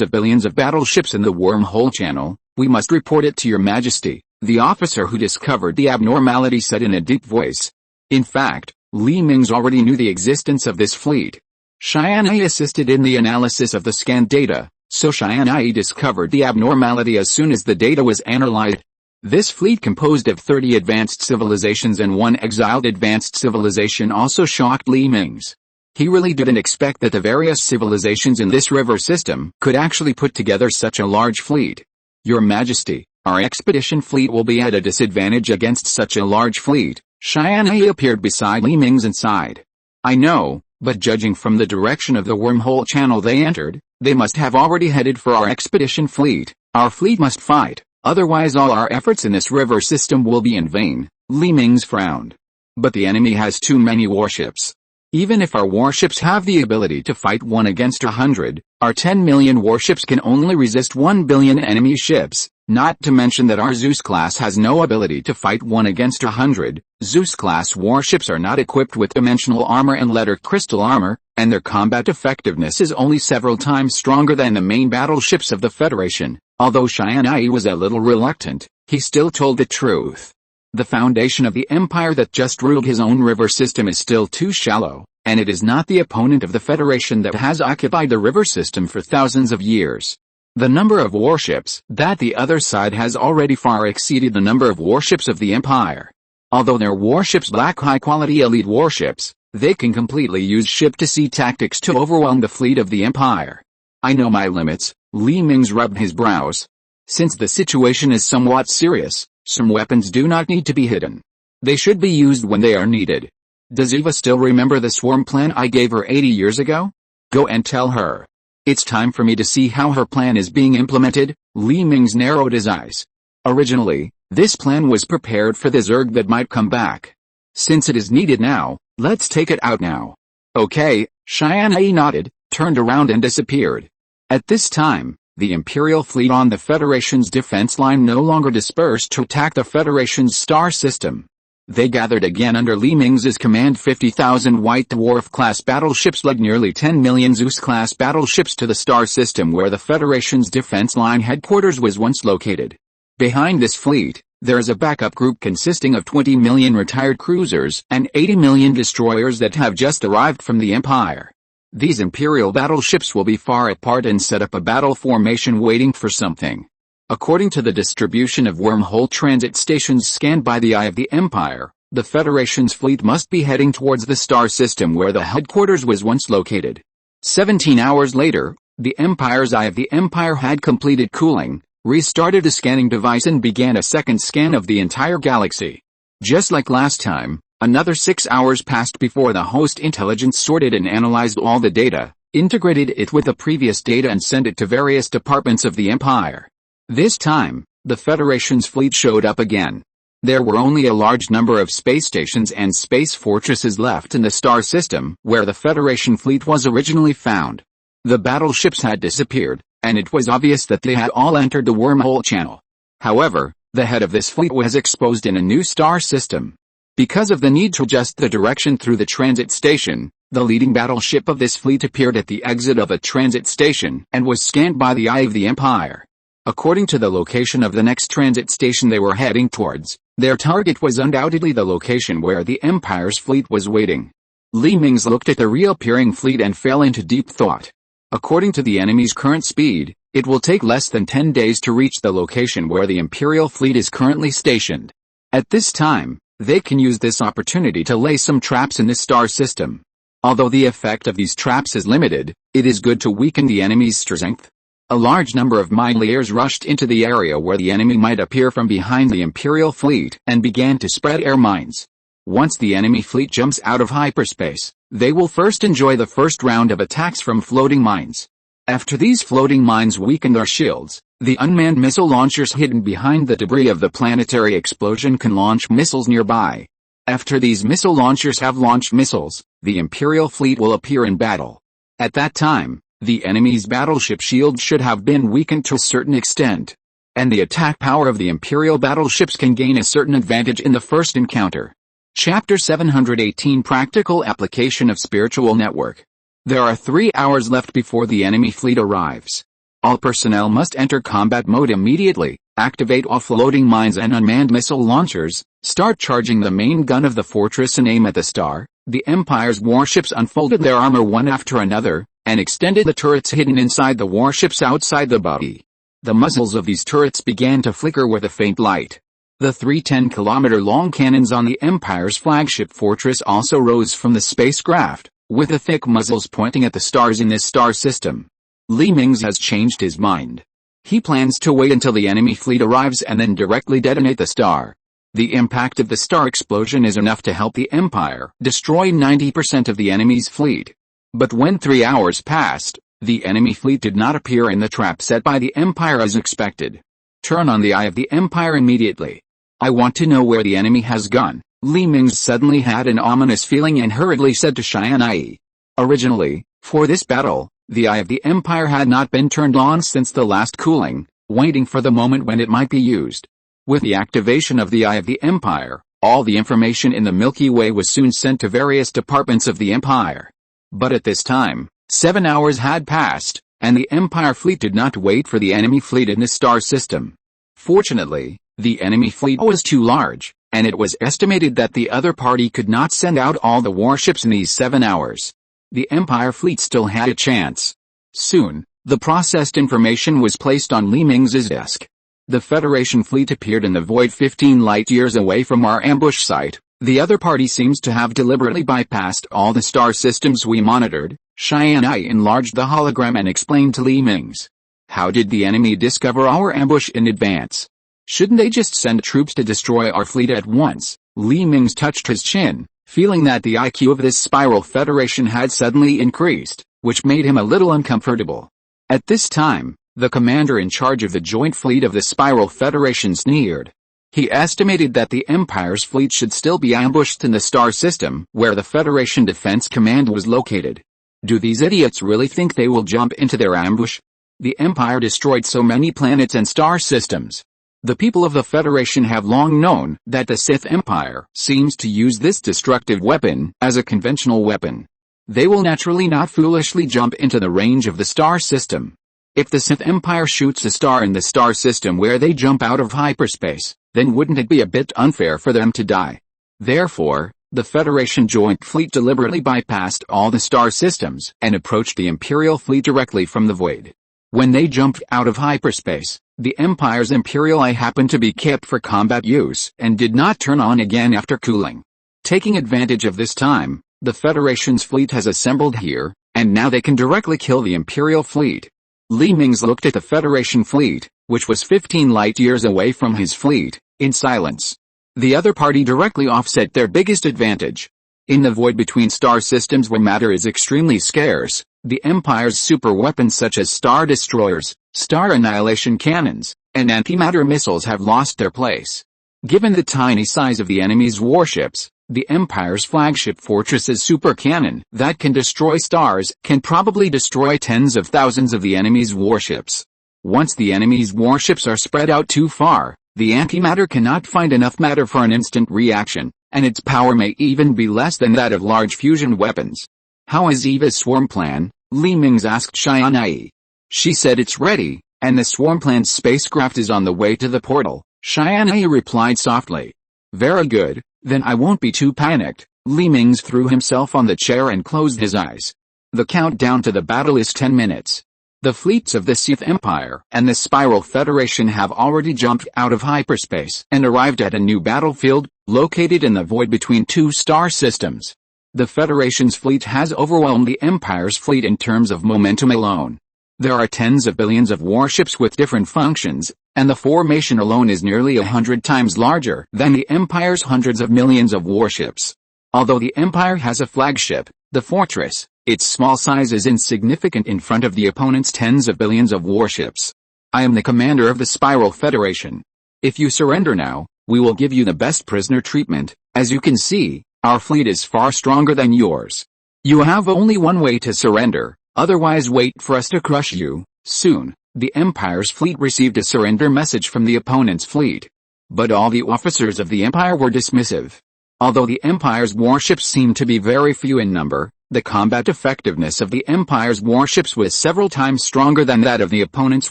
of billions of battleships in the wormhole channel. We must report it to your majesty, the officer who discovered the abnormality said in a deep voice. In fact, Mingze already knew the existence of this fleet. Tianyi assisted in the analysis of the scanned data, so Tianyi discovered the abnormality as soon as the data was analyzed. This fleet composed of 30 advanced civilizations and 1 exiled advanced civilization also shocked Mingze. He really didn't expect that the various civilizations in this river system could actually put together such a large fleet. Your Majesty, our expedition fleet will be at a disadvantage against such a large fleet. Tianyi appeared beside Mingze and sighed. I know, but judging from the direction of the wormhole channel they entered, they must have already headed for our expedition fleet. Our fleet must fight, otherwise all our efforts in this river system will be in vain. Mingze frowned. But the enemy has too many warships. Even if our warships have the ability to fight 1 against 100, our 10 million warships can only resist 1 billion enemy ships, not to mention that our Zeus class has no ability to fight 1 against 100. Zeus class warships are not equipped with dimensional armor and letter crystal armor, and their combat effectiveness is only several times stronger than the main battleships of the Federation. Although Tianyi was a little reluctant, he still told the truth. The foundation of the empire that just ruled his own river system is still too shallow, and it is not the opponent of the Federation that has occupied the river system for thousands of years. The number of warships that the other side has already far exceeded the number of warships of the empire. Although their warships lack high-quality elite warships, they can completely use ship-to-sea tactics to overwhelm the fleet of the empire. I know my limits. Mingze rubbed his brows. Since the situation is somewhat serious, some weapons do not need to be hidden. They should be used when they are needed. Does Eva still remember the swarm plan I gave her 80 years ago? Go and tell her. It's time for me to see how her plan is being implemented. Mingze narrowed his eyes. Originally, this plan was prepared for the Zerg that might come back. Since it is needed now, let's take it out now. Okay, Tianyi nodded. turned around and disappeared. At this time, the Imperial fleet on the Federation's defense line no longer dispersed to attack the Federation's star system. They gathered again under Li Mingze's command. 50,000 White Dwarf-class battleships led nearly 10 million Zeus-class battleships to the star system where the Federation's defense line headquarters was once located. Behind this fleet, there is a backup group consisting of 20 million retired cruisers and 80 million destroyers that have just arrived from the Empire. These Imperial battleships will be far apart and set up a battle formation waiting for something. According to the distribution of wormhole transit stations scanned by the Eye of the Empire, the Federation's fleet must be heading towards the star system where the headquarters was once located. 17 hours later, the Empire's Eye of the Empire had completed cooling, restarted a scanning device and began a second scan of the entire galaxy. Just like last time, another 6 hours passed before the host intelligence sorted and analyzed all the data, integrated it with the previous data and sent it to various departments of the Empire. This time, the Federation's fleet showed up again. There were only a large number of space stations and space fortresses left in the star system where the Federation fleet was originally found. The battleships had disappeared, and it was obvious that they had all entered the wormhole channel. However, the head of this fleet was exposed in a new star system. Because of the need to adjust the direction through the transit station, the leading battleship of this fleet appeared at the exit of a transit station and was scanned by the Eye of the Empire. According to the location of the next transit station they were heading towards, their target was undoubtedly the location where the Empire's fleet was waiting. Li Mingze looked at the reappearing fleet and fell into deep thought. According to the enemy's current speed, it will take less than 10 days to reach the location where the Imperial fleet is currently stationed. At this time, they can use this opportunity to lay some traps in this star system. Although the effect of these traps is limited, it is good to weaken the enemy's strength. A large number of mine layers rushed into the area where the enemy might appear from behind the Imperial fleet and began to spread air mines. Once the enemy fleet jumps out of hyperspace, they will first enjoy the first round of attacks from floating mines. After these floating mines weaken their shields, the unmanned missile launchers hidden behind the debris of the planetary explosion can launch missiles nearby. After these missile launchers have launched missiles, the Imperial fleet will appear in battle. At that time, the enemy's battleship shield should have been weakened to a certain extent, and the attack power of the Imperial battleships can gain a certain advantage in the first encounter. Chapter 718 Practical Application of Spiritual Network. There are 3 hours left before the enemy fleet arrives. All personnel must enter combat mode immediately, activate offloading mines and unmanned missile launchers, start charging the main gun of the fortress and aim at the star. The Empire's warships unfolded their armor one after another, and extended the turrets hidden inside the warships outside the body. The muzzles of these turrets began to flicker with a faint light. The 3 10-kilometer-long cannons on the Empire's flagship fortress also rose from the spacecraft, with the thick muzzles pointing at the stars in this star system. Li Mingze has changed his mind. He plans to wait until the enemy fleet arrives and then directly detonate the star. The impact of the star explosion is enough to help the Empire destroy 90% of the enemy's fleet. But when 3 hours passed, the enemy fleet did not appear in the trap set by the Empire as expected. Turn on the Eye of the Empire immediately. I want to know where the enemy has gone. Li Mingze suddenly had an ominous feeling and hurriedly said to Tianyi. Originally, for this battle, the Eye of the Empire had not been turned on since the last cooling, waiting for the moment when it might be used. With the activation of the Eye of the Empire, all the information in the Milky Way was soon sent to various departments of the Empire. But at this time, 7 hours had passed, and the Empire fleet did not wait for the enemy fleet in the star system. Fortunately, the enemy fleet was too large, and it was estimated that the other party could not send out all the warships in these 7 hours. The Empire fleet still had a chance. Soon, the processed information was placed on Li Mingze's desk. The Federation fleet appeared in the void 15 light-years away from our ambush site. The other party seems to have deliberately bypassed all the star systems we monitored. Tianyi enlarged the hologram and explained to Li Mingze. How did the enemy discover our ambush in advance? Shouldn't they just send troops to destroy our fleet at once? Li Mingze touched his chin, feeling that the IQ of this spiral federation had suddenly increased, which made him a little uncomfortable. At this time, the commander in charge of the joint fleet of the spiral federation sneered. He estimated that the Empire's fleet should still be ambushed in the star system where the Federation Defense Command was located. Do these idiots really think they will jump into their ambush? The Empire destroyed so many planets and star systems. The people of the Federation have long known that the Sith Empire seems to use this destructive weapon as a conventional weapon. They will naturally not foolishly jump into the range of the star system. If the Sith Empire shoots a star in the star system where they jump out of hyperspace, then wouldn't it be a bit unfair for them to die? Therefore, the Federation Joint Fleet deliberately bypassed all the star systems and approached the Imperial fleet directly from the void. When they jumped out of hyperspace, the Empire's Imperial Eye happened to be kept for combat use and did not turn on again after cooling. Taking advantage of this time, the Federation's fleet has assembled here, and now they can directly kill the Imperial fleet. Mingze looked at the Federation fleet, which was 15 light-years away from his fleet, in silence. The other party directly offset their biggest advantage. In the void between star systems where matter is extremely scarce, the Empire's super weapons such as star destroyers, star annihilation cannons, and antimatter missiles have lost their place. Given the tiny size of the enemy's warships, the Empire's flagship fortress's super cannon that can destroy stars can probably destroy tens of thousands of the enemy's warships. Once the enemy's warships are spread out too far, the antimatter cannot find enough matter for an instant reaction, and its power may even be less than that of large fusion weapons. How is Eva's swarm plan? Mingze asked Tianyi. She said it's ready, and the swarm plan's spacecraft is on the way to the portal. Tianyi replied softly. Very good, then I won't be too panicked. Mingze threw himself on the chair and closed his eyes. The countdown to the battle is 10 minutes. The fleets of the Sith Empire and the Spiral Federation have already jumped out of hyperspace and arrived at a new battlefield, located in the void between two star systems. The Federation's fleet has overwhelmed the Empire's fleet in terms of momentum alone. There are tens of billions of warships with different functions, and the formation alone is nearly 100 times larger than the Empire's hundreds of millions of warships. Although the Empire has a flagship, the fortress, its small size is insignificant in front of the opponent's tens of billions of warships. I am the commander of the Spiral Federation. If you surrender now, we will give you the best prisoner treatment. As you can see, our fleet is far stronger than yours. You have only one way to surrender, otherwise wait for us to crush you. Soon, the Empire's fleet received a surrender message from the opponent's fleet. But all the officers of the Empire were dismissive. Although the Empire's warships seemed to be very few in number, the combat effectiveness of the Empire's warships was several times stronger than that of the opponent's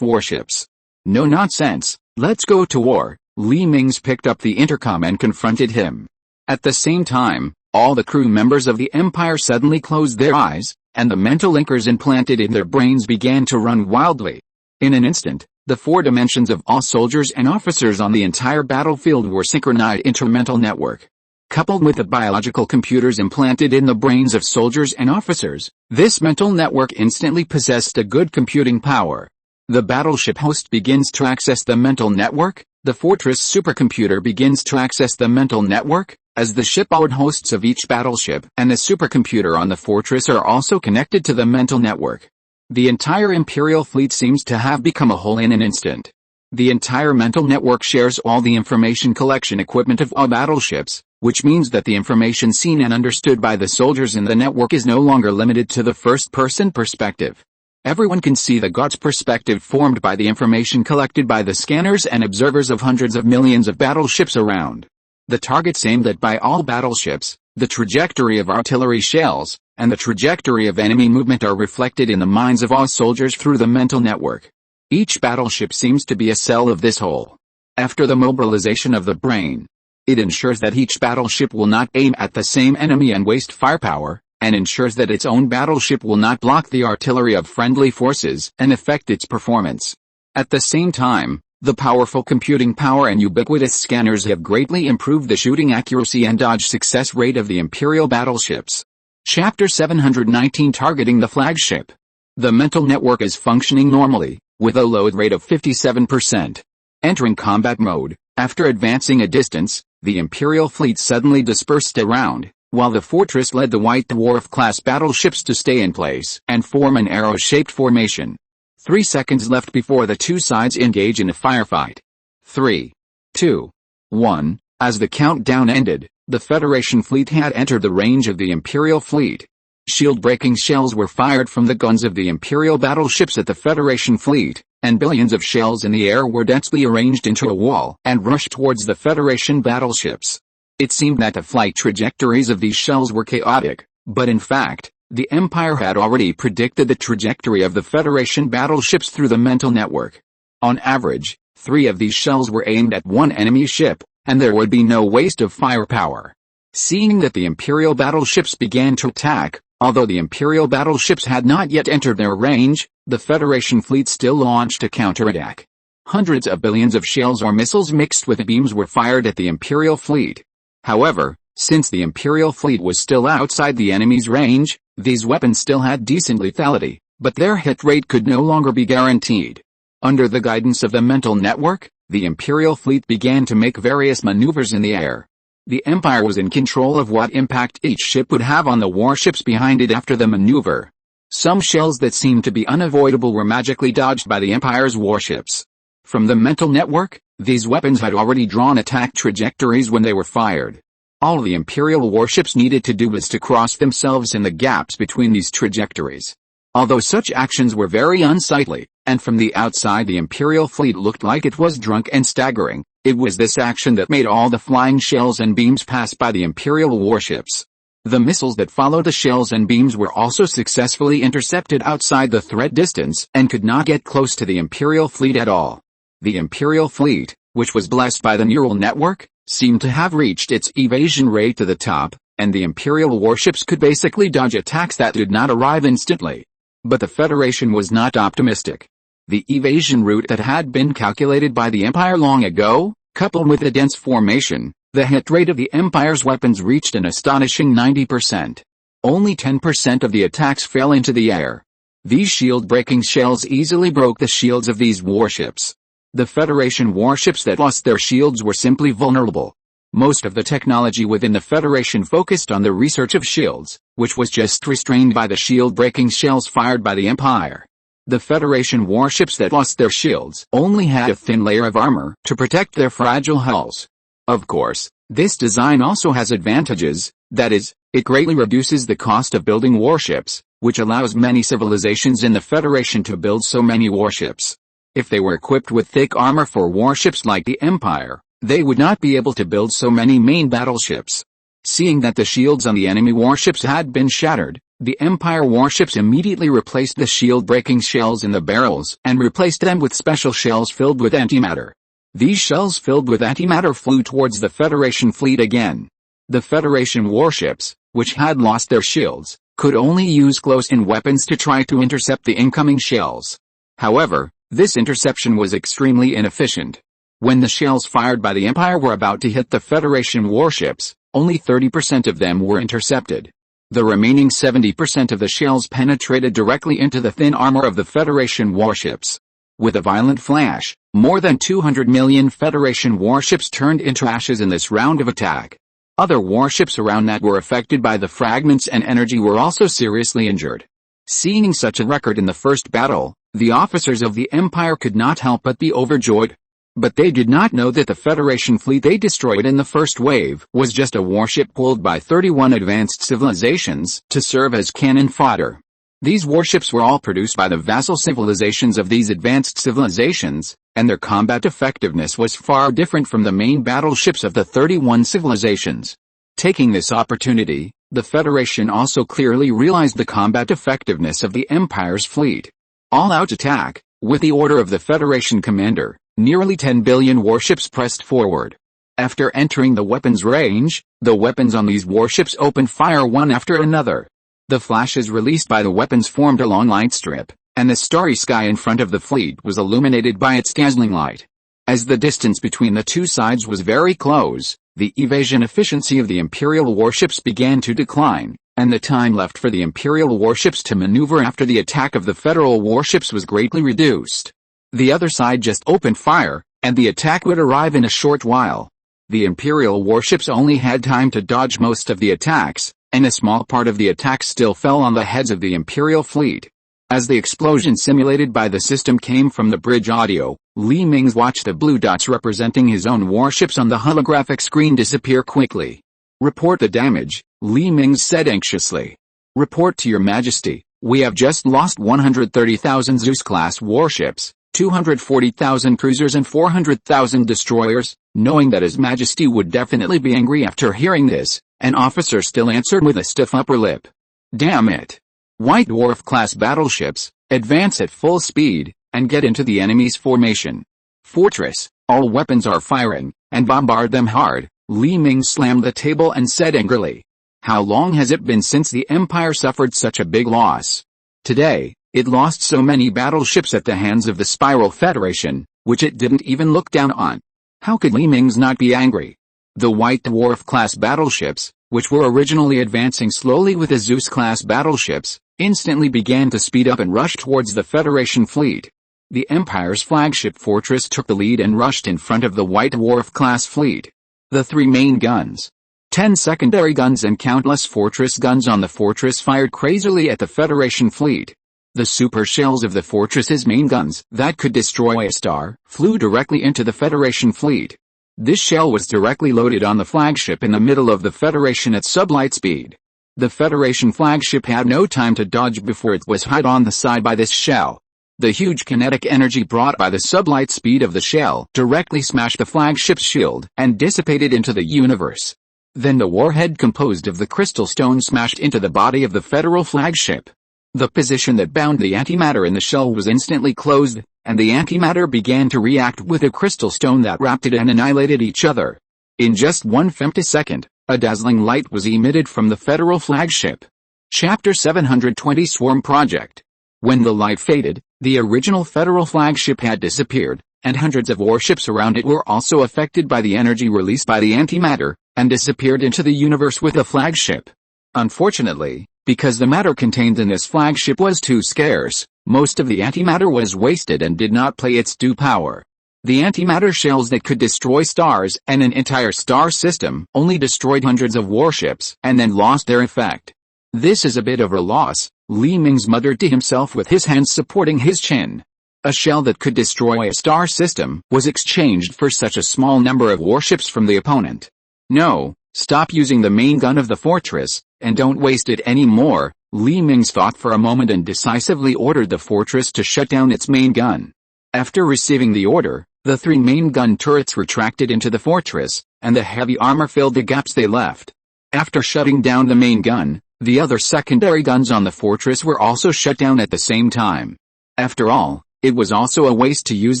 warships. No nonsense, let's go to war. Mingze picked up the intercom and confronted him. At the same time, all the crew members of the Empire suddenly closed their eyes, and the mental linkers implanted in their brains began to run wildly. In an instant, the 4 dimensions of all soldiers and officers on the entire battlefield were synchronized into a mental network. Coupled with the biological computers implanted in the brains of soldiers and officers, this mental network instantly possessed a good computing power. The battleship host begins to access the mental network, the fortress supercomputer begins to access the mental network, as the shipboard hosts of each battleship and the supercomputer on the fortress are also connected to the mental network. The entire Imperial fleet seems to have become a whole in an instant. The entire mental network shares all the information collection equipment of all battleships, which means that the information seen and understood by the soldiers in the network is no longer limited to the first-person perspective. Everyone can see the God's perspective formed by the information collected by the scanners and observers of hundreds of millions of battleships around. The targets aimed at by all battleships, the trajectory of artillery shells, and the trajectory of enemy movement are reflected in the minds of all soldiers through the mental network. Each battleship seems to be a cell of this whole. After the mobilization of the brain, it ensures that each battleship will not aim at the same enemy and waste firepower, and ensures that its own battleship will not block the artillery of friendly forces and affect its performance. At the same time, the powerful computing power and ubiquitous scanners have greatly improved the shooting accuracy and dodge success rate of the Imperial battleships. Chapter 719 Targeting the Flagship. The mental network is functioning normally, with a load rate of 57%. Entering combat mode, after advancing a distance, the Imperial fleet suddenly dispersed around, while the fortress led the White Dwarf-class battleships to stay in place and form an arrow-shaped formation. 3 seconds left before the two sides engage in a firefight. 3, 2, 1. As the countdown ended, the Federation fleet had entered the range of the Imperial fleet. Shield-breaking shells were fired from the guns of the Imperial battleships at the Federation fleet, and billions of shells in the air were densely arranged into a wall and rushed towards the Federation battleships. It seemed that the flight trajectories of these shells were chaotic, but in fact, the Empire had already predicted the trajectory of the Federation battleships through the mental network. On average, 3 of these shells were aimed at one enemy ship, and there would be no waste of firepower. Seeing that the Imperial battleships began to attack, although the Imperial battleships had not yet entered their range, the Federation fleet still launched a counterattack. Hundreds of billions of shells or missiles mixed with beams were fired at the Imperial fleet. However, since the Imperial fleet was still outside the enemy's range, these weapons still had decent lethality, but their hit rate could no longer be guaranteed. Under the guidance of the mental network, the Imperial fleet began to make various maneuvers in the air. The Empire was in control of what impact each ship would have on the warships behind it after the maneuver. Some shells that seemed to be unavoidable were magically dodged by the Empire's warships. From the mental network, these weapons had already drawn attack trajectories when they were fired. All the Imperial warships needed to do was to cross themselves in the gaps between these trajectories. Although such actions were very unsightly, and from the outside the Imperial fleet looked like it was drunk and staggering, it was this action that made all the flying shells and beams pass by the Imperial warships. The missiles that followed the shells and beams were also successfully intercepted outside the threat distance and could not get close to the Imperial fleet at all. The Imperial fleet, which was blessed by the neural network, seemed to have reached its evasion rate to the top, and the Imperial warships could basically dodge attacks that did not arrive instantly. But the Federation was not optimistic. The evasion route that had been calculated by the Empire long ago, coupled with a dense formation, the hit rate of the Empire's weapons reached an astonishing 90%. Only 10% of the attacks fell into the air. These shield-breaking shells easily broke the shields of these warships. The Federation warships that lost their shields were simply vulnerable. Most of the technology within the Federation focused on the research of shields, which was just restrained by the shield-breaking shells fired by the Empire. The Federation warships that lost their shields only had a thin layer of armor to protect their fragile hulls. Of course, this design also has advantages, that is, it greatly reduces the cost of building warships, which allows many civilizations in the Federation to build so many warships. If they were equipped with thick armor for warships like the Empire, they would not be able to build so many main battleships. Seeing that the shields on the enemy warships had been shattered, the Empire warships immediately replaced the shield-breaking shells in the barrels and replaced them with special shells filled with antimatter. These shells filled with antimatter flew towards the Federation fleet again. The Federation warships, which had lost their shields, could only use close-in weapons to try to intercept the incoming shells. However, this interception was extremely inefficient. When the shells fired by the Empire were about to hit the Federation warships, only 30% of them were intercepted. The remaining 70% of the shells penetrated directly into the thin armor of the Federation warships. With a violent flash, more than 200 million Federation warships turned into ashes in this round of attack. Other warships around that were affected by the fragments and energy were also seriously injured. Seeing such a record in the first battle, the officers of the Empire could not help but be overjoyed. But they did not know that the Federation fleet they destroyed in the first wave was just a warship pulled by 31 advanced civilizations to serve as cannon fodder. These warships were all produced by the vassal civilizations of these advanced civilizations, and their combat effectiveness was far different from the main battleships of the 31 civilizations. Taking this opportunity, the Federation also clearly realized the combat effectiveness of the Empire's fleet. All-out attack, with the order of the Federation commander, nearly 10 billion warships pressed forward. After entering the weapons range, the weapons on these warships opened fire one after another. The flashes released by the weapons formed a long light strip, and the starry sky in front of the fleet was illuminated by its dazzling light. As the distance between the two sides was very close, the evasion efficiency of the Imperial warships began to decline, and the time left for the Imperial warships to maneuver after the attack of the Federal warships was greatly reduced. The other side just opened fire, and the attack would arrive in a short while. The Imperial warships only had time to dodge most of the attacks, and a small part of the attacks still fell on the heads of the Imperial fleet. As the explosion simulated by the system came from the bridge audio, Li Mingze watched the blue dots representing his own warships on the holographic screen disappear quickly. "Report the damage," Li Mingze said anxiously. Report to your majesty, we have just lost 130,000 Zeus-class warships, 240,000 cruisers and 400,000 destroyers. Knowing that his majesty would definitely be angry after hearing this, an officer still answered with a stiff upper lip. Damn it. White Dwarf-class battleships, advance at full speed, and get into the enemy's formation. Fortress, all weapons are firing, and bombard them hard. Li Ming slammed the table and said angrily. How long has it been since the Empire suffered such a big loss? Today, it lost so many battleships at the hands of the Spiral Federation, which it didn't even look down on. How could Li Ming's not be angry? The White Dwarf-class battleships, which were originally advancing slowly with the Zeus-class battleships, instantly began to speed up and rush towards the Federation fleet. The Empire's flagship Fortress took the lead and rushed in front of the White Dwarf-class fleet. The 3 main guns, 10 secondary guns and countless Fortress guns on the Fortress fired crazily at the Federation fleet. The super shells of the Fortress's main guns that could destroy a star flew directly into the Federation fleet. This shell was directly loaded on the flagship in the middle of the Federation at sublight speed. The Federation flagship had no time to dodge before it was hit on the side by this shell. The huge kinetic energy brought by the sublight speed of the shell directly smashed the flagship's shield and dissipated into the universe. Then the warhead composed of the crystal stone smashed into the body of the Federal flagship. The position that bound the antimatter in the shell was instantly closed, and the antimatter began to react with the crystal stone that wrapped it and annihilated each other. In just 1 femtosecond, a dazzling light was emitted from the Federal flagship. Chapter 720 Swarm Project. When the light faded, the original Federal flagship had disappeared, and hundreds of warships around it were also affected by the energy released by the antimatter, and disappeared into the universe with the flagship. Unfortunately, because the matter contained in this flagship was too scarce, most of the antimatter was wasted and did not play its due power. The antimatter shells that could destroy stars and an entire star system only destroyed hundreds of warships and then lost their effect. This is a bit of a loss, Li Ming's muttered to himself with his hands supporting his chin. A shell that could destroy a star system was exchanged for such a small number of warships from the opponent. No, stop using the main gun of the fortress, and don't waste it anymore. Li Ming's thought for a moment and decisively ordered the fortress to shut down its main gun. After receiving the order, the 3 main gun turrets retracted into the fortress, and the heavy armor filled the gaps they left. After shutting down the main gun, the other secondary guns on the fortress were also shut down at the same time. After all, it was also a waste to use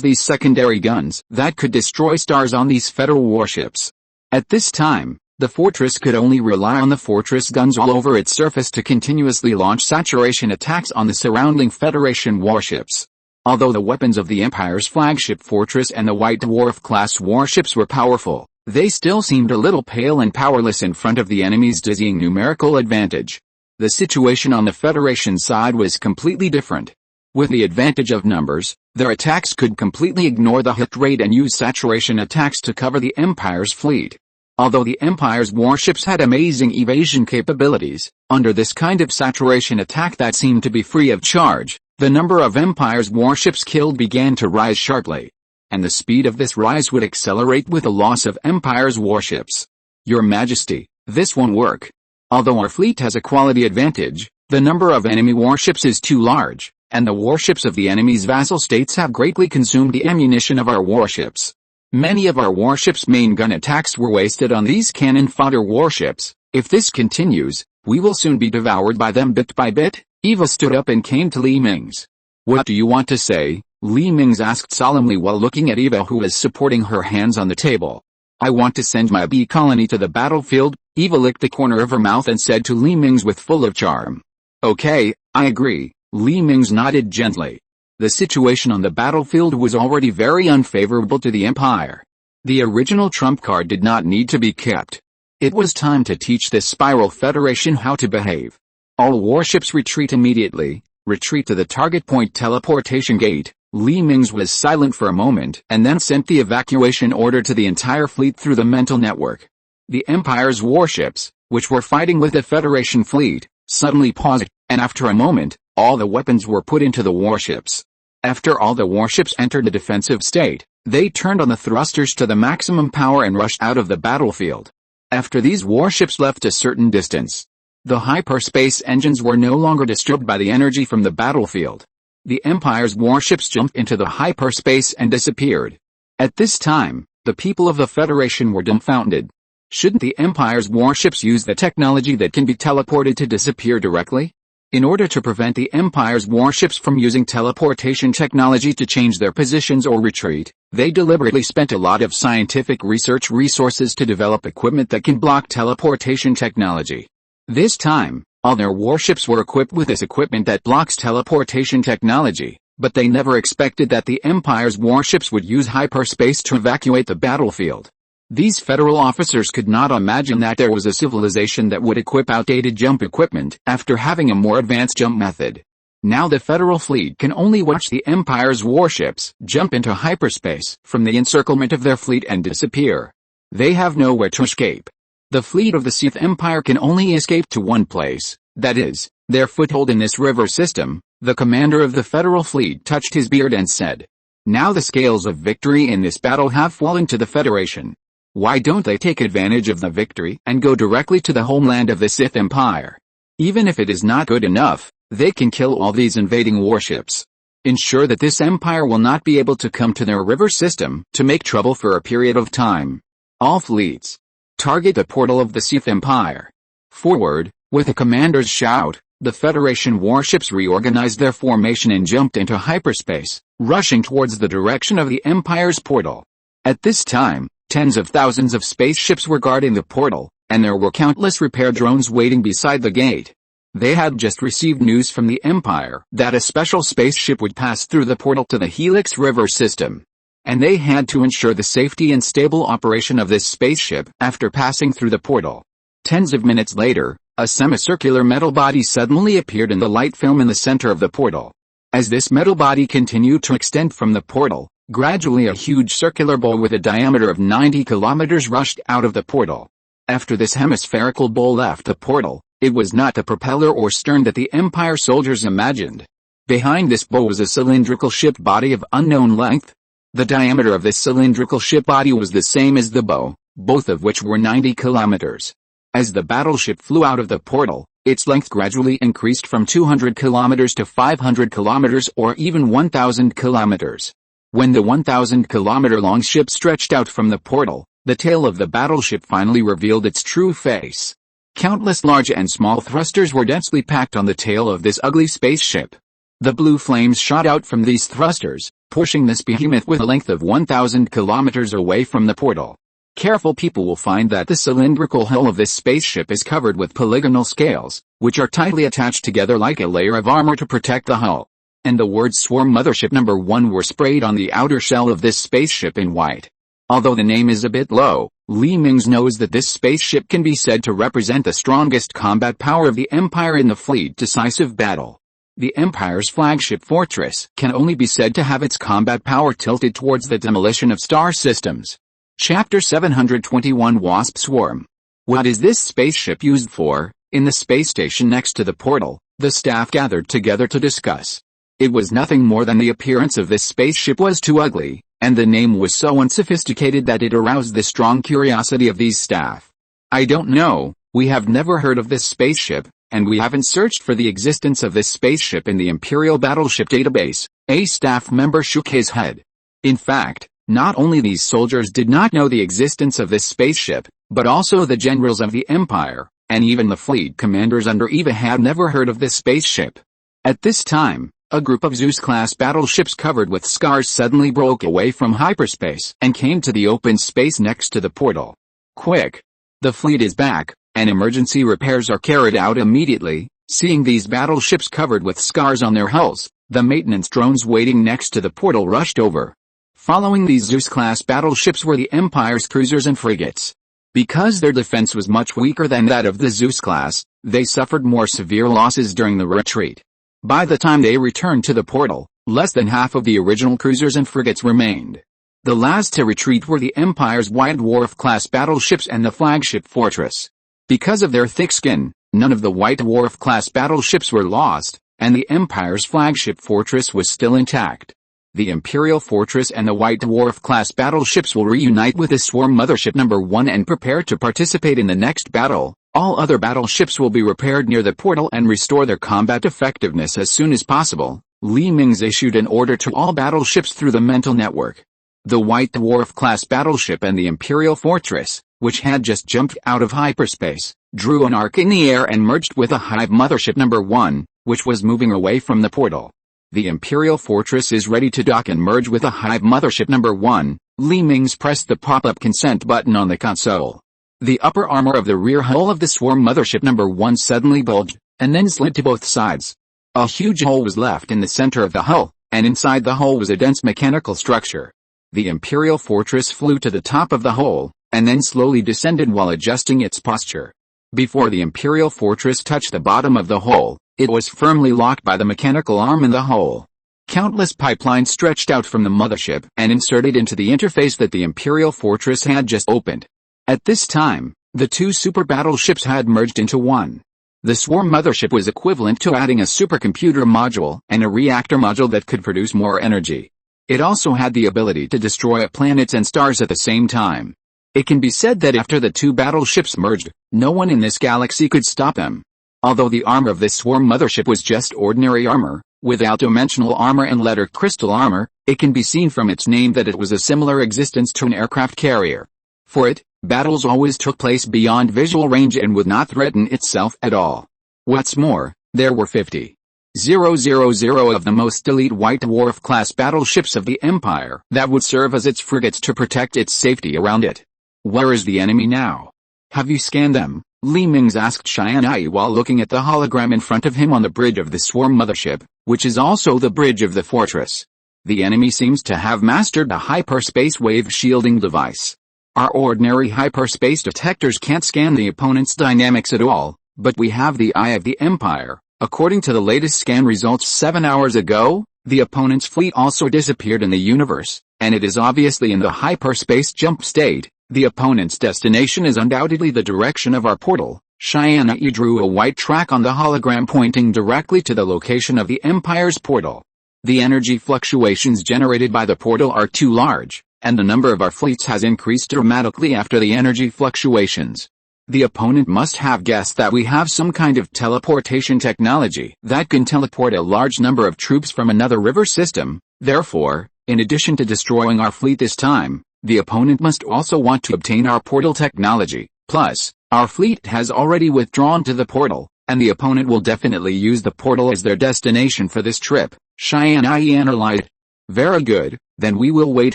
these secondary guns that could destroy stars on these Federal warships. At this time, the fortress could only rely on the fortress guns all over its surface to continuously launch saturation attacks on the surrounding Federation warships. Although the weapons of the Empire's flagship Fortress and the White Dwarf-class warships were powerful, they still seemed a little pale and powerless in front of the enemy's dizzying numerical advantage. The situation on the Federation side was completely different. With the advantage of numbers, their attacks could completely ignore the hit rate and use saturation attacks to cover the Empire's fleet. Although the Empire's warships had amazing evasion capabilities, under this kind of saturation attack that seemed to be free of charge, the number of Empire's warships killed began to rise sharply. And the speed of this rise would accelerate with the loss of Empire's warships. Your Majesty, this won't work. Although our fleet has a quality advantage, the number of enemy warships is too large, and the warships of the enemy's vassal states have greatly consumed the ammunition of our warships. Many of our warships' main gun attacks were wasted on these cannon fodder warships. If this continues, we will soon be devoured by them bit by bit. Eva stood up and came to Li Mingze. What do you want to say? Li Mingze asked solemnly while looking at Eva, who was supporting her hands on the table. I want to send my bee colony to the battlefield. Eva licked the corner of her mouth and said to Li Mingze with full of charm. Okay, I agree. Li Mingze nodded gently. The situation on the battlefield was already very unfavorable to the Empire. The original trump card did not need to be kept. It was time to teach this Spiral Federation how to behave. All warships retreat immediately. Retreat to the target point teleportation gate. Li Mingze was silent for a moment and then sent the evacuation order to the entire fleet through the mental network. The Empire's warships, which were fighting with the Federation fleet, suddenly paused, and after a moment, all the weapons were put into the warships. After all the warships entered a defensive state, they turned on the thrusters to the maximum power and rushed out of the battlefield. After these warships left a certain distance, The hyperspace engines were no longer disturbed by the energy from the battlefield. The Empire's warships jumped into the hyperspace and disappeared. At this time, the people of the Federation were dumbfounded. Shouldn't the Empire's warships use the technology that can be teleported to disappear directly? In order to prevent the Empire's warships from using teleportation technology to change their positions or retreat, they deliberately spent a lot of scientific research resources to develop equipment that can block teleportation technology. This time, all their warships were equipped with this equipment that blocks teleportation technology, but they never expected that the Empire's warships would use hyperspace to evacuate the battlefield. These federal officers could not imagine that there was a civilization that would equip outdated jump equipment after having a more advanced jump method. Now the federal fleet can only watch the Empire's warships jump into hyperspace from the encirclement of their fleet and disappear. They have nowhere to escape. The fleet of the Sith Empire can only escape to one place, that is, their foothold in this river system. The commander of the federal fleet touched his beard and said, "Now the scales of victory in this battle have fallen to the Federation. Why don't they take advantage of the victory and go directly to the homeland of the Sith Empire? Even if it is not good enough, they can kill all these invading warships. Ensure that this empire will not be able to come to their river system to make trouble for a period of time. All fleets, target the portal of the Sith Empire." Forward, with a commander's shout, the Federation warships reorganized their formation and jumped into hyperspace, rushing towards the direction of the Empire's portal. At this time, tens of thousands of spaceships were guarding the portal, and there were countless repair drones waiting beside the gate. They had just received news from the Empire that a special spaceship would pass through the portal to the Helix River system, and they had to ensure the safety and stable operation of this spaceship after passing through the portal. Tens of minutes later, a semicircular metal body suddenly appeared in the light film in the center of the portal. As this metal body continued to extend from the portal, gradually a huge circular bowl with a diameter of 90 kilometers rushed out of the portal. After this hemispherical bowl left the portal, it was not the propeller or stern that the Empire soldiers imagined. Behind this bowl was a cylindrical ship body of unknown length. The diameter of this cylindrical ship body was the same as the bow, both of which were 90 kilometers. As the battleship flew out of the portal, its length gradually increased from 200 kilometers to 500 kilometers or even 1,000 kilometers. When the 1,000-kilometer-long ship stretched out from the portal, the tail of the battleship finally revealed its true face. Countless large and small thrusters were densely packed on the tail of this ugly spaceship. The blue flames shot out from these thrusters, pushing this behemoth with a length of 1,000 kilometers away from the portal. Careful people will find that the cylindrical hull of this spaceship is covered with polygonal scales, which are tightly attached together like a layer of armor to protect the hull. And the words Swarm Mothership Number 1 were sprayed on the outer shell of this spaceship in white. Although the name is a bit low, Mingze knows that this spaceship can be said to represent the strongest combat power of the Empire in the fleet-decisive battle. The Empire's flagship fortress can only be said to have its combat power tilted towards the demolition of star systems. Chapter 721 Wasp Swarm. What is this spaceship used for? In the space station next to the portal, the staff gathered together to discuss. It was nothing more than the appearance of this spaceship was too ugly, and the name was so unsophisticated that it aroused the strong curiosity of these staff. "I don't know, we have never heard of this spaceship, and we haven't searched for the existence of this spaceship in the Imperial Battleship database," a staff member shook his head. In fact, not only these soldiers did not know the existence of this spaceship, but also the generals of the Empire, and even the fleet commanders under Eva had never heard of this spaceship. At this time, a group of Zeus-class battleships covered with scars suddenly broke away from hyperspace and came to the open space next to the portal. "Quick! The fleet is back, and emergency repairs are carried out immediately." Seeing these battleships covered with scars on their hulls, the maintenance drones waiting next to the portal rushed over. Following these Zeus-class battleships were the Empire's cruisers and frigates. Because their defense was much weaker than that of the Zeus class, they suffered more severe losses during the retreat. By the time they returned to the portal, less than half of the original cruisers and frigates remained. The last to retreat were the Empire's White Dwarf-class battleships and the flagship fortress. Because of their thick skin, none of the White Dwarf-class battleships were lost, and the Empire's flagship fortress was still intact. The Imperial Fortress and the White Dwarf-class battleships will reunite with the Swarm Mothership Number 1 and prepare to participate in the next battle. All other battleships will be repaired near the portal and restore their combat effectiveness as soon as possible. Mingze issued an order to all battleships through the mental network. The White Dwarf-class battleship and the Imperial Fortress, which had just jumped out of hyperspace, drew an arc in the air and merged with a Hive Mothership No. 1, which was moving away from the portal. The Imperial Fortress is ready to dock and merge with a Hive Mothership No. 1. Mingze pressed the pop-up consent button on the console. The upper armor of the rear hull of the Swarm Mothership No. 1 suddenly bulged, and then slid to both sides. A huge hole was left in the center of the hull, and inside the hole was a dense mechanical structure. The Imperial Fortress flew to the top of the hole, and then slowly descended while adjusting its posture. Before the Imperial Fortress touched the bottom of the hole, it was firmly locked by the mechanical arm in the hole. Countless pipelines stretched out from the mothership and inserted into the interface that the Imperial Fortress had just opened. At this time, the two super battleships had merged into one. The Swarm Mothership was equivalent to adding a supercomputer module and a reactor module that could produce more energy. It also had the ability to destroy planets and stars at the same time. It can be said that after the two battleships merged, no one in this galaxy could stop them. Although the armor of this Swarm Mothership was just ordinary armor, without dimensional armor and letter crystal armor, it can be seen from its name that it was a similar existence to an aircraft carrier. For it, battles always took place beyond visual range and would not threaten itself at all. What's more, there were 50,000 of the most elite White Dwarf-class battleships of the Empire that would serve as its frigates to protect its safety around it. Where is the enemy now? Have you scanned them? Mingze asked Tianyi while looking at the hologram in front of him on the bridge of the Swarm Mothership, which is also the bridge of the fortress. The enemy seems to have mastered a hyperspace wave shielding device. Our ordinary hyperspace detectors can't scan the opponent's dynamics at all, but we have the Eye of the Empire. According to the latest scan results 7 hours ago, the opponent's fleet also disappeared in the universe, and it is obviously in the hyperspace jump state. The opponent's destination is undoubtedly the direction of our portal. Tianyi drew a white track on the hologram pointing directly to the location of the Empire's portal. The energy fluctuations generated by the portal are too large, and the number of our fleets has increased dramatically after the energy fluctuations. The opponent must have guessed that we have some kind of teleportation technology that can teleport a large number of troops from another river system. Therefore, in addition to destroying our fleet this time, the opponent must also want to obtain our portal technology. Plus, our fleet has already withdrawn to the portal, and the opponent will definitely use the portal as their destination for this trip. Tianyi analyzed. Very good, then we will wait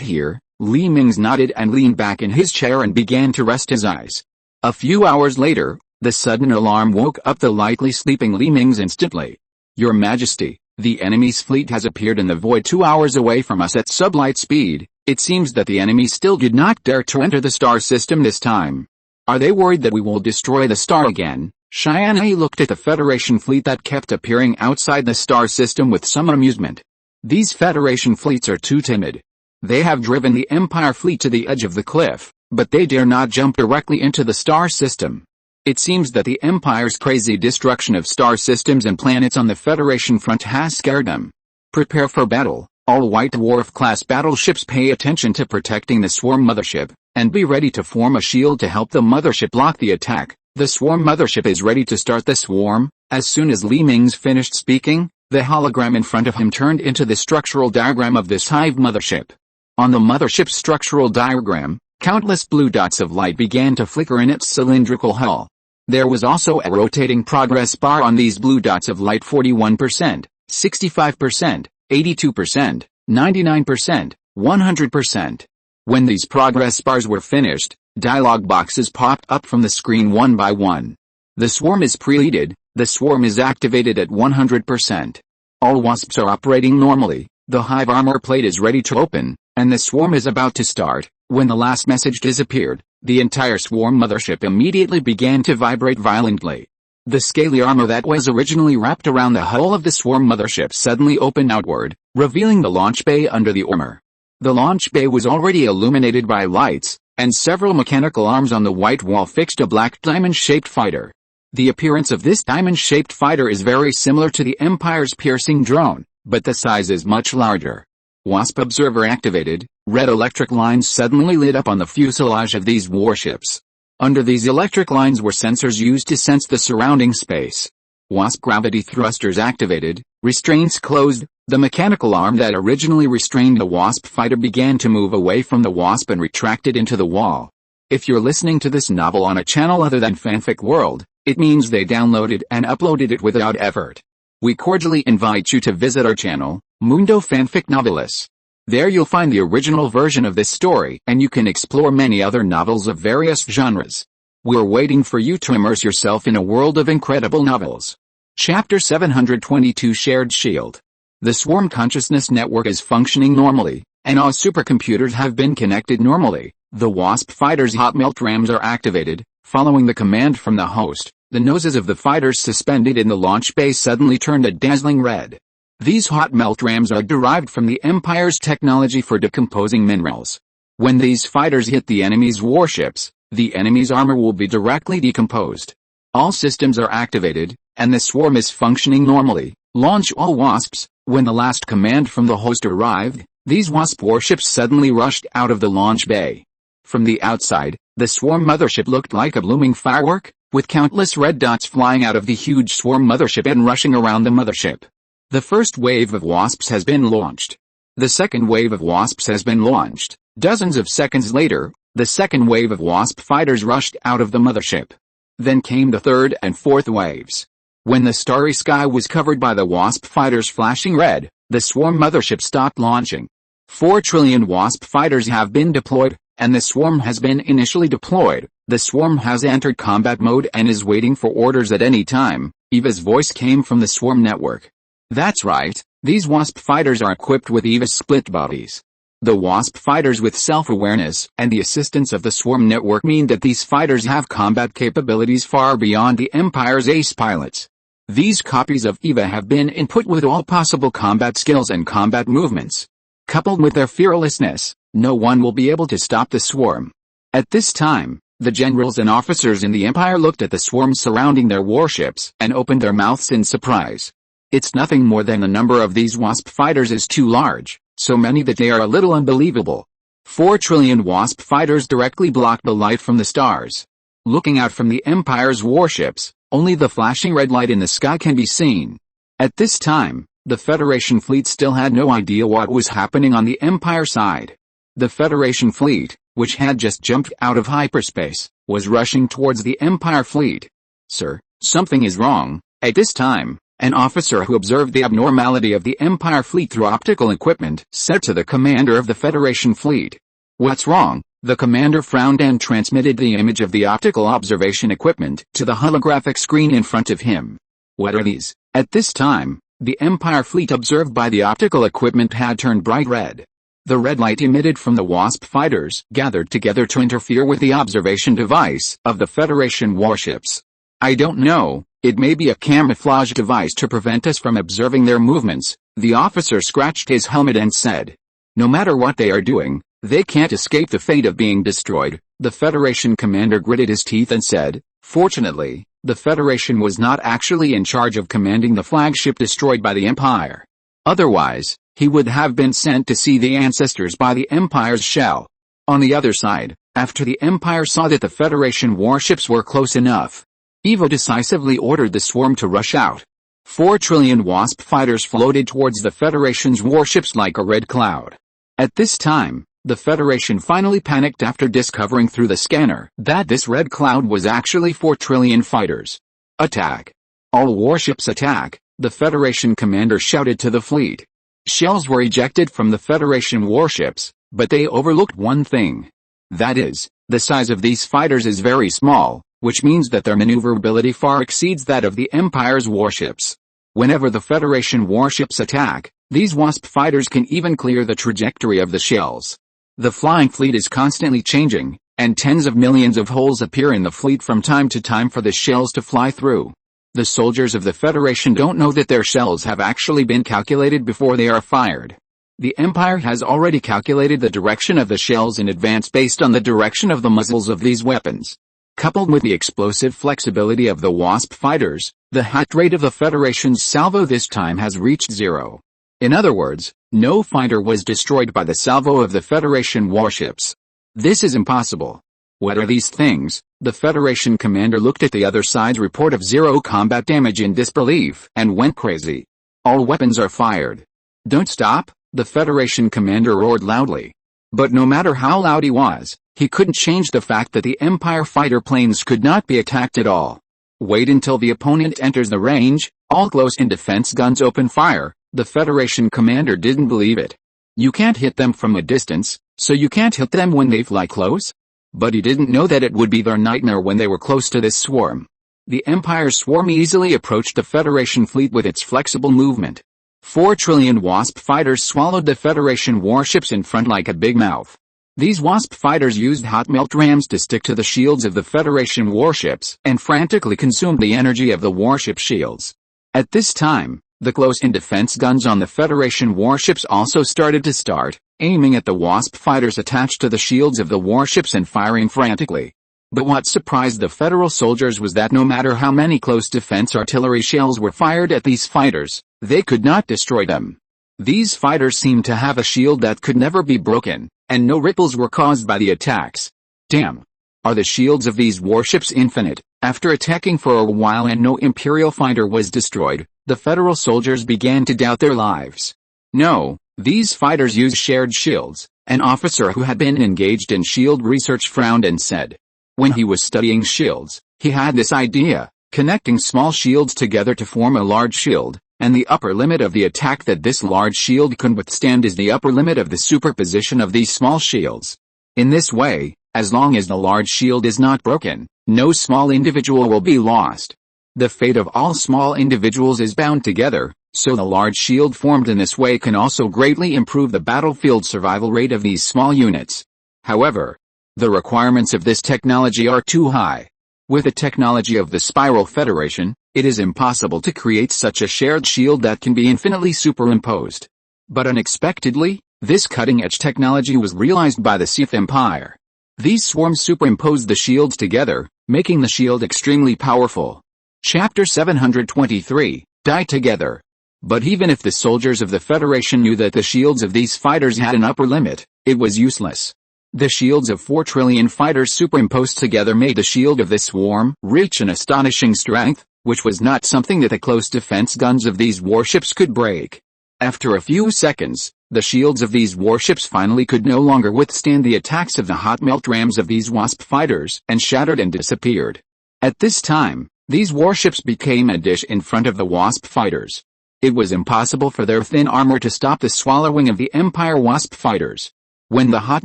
here. Mingze nodded and leaned back in his chair and began to rest his eyes. A few hours later, the sudden alarm woke up the lightly sleeping Mingze instantly. Your Majesty, the enemy's fleet has appeared in the void 2 hours away from us at sublight speed. It seems that the enemy still did not dare to enter the star system this time. Are they worried that we will destroy the star again? Tianyi looked at the Federation fleet that kept appearing outside the star system with some amusement. These Federation fleets are too timid. They have driven the Empire fleet to the edge of the cliff, but they dare not jump directly into the star system. It seems that the Empire's crazy destruction of star systems and planets on the Federation front has scared them. Prepare for battle. All White Dwarf-class battleships pay attention to protecting the Swarm Mothership, and be ready to form a shield to help the Mothership block the attack. The Swarm Mothership is ready to start the swarm. As soon as Mingze finished speaking, the hologram in front of him turned into the structural diagram of this Hive Mothership. On the Mothership's structural diagram, countless blue dots of light began to flicker in its cylindrical hull. There was also a rotating progress bar on these blue dots of light: 41%, 65%, 82%, 99%, 100%. When these progress bars were finished, dialog boxes popped up from the screen one by one. The swarm is preheated. The swarm is activated at 100%. All wasps are operating normally. The Hive armor plate is ready to open, and the swarm is about to start. When the last message disappeared, the entire Swarm Mothership immediately began to vibrate violently. The scaly armor that was originally wrapped around the hull of the Swarm Mothership suddenly opened outward, revealing the launch bay under the armor. The launch bay was already illuminated by lights, and several mechanical arms on the white wall fixed a black diamond-shaped fighter. The appearance of this diamond-shaped fighter is very similar to the Empire's piercing drone, but the size is much larger. Wasp observer activated. Red electric lines suddenly lit up on the fuselage of these warships. Under these electric lines were sensors used to sense the surrounding space. WASP gravity thrusters activated, restraints closed, the mechanical arm that originally restrained the WASP fighter began to move away from the WASP and retracted into the wall. If you're listening to this novel on a channel other than Fanfic World, it means they downloaded and uploaded it without effort. We cordially invite you to visit our channel, Mundo Fanfic Novelis. There you'll find the original version of this story, and you can explore many other novels of various genres. We're waiting for you to immerse yourself in a world of incredible novels. Chapter 722 Shared Shield. The Swarm Consciousness Network is functioning normally, and all supercomputers have been connected normally. The WASP fighters' hot melt rams are activated. Following the command from the host, the noses of the fighters suspended in the launch bay suddenly turned a dazzling red. These hot melt rams are derived from the Empire's technology for decomposing minerals. When these fighters hit the enemy's warships, the enemy's armor will be directly decomposed. All systems are activated, and the swarm is functioning normally. Launch all WASPs. When the last command from the host arrived, these WASP warships suddenly rushed out of the launch bay. From the outside, the swarm mothership looked like a blooming firework, with countless red dots flying out of the huge swarm mothership and rushing around the mothership. The first wave of WASPs has been launched. The second wave of WASPs has been launched. Dozens of seconds later, the second wave of WASP fighters rushed out of the mothership. Then came the third and fourth waves. When the starry sky was covered by the WASP fighters flashing red, the swarm mothership stopped launching. 4 trillion WASP fighters have been deployed, and the swarm has been initially deployed. The swarm has entered combat mode and is waiting for orders at any time. EVA's voice came from the swarm network. That's right, these WASP fighters are equipped with EVA's split bodies. The WASP fighters with self-awareness and the assistance of the swarm network mean that these fighters have combat capabilities far beyond the Empire's ace pilots. These copies of EVA have been input with all possible combat skills and combat movements. Coupled with their fearlessness, no one will be able to stop the swarm. At this time, the generals and officers in the Empire looked at the swarm surrounding their warships and opened their mouths in surprise. It's nothing more than the number of these WASP fighters is too large, so many that they are a little unbelievable. 4 trillion WASP fighters directly block the light from the stars. Looking out from the Empire's warships, only the flashing red light in the sky can be seen. At this time, the Federation fleet still had no idea what was happening on the Empire side. The Federation fleet, which had just jumped out of hyperspace, was rushing towards the Empire fleet. "Sir, something is wrong." At this time, an officer who observed the abnormality of the Empire fleet through optical equipment said to the commander of the Federation fleet. "What's wrong?" The commander frowned and transmitted the image of the optical observation equipment to the holographic screen in front of him. "What are these?" At this time, the Empire fleet observed by the optical equipment had turned bright red. The red light emitted from the WASP fighters gathered together to interfere with the observation device of the Federation warships. "I don't know, it may be a camouflage device to prevent us from observing their movements." The officer scratched his helmet and said, "No matter what they are doing, they can't escape the fate of being destroyed." The Federation commander gritted his teeth and said, "Fortunately, the Federation was not actually in charge of commanding the flagship destroyed by the Empire. Otherwise, he would have been sent to see the ancestors by the Empire's shell." On the other side, after the Empire saw that the Federation warships were close enough, EVA decisively ordered the swarm to rush out. 4 trillion WASP fighters floated towards the Federation's warships like a red cloud. At this time, the Federation finally panicked after discovering through the scanner that this red cloud was actually 4 trillion fighters. "Attack! All warships attack!" the Federation commander shouted to the fleet. Shells were ejected from the Federation warships, but they overlooked one thing. That is, the size of these fighters is very small, which means that their maneuverability far exceeds that of the Empire's warships. Whenever the Federation warships attack, these WASP fighters can even clear the trajectory of the shells. The flying fleet is constantly changing, and tens of millions of holes appear in the fleet from time to time for the shells to fly through. The soldiers of the Federation don't know that their shells have actually been calculated before they are fired. The Empire has already calculated the direction of the shells in advance based on the direction of the muzzles of these weapons. Coupled with the explosive flexibility of the WASP fighters, the hit rate of the Federation's salvo this time has reached 0. In other words, no fighter was destroyed by the salvo of the Federation warships. This is impossible. What are these things? The Federation commander looked at the other side's report of 0 combat damage in disbelief and went crazy. All weapons are fired. Don't stop, the Federation commander roared loudly. But no matter how loud he was, he couldn't change the fact that the Empire fighter planes could not be attacked at all. Wait until the opponent enters the range, all close-in defense guns open fire. The Federation commander didn't believe it. You can't hit them from a distance, so you can't hit them when they fly close? But he didn't know that it would be their nightmare when they were close to this swarm. The Empire's swarm easily approached the Federation fleet with its flexible movement. 4 trillion Wasp fighters swallowed the Federation warships in front like a big mouth. These Wasp fighters used hot melt rams to stick to the shields of the Federation warships and frantically consumed the energy of the warship shields. At this time, the close-in defense guns on the Federation warships also started to start, aiming at the Wasp fighters attached to the shields of the warships and firing frantically. But what surprised the Federal soldiers was that no matter how many close defense artillery shells were fired at these fighters, they could not destroy them. These fighters seemed to have a shield that could never be broken, and no ripples were caused by the attacks. Damn! Are the shields of these warships infinite? After attacking for a while and no Imperial fighter was destroyed, the Federal soldiers began to doubt their lives. No, these fighters use shared shields. An officer who had been engaged in shield research frowned and said. When he was studying shields, he had this idea, connecting small shields together to form a large shield, and the upper limit of the attack that this large shield can withstand is the upper limit of the superposition of these small shields. In this way, as long as the large shield is not broken, no small individual will be lost. The fate of all small individuals is bound together, so the large shield formed in this way can also greatly improve the battlefield survival rate of these small units. However, the requirements of this technology are too high. With the technology of the Spiral Federation, it is impossible to create such a shared shield that can be infinitely superimposed. But unexpectedly, this cutting-edge technology was realized by the Sith Empire. These swarms superimposed the shields together, making the shield extremely powerful. Chapter 723, Die Together. But even if the soldiers of the Federation knew that the shields of these fighters had an upper limit, it was useless. The shields of 4 trillion fighters superimposed together made the shield of this swarm reach an astonishing strength, which was not something that the close defense guns of these warships could break. After a few seconds, the shields of these warships finally could no longer withstand the attacks of the hot melt rams of these Wasp fighters and shattered and disappeared. At this time, these warships became a dish in front of the Wasp fighters. It was impossible for their thin armor to stop the swallowing of the Empire Wasp fighters. When the hot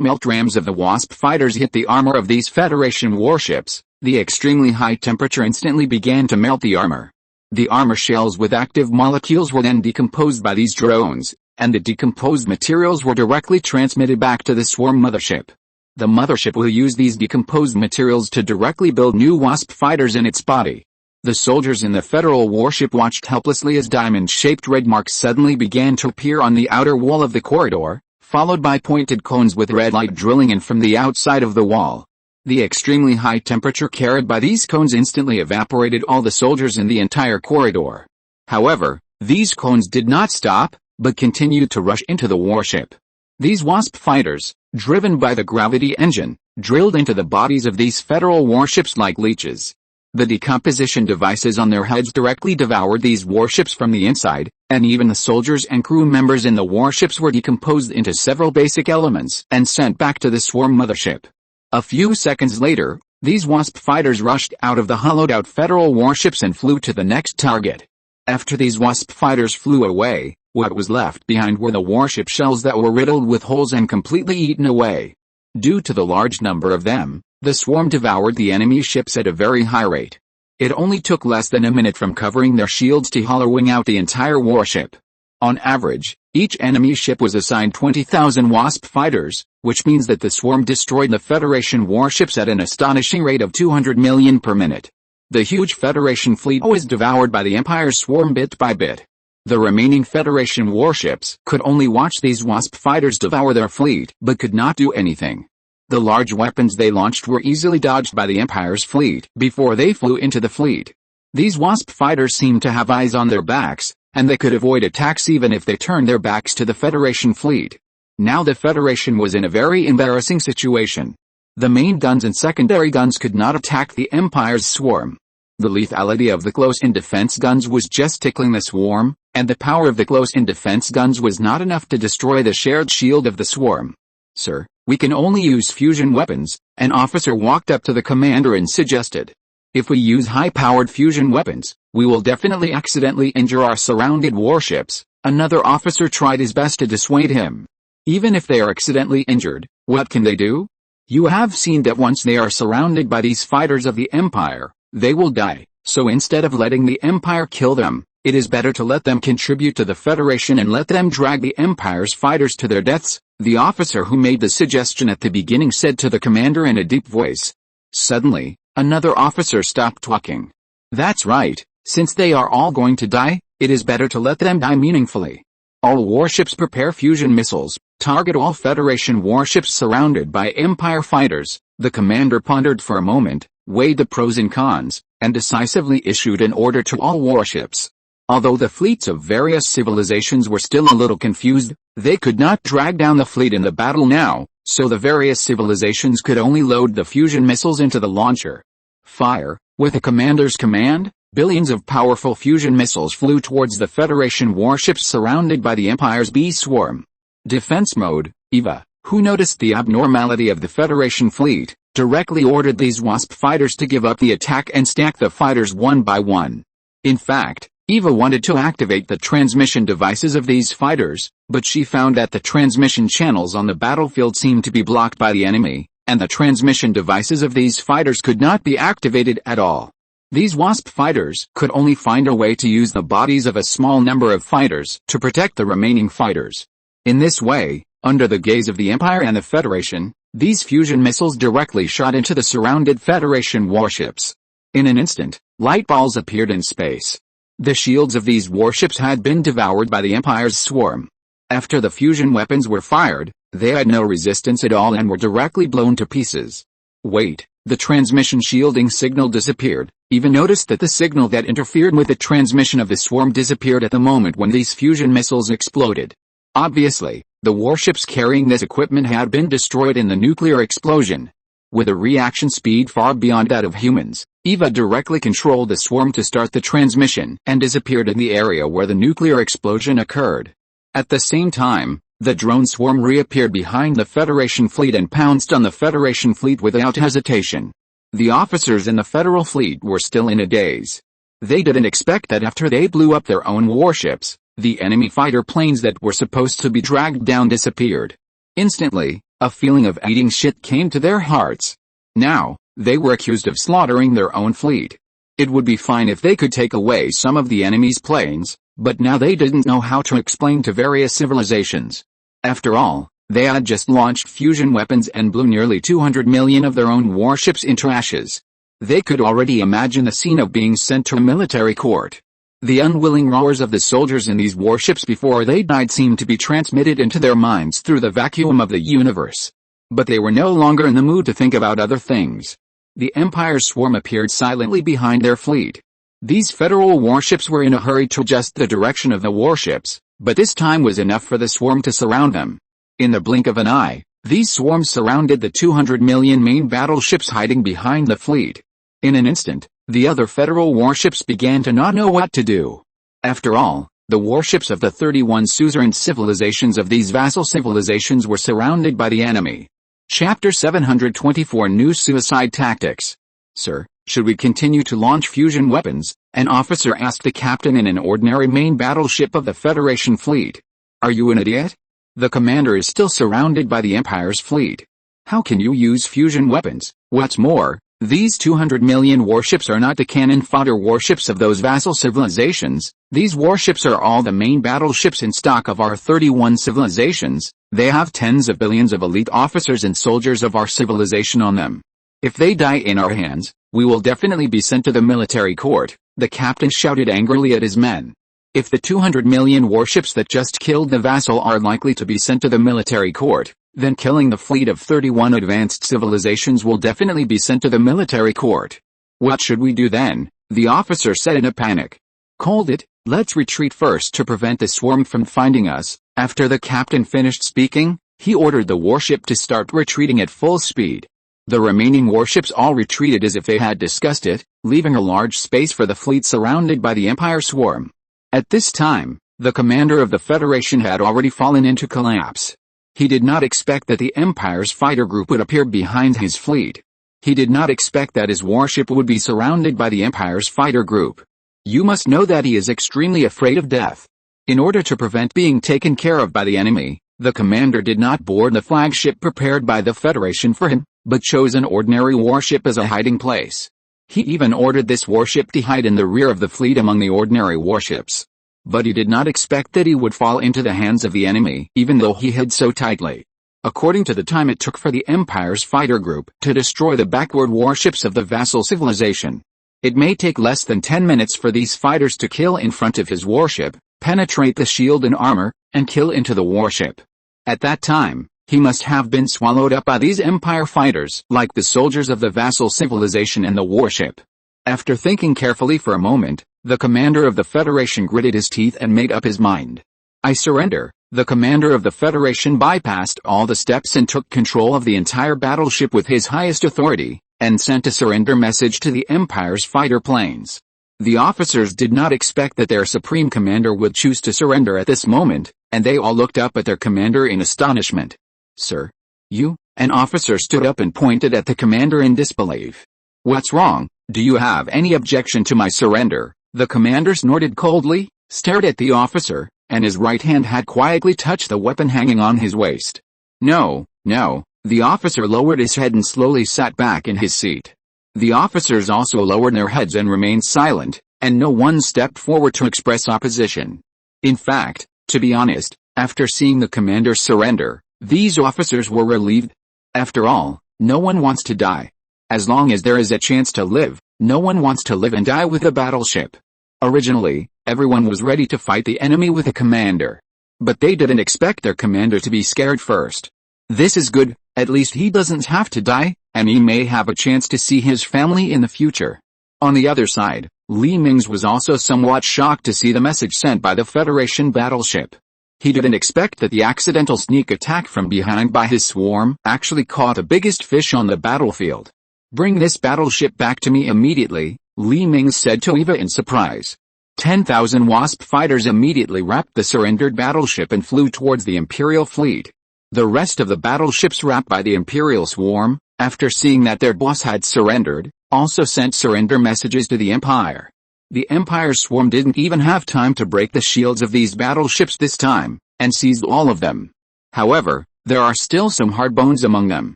melt rams of the Wasp fighters hit the armor of these Federation warships, the extremely high temperature instantly began to melt the armor. The armor shells with active molecules were then decomposed by these drones, and the decomposed materials were directly transmitted back to the swarm mothership. The mothership will use these decomposed materials to directly build new Wasp fighters in its body. The soldiers in the Federal warship watched helplessly as diamond-shaped red marks suddenly began to appear on the outer wall of the corridor, followed by pointed cones with red light drilling in from the outside of the wall. The extremely high temperature carried by these cones instantly evaporated all the soldiers in the entire corridor. However, these cones did not stop, but continued to rush into the warship. These Wasp fighters, driven by the gravity engine, drilled into the bodies of these Federal warships like leeches. The decomposition devices on their heads directly devoured these warships from the inside, and even the soldiers and crew members in the warships were decomposed into several basic elements and sent back to the swarm mothership. A few seconds later, these Wasp fighters rushed out of the hollowed-out Federal warships and flew to the next target. After these Wasp fighters flew away, what was left behind were the warship shells that were riddled with holes and completely eaten away. Due to the large number of them, the swarm devoured the enemy ships at a very high rate. It only took less than a minute from covering their shields to hollowing out the entire warship. On average, each enemy ship was assigned 20,000 Wasp fighters, which means that the swarm destroyed the Federation warships at an astonishing rate of 200 million per minute. The huge Federation fleet was devoured by the Empire's swarm bit by bit. The remaining Federation warships could only watch these Wasp fighters devour their fleet, but could not do anything. The large weapons they launched were easily dodged by the Empire's fleet before they flew into the fleet. These Wasp fighters seemed to have eyes on their backs, and they could avoid attacks even if they turned their backs to the Federation fleet. Now the Federation was in a very embarrassing situation. The main guns and secondary guns could not attack the Empire's swarm. The lethality of the close-in defense guns was just tickling the swarm, and the power of the close-in defense guns was not enough to destroy the shared shield of the swarm. "Sir, we can only use fusion weapons," an officer walked up to the commander and suggested. "If we use high-powered fusion weapons, we will definitely accidentally injure our surrounded warships." Another officer tried his best to dissuade him. "Even if they are accidentally injured, what can they do? You have seen that once they are surrounded by these fighters of the Empire, they will die, so instead of letting the Empire kill them, it is better to let them contribute to the Federation and let them drag the Empire's fighters to their deaths," the officer who made the suggestion at the beginning said to the commander in a deep voice. Suddenly, another officer stopped talking. "That's right, since they are all going to die, it is better to let them die meaningfully. All warships prepare fusion missiles, target all Federation warships surrounded by Empire fighters." The commander pondered for a moment, weighed the pros and cons, and decisively issued an order to all warships. Although the fleets of various civilizations were still a little confused, they could not drag down the fleet in the battle now, so the various civilizations could only load the fusion missiles into the launcher. Fire. With the commander's command, billions of powerful fusion missiles flew towards the Federation warships surrounded by the Empire's B-swarm. Defense mode. Eva, who noticed the abnormality of the Federation fleet, directly ordered these Wasp fighters to give up the attack and stack the fighters one by one. In fact, Eva wanted to activate the transmission devices of these fighters, but she found that the transmission channels on the battlefield seemed to be blocked by the enemy, and the transmission devices of these fighters could not be activated at all. These Wasp fighters could only find a way to use the bodies of a small number of fighters to protect the remaining fighters. In this way, under the gaze of the Empire and the Federation, these fusion missiles directly shot into the surrounded Federation warships. In an instant, light balls appeared in space. The shields of these warships had been devoured by the Empire's swarm. After the fusion weapons were fired, they had no resistance at all and were directly blown to pieces. Wait, the transmission shielding signal disappeared. Eva noticed that the signal that interfered with the transmission of the swarm disappeared at the moment when these fusion missiles exploded. Obviously, the warships carrying this equipment had been destroyed in the nuclear explosion. With a reaction speed far beyond that of humans, Eva directly controlled the swarm to start the transmission and disappeared in the area where the nuclear explosion occurred. At the same time, the drone swarm reappeared behind the Federation fleet and pounced on the Federation fleet without hesitation. The officers in the Federal fleet were still in a daze. They didn't expect that after they blew up their own warships, the enemy fighter planes that were supposed to be dragged down disappeared. Instantly, a feeling of eating shit came to their hearts. Now, they were accused of slaughtering their own fleet. It would be fine if they could take away some of the enemy's planes, but now they didn't know how to explain to various civilizations. After all, they had just launched fusion weapons and blew nearly 200 million of their own warships into ashes. They could already imagine the scene of being sent to a military court. The unwilling roars of the soldiers in these warships before they died seemed to be transmitted into their minds through the vacuum of the universe. But they were no longer in the mood to think about other things. The Empire's swarm appeared silently behind their fleet. These Federal warships were in a hurry to adjust the direction of the warships, but this time was enough for the swarm to surround them. In the blink of an eye, these swarms surrounded the 200 million main battleships hiding behind the fleet. In an instant, the other Federal warships began to not know what to do. After all, the warships of the 31 suzerain civilizations of these vassal civilizations were surrounded by the enemy. Chapter 724 New Suicide Tactics. Sir, should we continue to launch fusion weapons? An officer asked the captain in an ordinary main battleship of the Federation fleet. Are you an idiot? The commander is still surrounded by the Empire's fleet. How can you use fusion weapons? What's more, these 200 million warships are not the cannon fodder warships of those vassal civilizations. These warships are all the main battleships in stock of our 31 civilizations. They have tens of billions of elite officers and soldiers of our civilization on them. If they die in our hands, we will definitely be sent to the military court, the captain shouted angrily at his men. If the 200 million warships that just killed the vassal are likely to be sent to the military court, then killing the fleet of 31 advanced civilizations will definitely be sent to the military court. What should we do then? The officer said in a panic. Hold it, let's retreat first to prevent the swarm from finding us. After the captain finished speaking, he ordered the warship to start retreating at full speed. The remaining warships all retreated as if they had discussed it, leaving a large space for the fleet surrounded by the Empire swarm. At this time, the commander of the Federation had already fallen into collapse. He did not expect that the Empire's fighter group would appear behind his fleet. He did not expect that his warship would be surrounded by the Empire's fighter group. You must know that he is extremely afraid of death. In order to prevent being taken care of by the enemy, the commander did not board the flagship prepared by the Federation for him, but chose an ordinary warship as a hiding place. He even ordered this warship to hide in the rear of the fleet among the ordinary warships. But he did not expect that he would fall into the hands of the enemy, even though he hid so tightly. According to the time it took for the Empire's fighter group to destroy the backward warships of the vassal civilization, it may take less than 10 minutes for these fighters to kill in front of his warship, penetrate the shield and armor, and kill into the warship. At that time, he must have been swallowed up by these Empire fighters like the soldiers of the vassal civilization and the warship. After thinking carefully for a moment, the commander of the Federation gritted his teeth and made up his mind. I surrender. The commander of the Federation bypassed all the steps and took control of the entire battleship with his highest authority, and sent a surrender message to the Empire's fighter planes. The officers did not expect that their supreme commander would choose to surrender at this moment, and they all looked up at their commander in astonishment. Sir? You? An officer stood up and pointed at the commander in disbelief. What's wrong? Do you have any objection to my surrender? The commander snorted coldly, stared at the officer, and his right hand had quietly touched the weapon hanging on his waist. No, no. The officer lowered his head and slowly sat back in his seat. The officers also lowered their heads and remained silent, and no one stepped forward to express opposition. In fact, to be honest, after seeing the commander's surrender, these officers were relieved. After all, no one wants to die. As long as there is a chance to live, no one wants to live and die with a battleship. Originally, everyone was ready to fight the enemy with a commander. But they didn't expect their commander to be scared first. This is good, at least he doesn't have to die, and he may have a chance to see his family in the future. On the other side, Mingze was also somewhat shocked to see the message sent by the Federation battleship. He didn't expect that the accidental sneak attack from behind by his swarm actually caught the biggest fish on the battlefield. Bring this battleship back to me immediately, Mingze said to Eva in surprise. 10,000 Wasp fighters immediately wrapped the surrendered battleship and flew towards the Imperial fleet. The rest of the battleships wrapped by the Imperial swarm, after seeing that their boss had surrendered, also sent surrender messages to the Empire. The Empire swarm didn't even have time to break the shields of these battleships this time, and seized all of them. However, there are still some hard bones among them.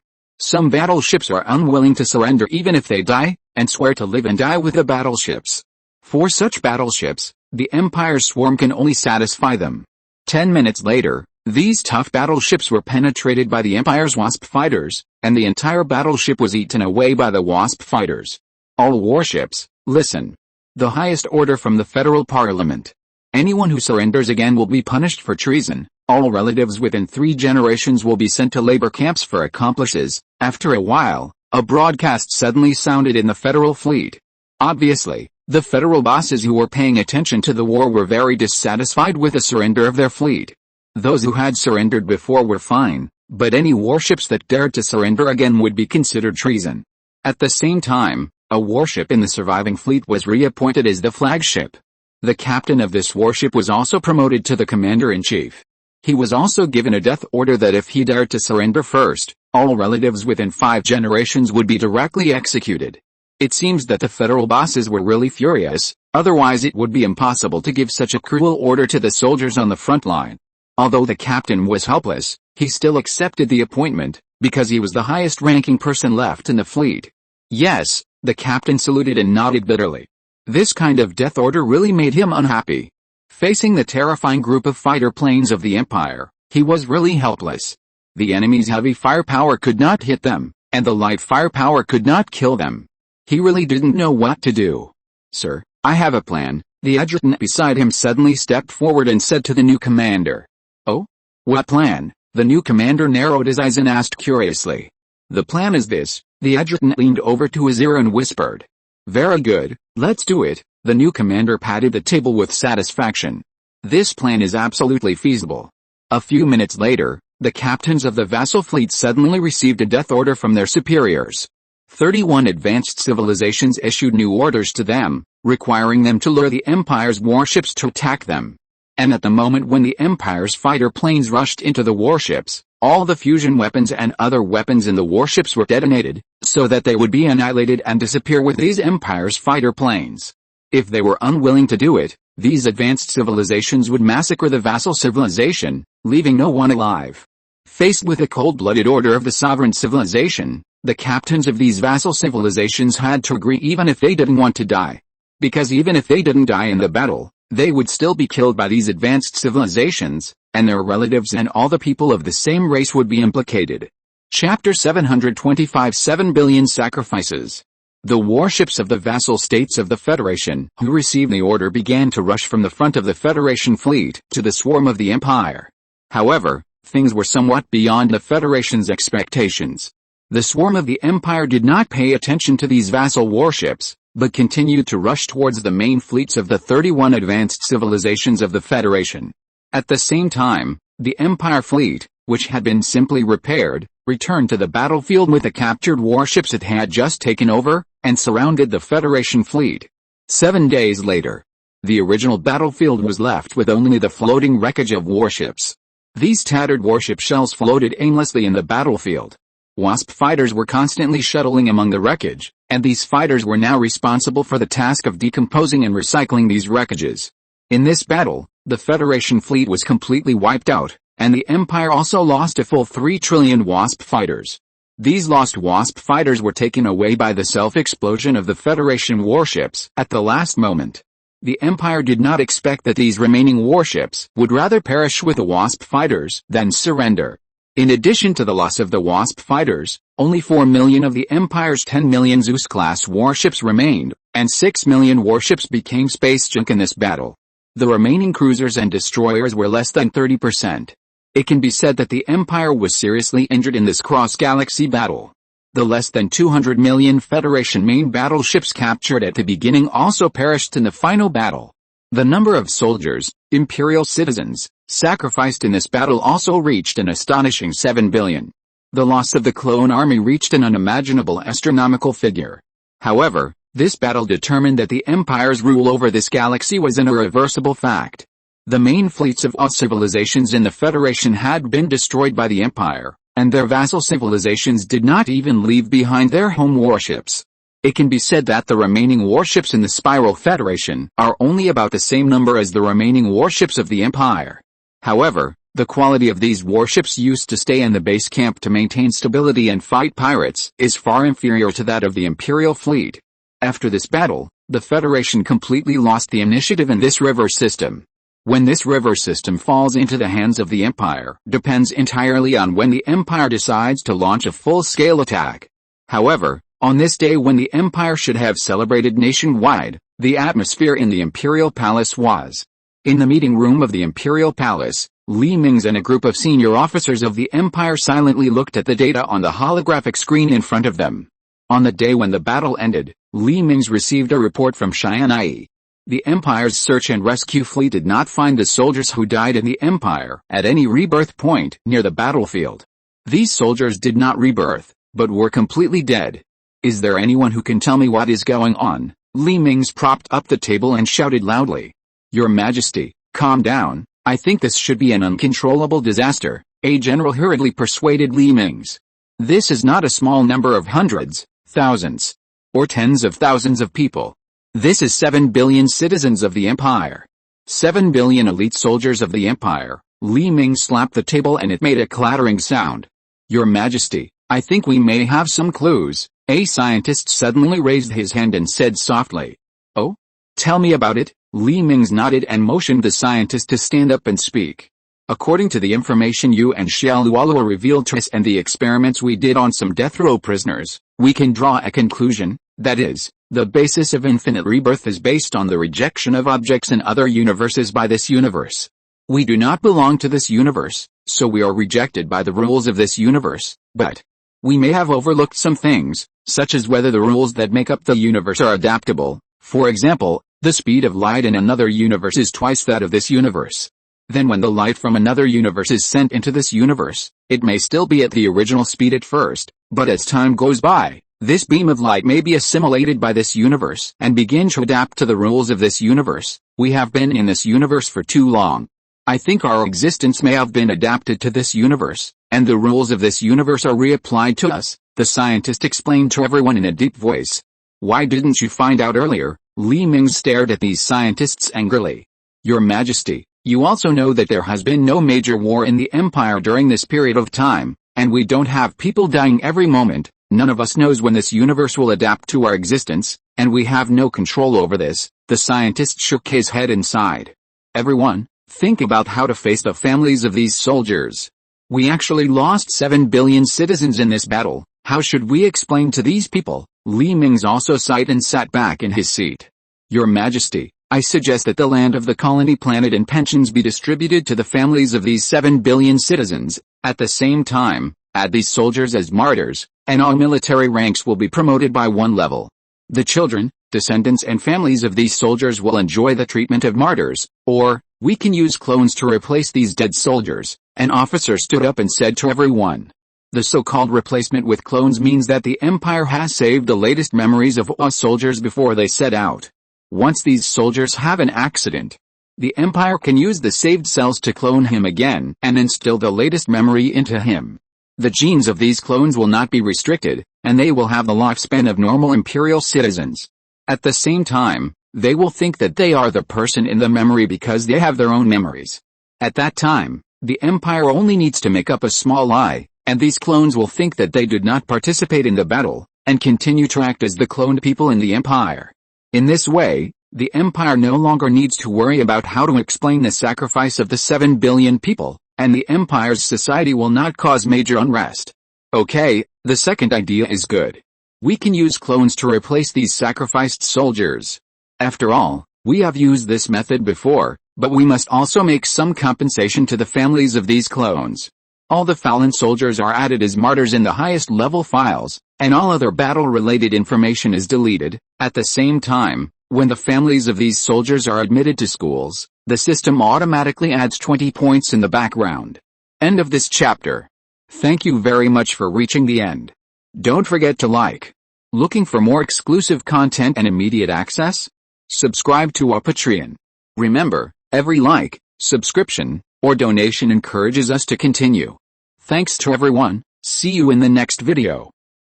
Some battleships are unwilling to surrender even if they die, and swear to live and die with the battleships. For such battleships, the Empire swarm can only satisfy them. 10 minutes later, these tough battleships were penetrated by the Empire's Wasp fighters, and the entire battleship was eaten away by the Wasp fighters. All warships, listen. The highest order from the Federal Parliament. Anyone who surrenders again will be punished for treason. All relatives within 3 generations will be sent to labor camps for accomplices. After a while, a broadcast suddenly sounded in the Federal fleet. Obviously, the Federal bosses who were paying attention to the war were very dissatisfied with the surrender of their fleet. Those who had surrendered before were fine, but any warships that dared to surrender again would be considered treason. At the same time, a warship in the surviving fleet was reappointed as the flagship. The captain of this warship was also promoted to the commander-in-chief. He was also given a death order that if he dared to surrender first, all relatives within 5 generations would be directly executed. It seems that the Federal bosses were really furious, otherwise it would be impossible to give such a cruel order to the soldiers on the front line. Although the captain was helpless, he still accepted the appointment, because he was the highest-ranking person left in the fleet. Yes, the captain saluted and nodded bitterly. This kind of death order really made him unhappy. Facing the terrifying group of fighter planes of the Empire, he was really helpless. The enemy's heavy firepower could not hit them, and the light firepower could not kill them. He really didn't know what to do. Sir, I have a plan. The adjutant beside him suddenly stepped forward and said to the new commander. Oh? What plan? The new commander narrowed his eyes and asked curiously. The plan is this. The adjutant leaned over to his ear and whispered. Very good, let's do it. The new commander patted the table with satisfaction. This plan is absolutely feasible. A few minutes later, the captains of the vassal fleet suddenly received a death order from their superiors. 31 advanced civilizations issued new orders to them, requiring them to lure the Empire's warships to attack them. And at the moment when the Empire's fighter planes rushed into the warships, all the fusion weapons and other weapons in the warships were detonated, so that they would be annihilated and disappear with these Empire's fighter planes. If they were unwilling to do it, these advanced civilizations would massacre the vassal civilization, leaving no one alive. Faced with a cold-blooded order of the sovereign civilization, the captains of these vassal civilizations had to agree even if they didn't want to die. Because even if they didn't die in the battle, they would still be killed by these advanced civilizations, and their relatives and all the people of the same race would be implicated. Chapter 725 7 Billion Sacrifices. The warships of the vassal states of the Federation who received the order began to rush from the front of the Federation fleet to the swarm of the Empire. However, things were somewhat beyond the Federation's expectations. The swarm of the Empire did not pay attention to these vassal warships, but continued to rush towards the main fleets of the 31 advanced civilizations of the Federation. At the same time, the Empire fleet, which had been simply repaired, returned to the battlefield with the captured warships it had just taken over, and surrounded the Federation fleet. 7 days later, the original battlefield was left with only the floating wreckage of warships. These tattered warship shells floated aimlessly in the battlefield. Wasp fighters were constantly shuttling among the wreckage, and these fighters were now responsible for the task of decomposing and recycling these wreckages. In this battle, the Federation fleet was completely wiped out, and the Empire also lost a full 3 trillion Wasp fighters. These lost Wasp fighters were taken away by the self-explosion of the Federation warships at the last moment. The Empire did not expect that these remaining warships would rather perish with the Wasp fighters than surrender. In addition to the loss of the Wasp fighters, only 4 million of the Empire's 10 million Zeus-class warships remained, and 6 million warships became space junk in this battle. The remaining cruisers and destroyers were less than 30%. It can be said that the Empire was seriously injured in this cross-galaxy battle. The less than 200 million Federation main battleships captured at the beginning also perished in the final battle. The number of soldiers, Imperial citizens, sacrificed in this battle also reached an astonishing 7 billion. The loss of the clone army reached an unimaginable astronomical figure. However, this battle determined that the Empire's rule over this galaxy was an irreversible fact. The main fleets of all civilizations in the Federation had been destroyed by the Empire, and their vassal civilizations did not even leave behind their home warships. It can be said that the remaining warships in the Spiral Federation are only about the same number as the remaining warships of the Empire. However, the quality of these warships used to stay in the base camp to maintain stability and fight pirates is far inferior to that of the Imperial fleet. After this battle, the Federation completely lost the initiative in this river system. When this river system falls into the hands of the Empire depends entirely on when the Empire decides to launch a full-scale attack. However, on this day when the Empire should have celebrated nationwide, the atmosphere in the Imperial Palace was. In the meeting room of the Imperial Palace, Mingze and a group of senior officers of the Empire silently looked at the data on the holographic screen in front of them. On the day when the battle ended, Mingze received a report from Tianyi. The Empire's search and rescue fleet did not find the soldiers who died in the Empire at any rebirth point near the battlefield. These soldiers did not rebirth, but were completely dead. Is there anyone who can tell me what is going on? Mingze propped up the table and shouted loudly. Your Majesty, calm down, I think this should be an uncontrollable disaster, a general hurriedly persuaded Mingze. This is not a small number of hundreds, thousands, or tens of thousands of people. This is 7 billion citizens of the Empire. 7 billion elite soldiers of the Empire. Mingze slapped the table and it made a clattering sound. Your Majesty, I think we may have some clues. A scientist suddenly raised his hand and said softly. Oh? Tell me about it. Mingze nodded and motioned the scientist to stand up and speak. According to the information you and Xiaoluolua revealed to us and the experiments we did on some death row prisoners, we can draw a conclusion, that is, the basis of infinite rebirth is based on the rejection of objects in other universes by this universe. We do not belong to this universe, so we are rejected by the rules of this universe, but we may have overlooked some things, such as whether the rules that make up the universe are adaptable. For example, the speed of light in another universe is twice that of this universe. Then when the light from another universe is sent into this universe, it may still be at the original speed at first, but as time goes by, this beam of light may be assimilated by this universe and begin to adapt to the rules of this universe. We have been in this universe for too long. I think our existence may have been adapted to this universe, and the rules of this universe are reapplied to us, the scientist explained to everyone in a deep voice. Why didn't you find out earlier? Li Mingze stared at these scientists angrily. Your Majesty, you also know that there has been no major war in the Empire during this period of time, and we don't have people dying every moment. None of us knows when this universe will adapt to our existence, and we have no control over this. The scientist shook his head and sighed. Everyone, think about how to face the families of these soldiers. We actually lost 7 billion citizens in this battle. How should we explain to these people? Li Mingze also sighed and sat back in his seat. Your Majesty, I suggest that the land of the colony planet and pensions be distributed to the families of these 7 billion citizens. At the same time, add these soldiers as martyrs, and all military ranks will be promoted by 1 level. The children, descendants and families of these soldiers will enjoy the treatment of martyrs, or, we can use clones to replace these dead soldiers. An officer stood up and said to everyone. The so-called replacement with clones means that the Empire has saved the latest memories of us soldiers before they set out. Once these soldiers have an accident, the Empire can use the saved cells to clone him again and instill the latest memory into him. The genes of these clones will not be restricted, and they will have the lifespan of normal Imperial citizens. At the same time, they will think that they are the person in the memory because they have their own memories. At that time, the Empire only needs to make up a small lie, and these clones will think that they did not participate in the battle, and continue to act as the cloned people in the Empire. In this way, the Empire no longer needs to worry about how to explain the sacrifice of the 7 billion people, and the Empire's society will not cause major unrest. Okay, the second idea is good. We can use clones to replace these sacrificed soldiers. After all, we have used this method before, but we must also make some compensation to the families of these clones. All the fallen soldiers are added as martyrs in the highest level files, and all other battle-related information is deleted. At the same time, when the families of these soldiers are admitted to schools, the system automatically adds 20 points in the background. End of this chapter. Thank you very much for reaching the end. Don't forget to like. Looking for more exclusive content and immediate access? Subscribe to our Patreon. Remember, every like, subscription, or donation encourages us to continue. Thanks to everyone. See you in the next video.